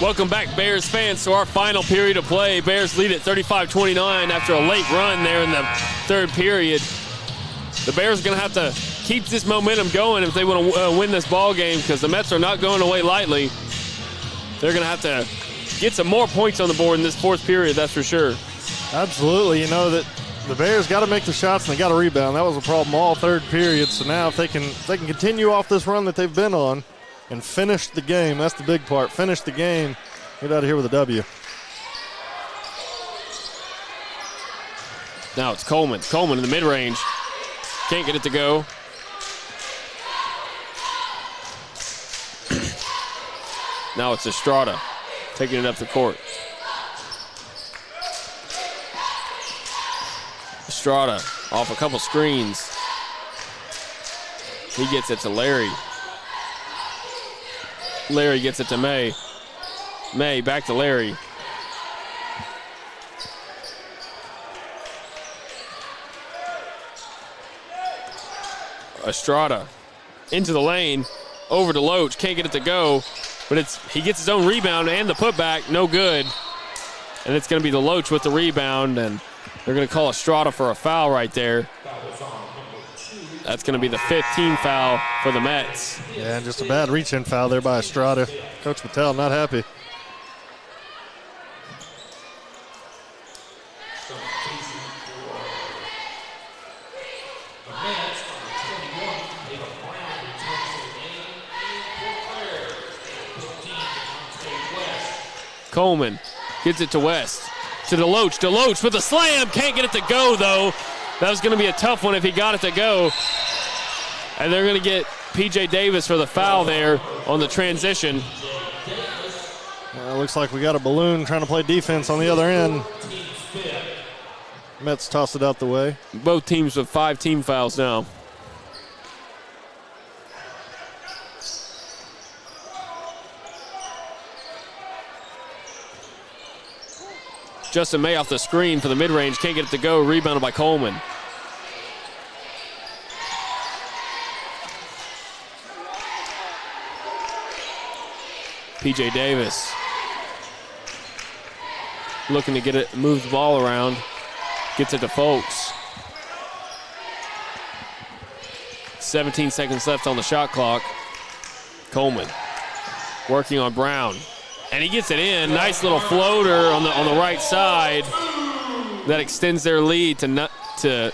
Welcome back, Bears fans, to our final period of play. Bears lead at 35-29 after a late run there in the 3rd period. The Bears are going to have to keep this momentum going if they want to win this ball game, because the Mets are not going away lightly. They're going to have to get some more points on the board in this 4th period, that's for sure. Absolutely. You know that the Bears got to make the shots and they got to rebound. That was a problem all 3rd period. So now if they can continue off this run that they've been on and finish the game, that's the big part. Finish the game, get out of here with a W. Now it's Coleman. Coleman in the mid-range. Can't get it to go. Now it's Estrada taking it up the court. Estrada off a couple screens. He gets it to Larry. Larry gets it to May. May back to Larry. Estrada into the lane, over to Loach, can't get it to go, but he gets his own rebound and the putback, no good. And it's going to be the Loach with the rebound, and they're going to call Estrada for a foul right there. That's going to be the 5th team foul for the Mets. Yeah, and just a bad reach-in foul there by Estrada. Coach Patel not happy. Coleman gets it to West. To DeLoach. DeLoach with a slam. Can't get it to go, though. That was going to be a tough one if he got it to go. And they're going to get P.J. Davis for the foul there on the transition. Looks like we got a balloon trying to play defense on the other end. Mets toss it out the way. Both teams with 5 team fouls now. Justin May off the screen for the mid-range. Can't get it to go. Rebounded by Coleman. P.J. Davis looking to get it, move the ball around. Gets it to Folks. 17 seconds left on the shot clock. Coleman working on Brown. And he gets it in. Nice little floater on the right side. That extends their lead to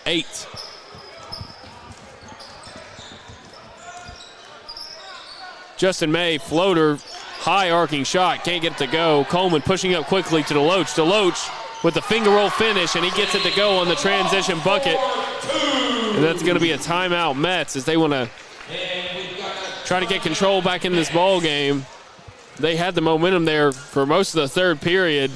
8. Justin May, floater, high arcing shot, can't get it to go. Coleman pushing up quickly to DeLoach. DeLoach with the finger roll finish, and he gets it to go on the transition bucket. And that's going to be a timeout Mets as they want to try to get control back in this ball game. They had the momentum there for most of the third period.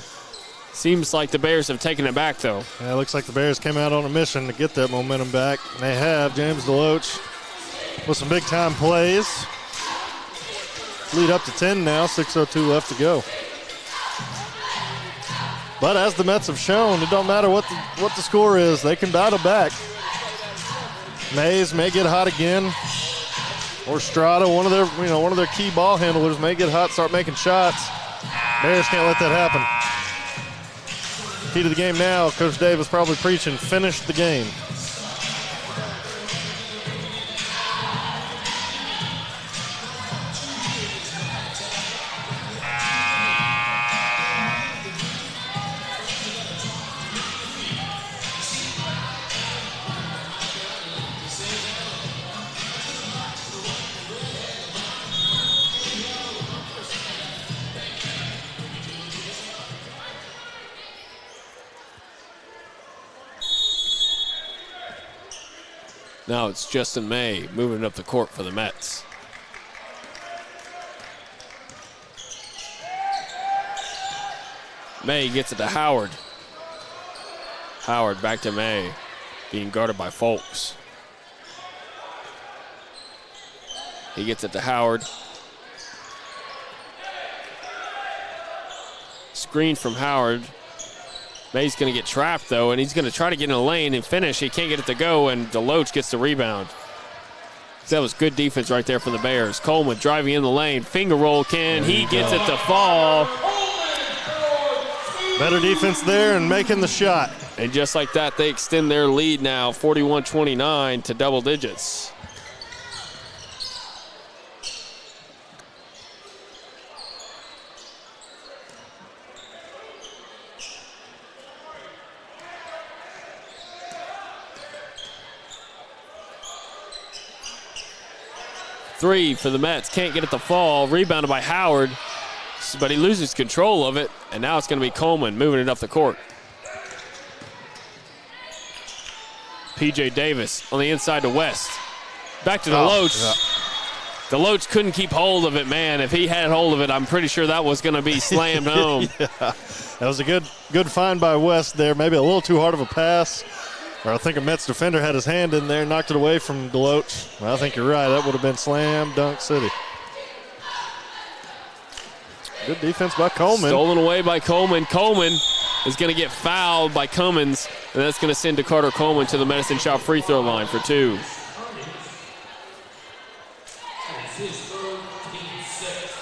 Seems like the Bears have taken it back, though. Yeah, it looks like the Bears came out on a mission to get that momentum back. And they have. James DeLoach with some big-time plays. Lead up to 10 now, 6:02 left to go. But as the Mets have shown, it don't matter what the score is, they can battle back. Mays may get hot again, or Strada, one of their key ball handlers, may get hot, start making shots. Bears can't let that happen. Key to the game now, Coach Davis probably preaching, finish the game. Now it's Justin May moving up the court for the Mets. May gets it to Howard. Howard back to May, being guarded by Folks. He gets it to Howard. Screen from Howard. May's going to get trapped, though, and he's going to try to get in the lane and finish. He can't get it to go, and DeLoach gets the rebound. That was good defense right there for the Bears. Coleman driving in the lane. Finger roll, he gets it to fall. Better defense there and making the shot. And just like that, they extend their lead now, 41-29 to double digits. Three for the Mets, can't get it to fall. Rebounded by Howard, but he loses control of it, and now it's going to be Coleman moving it up the court. P.J. Davis on the inside to West. Back to DeLoach. Yeah. DeLoach couldn't keep hold of it, man. If he had hold of it, I'm pretty sure that was going to be slammed home. Yeah. That was a good find by West there. Maybe a little too hard of a pass. Or I think a Mets defender had his hand in there, knocked it away from DeLoach. Well, I think you're right. That would have been slam dunk city. Good defense by Coleman. Stolen away by Coleman. Coleman is going to get fouled by Cummins, and that's going to send Carter Coleman to the Medicine Shop free throw line for two. It's his third, team sixth.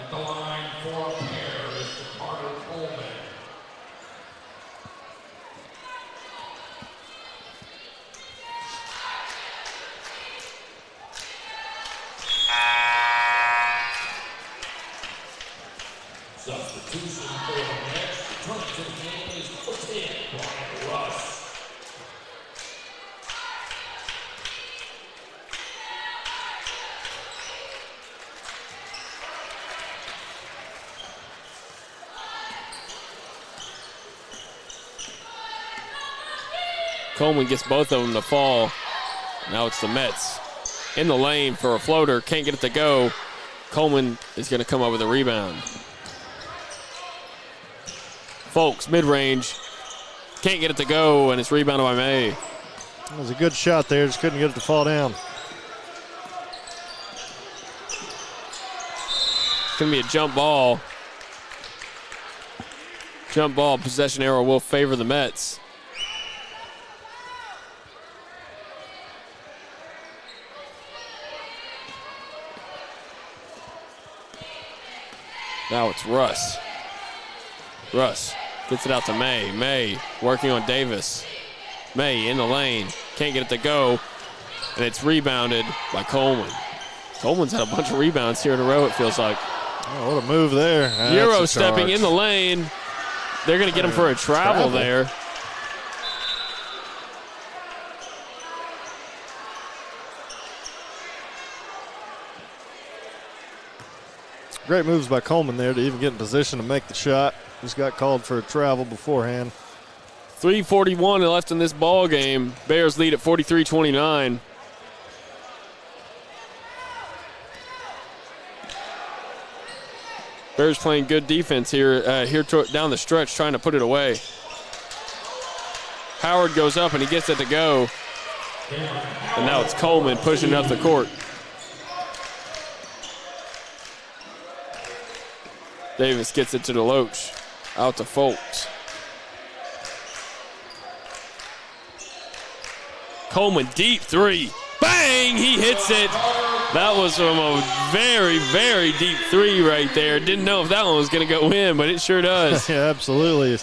At the line for a pair is Carter Coleman. Substitution for the Mets. Return to the game is put in by Russ. Coleman gets both of them to fall. Now it's the Mets in the lane for a floater. Can't get it to go. Coleman is going to come up with a rebound. Folks, mid-range. Can't get it to go, and it's rebounded by May. That was a good shot there. Just couldn't get it to fall down. It's going to be a jump ball. Jump ball, possession arrow will favor the Mets. Now it's Russ. Russ gets it out to May. May working on Davis. May in the lane. Can't get it to go. And it's rebounded by Coleman. Coleman's had a bunch of rebounds here in a row, it feels like. Oh, what a move there. Euro stepping in the lane. They're going to get him for a travel there. Great moves by Coleman there to even get in position to make the shot. Just got called for a travel beforehand. 3:41 left in this ball game. Bears lead at 43-29. Bears playing good defense here down the stretch, trying to put it away. Howard goes up and he gets it to go. And now it's Coleman pushing up the court. Davis gets it to DeLoach. Out to Folks. Coleman, deep three. Bang! He hits it. That was from a very, very deep three right there. Didn't know if that one was going to go in, but it sure does. Yeah, absolutely.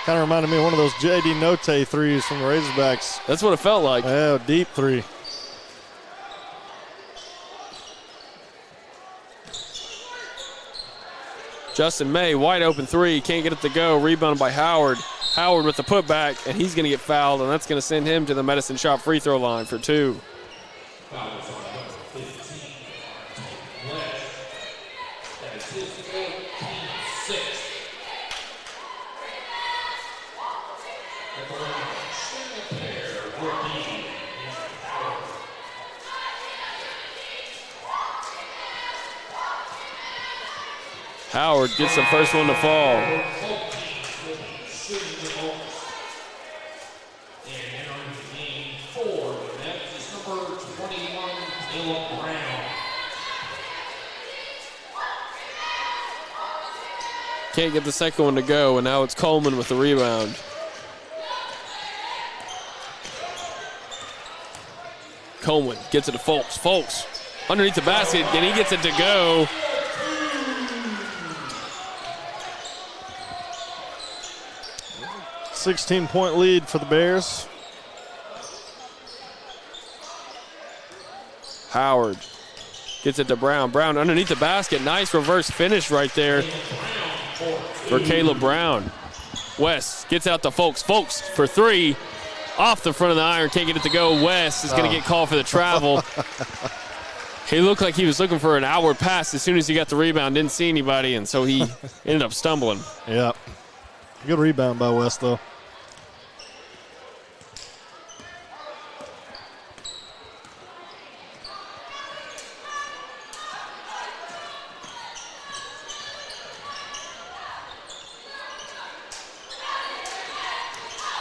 Kind of reminded me of one of those J.D. Notte threes from the Razorbacks. That's what it felt like. Yeah, deep three. Justin May, wide open three. Can't get it to go. Rebounded by Howard. Howard with the putback, and he's going to get fouled, and that's going to send him to the Medicine Shop free throw line for 2. Howard gets the first one to fall. Can't get the second one to go, and now it's Coleman with the rebound. Coleman gets it to Folks. Folks underneath the basket, and he gets it to go. A 16-point lead for the Bears. Howard gets it to Brown. Brown underneath the basket. Nice reverse finish right there for Caleb Brown. West gets out to Folks. Folks for 3. Off the front of the iron. Can't get it to go. West is going to get called for the travel. He looked like he was looking for an outward pass as soon as he got the rebound. Didn't see anybody, and so he ended up stumbling. Yeah. Good rebound by West, though.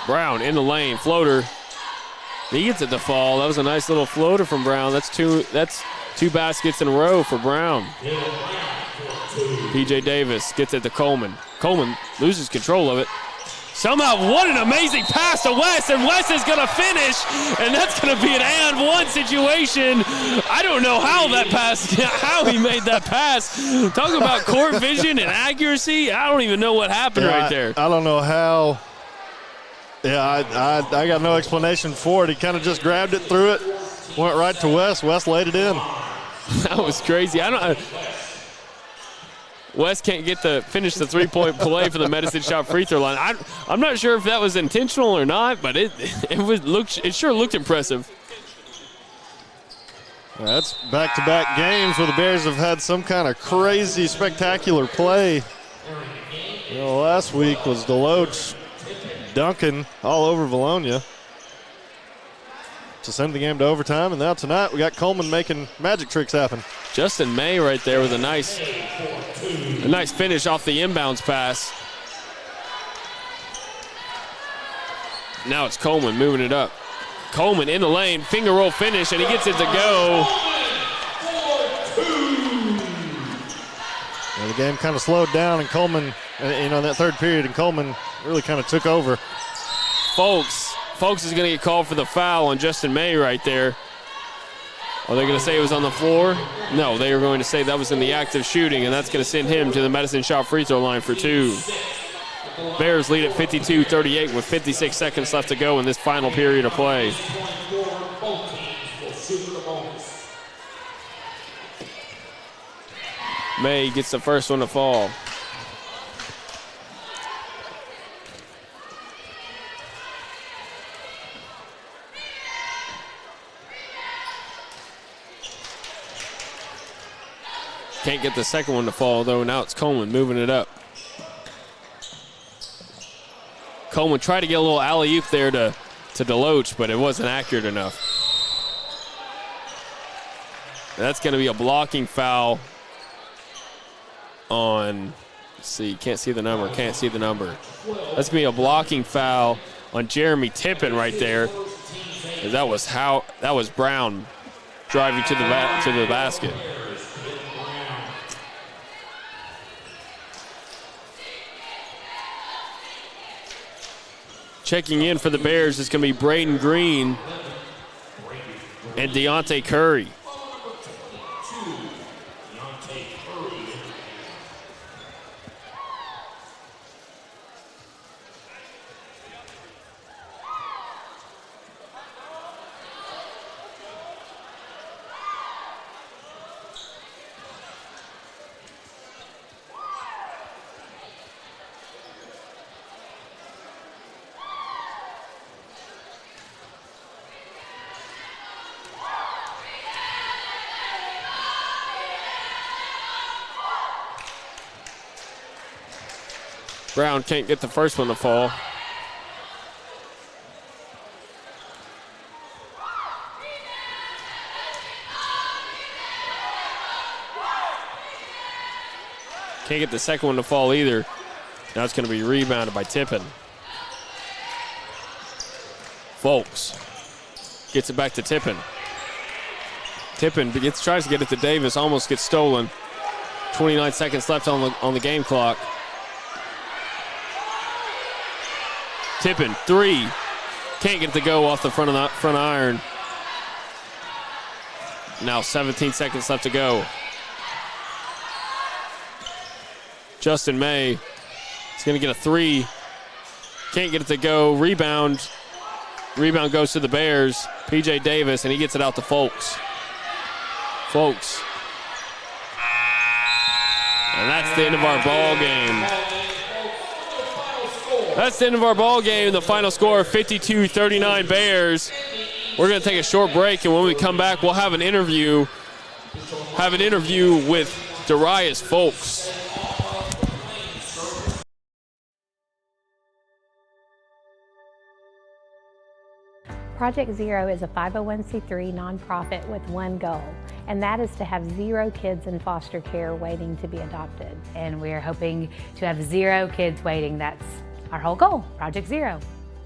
Brown in the lane, floater. He gets it to fall. That was a nice little floater from Brown. That's two baskets in a row for Brown. PJ Davis gets it to Coleman. Coleman loses control of it. Somehow, what an amazing pass to West, and West is going to finish, and that's going to be an and one situation. I don't know how how he made that pass. Talking about court vision and accuracy, I don't even know what happened right there. I don't know how. Yeah, I got no explanation for it. He kind of just grabbed it, threw it, went right to West. West laid it in. That was crazy. West can't finish the three-point play for the Medicine Shop free throw line. I'm not sure if that was intentional or not, but it sure looked impressive. That's back-to-back games where the Bears have had some kind of crazy, spectacular play. Last week was DeLoach dunking all over Valonia to send the game to overtime, and now tonight we got Coleman making magic tricks happen. Justin May right there with a nice finish off the inbounds pass. Now it's Coleman moving it up. Coleman in the lane, finger roll finish, and he gets it to go. The game kind of slowed down, and Coleman, in that third period, and Coleman really kind of took over. Folks is going to get called for the foul on Justin May right there. Are they going to say it was on the floor? No, they are going to say that was in the act of shooting, and that's going to send him to the Medicine Shop free throw line for 2. Bears lead at 52-38 with 56 seconds left to go in this final period of play. May gets the first one to fall. Can't get the second one to fall, though. Now it's Coleman moving it up. Coleman tried to get a little alley-oop there to Deloach, but it wasn't accurate enough. That's going to be a blocking foul on, let's see, can't see the number. That's going to be a blocking foul on Jeremy Tippin right there. That was Brown driving to the basket. Checking in for the Bears is going to be Braden Green and Deontay Curry. Brown can't get the first one to fall. Can't get the second one to fall either. Now it's going to be rebounded by Tippin. Folks gets it back to Tippin. Tippin tries to get it to Davis, almost gets stolen. 29 seconds left on the game clock. Tippin, three. Can't get it to go off the front iron. Now 17 seconds left to go. Justin May is going to get a three. Can't get it to go. Rebound. Rebound goes to the Bears. P.J. Davis, and he gets it out to Folks. And that's the end of our ball game. That's the end of our ball game. The final score, 52-39 Bears. We're going to take a short break, and when we come back, we'll have an interview. With Darius Folks. Project Zero is a 501c3 nonprofit with one goal, and that is to have 0 kids in foster care waiting to be adopted. And we're hoping to have 0 kids waiting. That's our whole goal, Project Zero.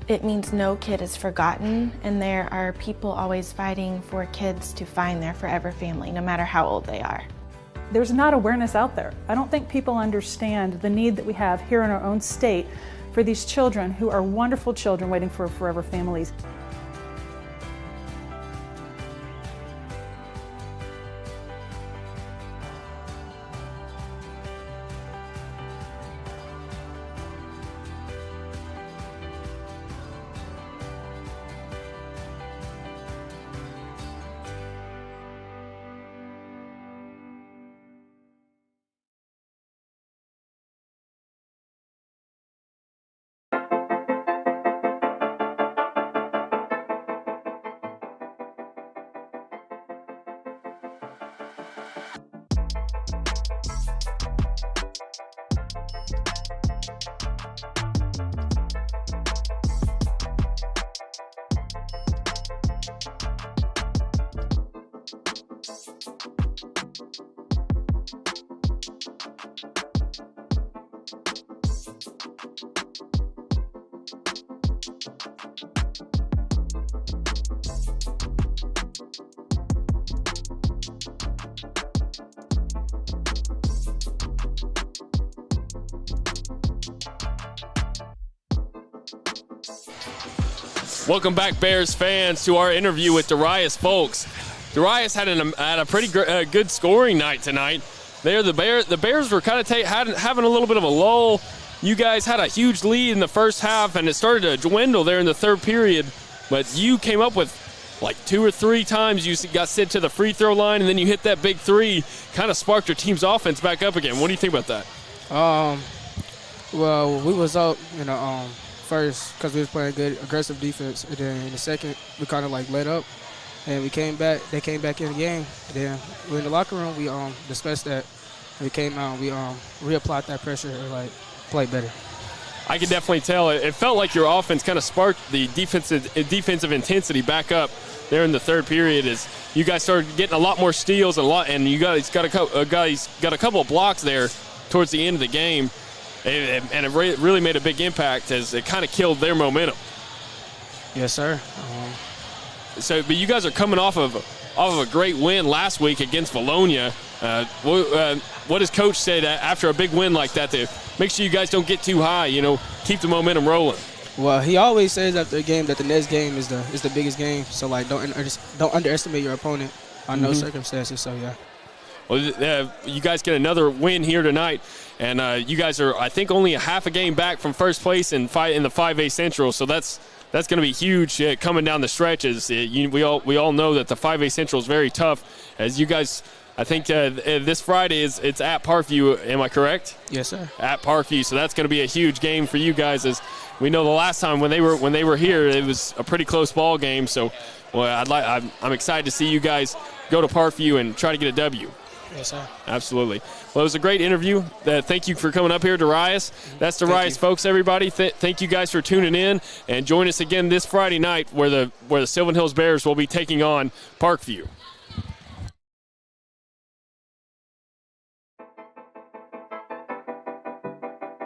It means no kid is forgotten, and there are people always fighting for kids to find their forever family, no matter how old they are. There's not awareness out there. I don't think people understand the need that we have here in our own state for these children who are wonderful children waiting for forever families. Welcome back, Bears fans, to our interview with Darius Folks. Darius had a pretty good scoring night tonight. The Bears were kind of having a little bit of a lull. You guys had a huge lead in the first half, and it started to dwindle there in the third period. But you came up with like 2 or 3 times you got sent to the free throw line, and then you hit that big three, kind of sparked your team's offense back up again. What do you think about that? Well, we was up in the first because we was playing good aggressive defense, and then in the second we kind of like let up, and we came back. They came back in the game. And then we in the locker room. We discussed that we came out, we reapplied that pressure and like played better. I can definitely tell. It felt like your offense kind of sparked the defensive intensity back up there in the third period as you guys started getting a lot more steals and you guys got a couple of blocks there towards the end of the game, and it really made a big impact as it kind of killed their momentum. Yes, sir. But you guys are coming off of a great win last week against Bologna. What does Coach say after a big win like that to make sure you guys don't get too high, keep the momentum rolling? Well, he always says after a game that the next game is the biggest game. So, like, don't underestimate your opponent on no circumstances. So, yeah. Well, you guys get another win here tonight, and you guys are, I think, only a half a game back from first place in the 5A Central. So that's going to be huge coming down the stretch. We all know that the 5A Central is very tough. As you guys, I think this Friday it's at Parkview. Am I correct? Yes, sir. At Parkview, so that's going to be a huge game for you guys. As we know, the last time when they were here, it was a pretty close ball game. So, I'm excited to see you guys go to Parkview and try to get a W. Yes, sir. Absolutely. Well, it was a great interview. Thank you for coming up here, Darius. That's Darius, folks, everybody. Thank you guys for tuning in, and join us again this Friday night where the Sylvan Hills Bears will be taking on Parkview.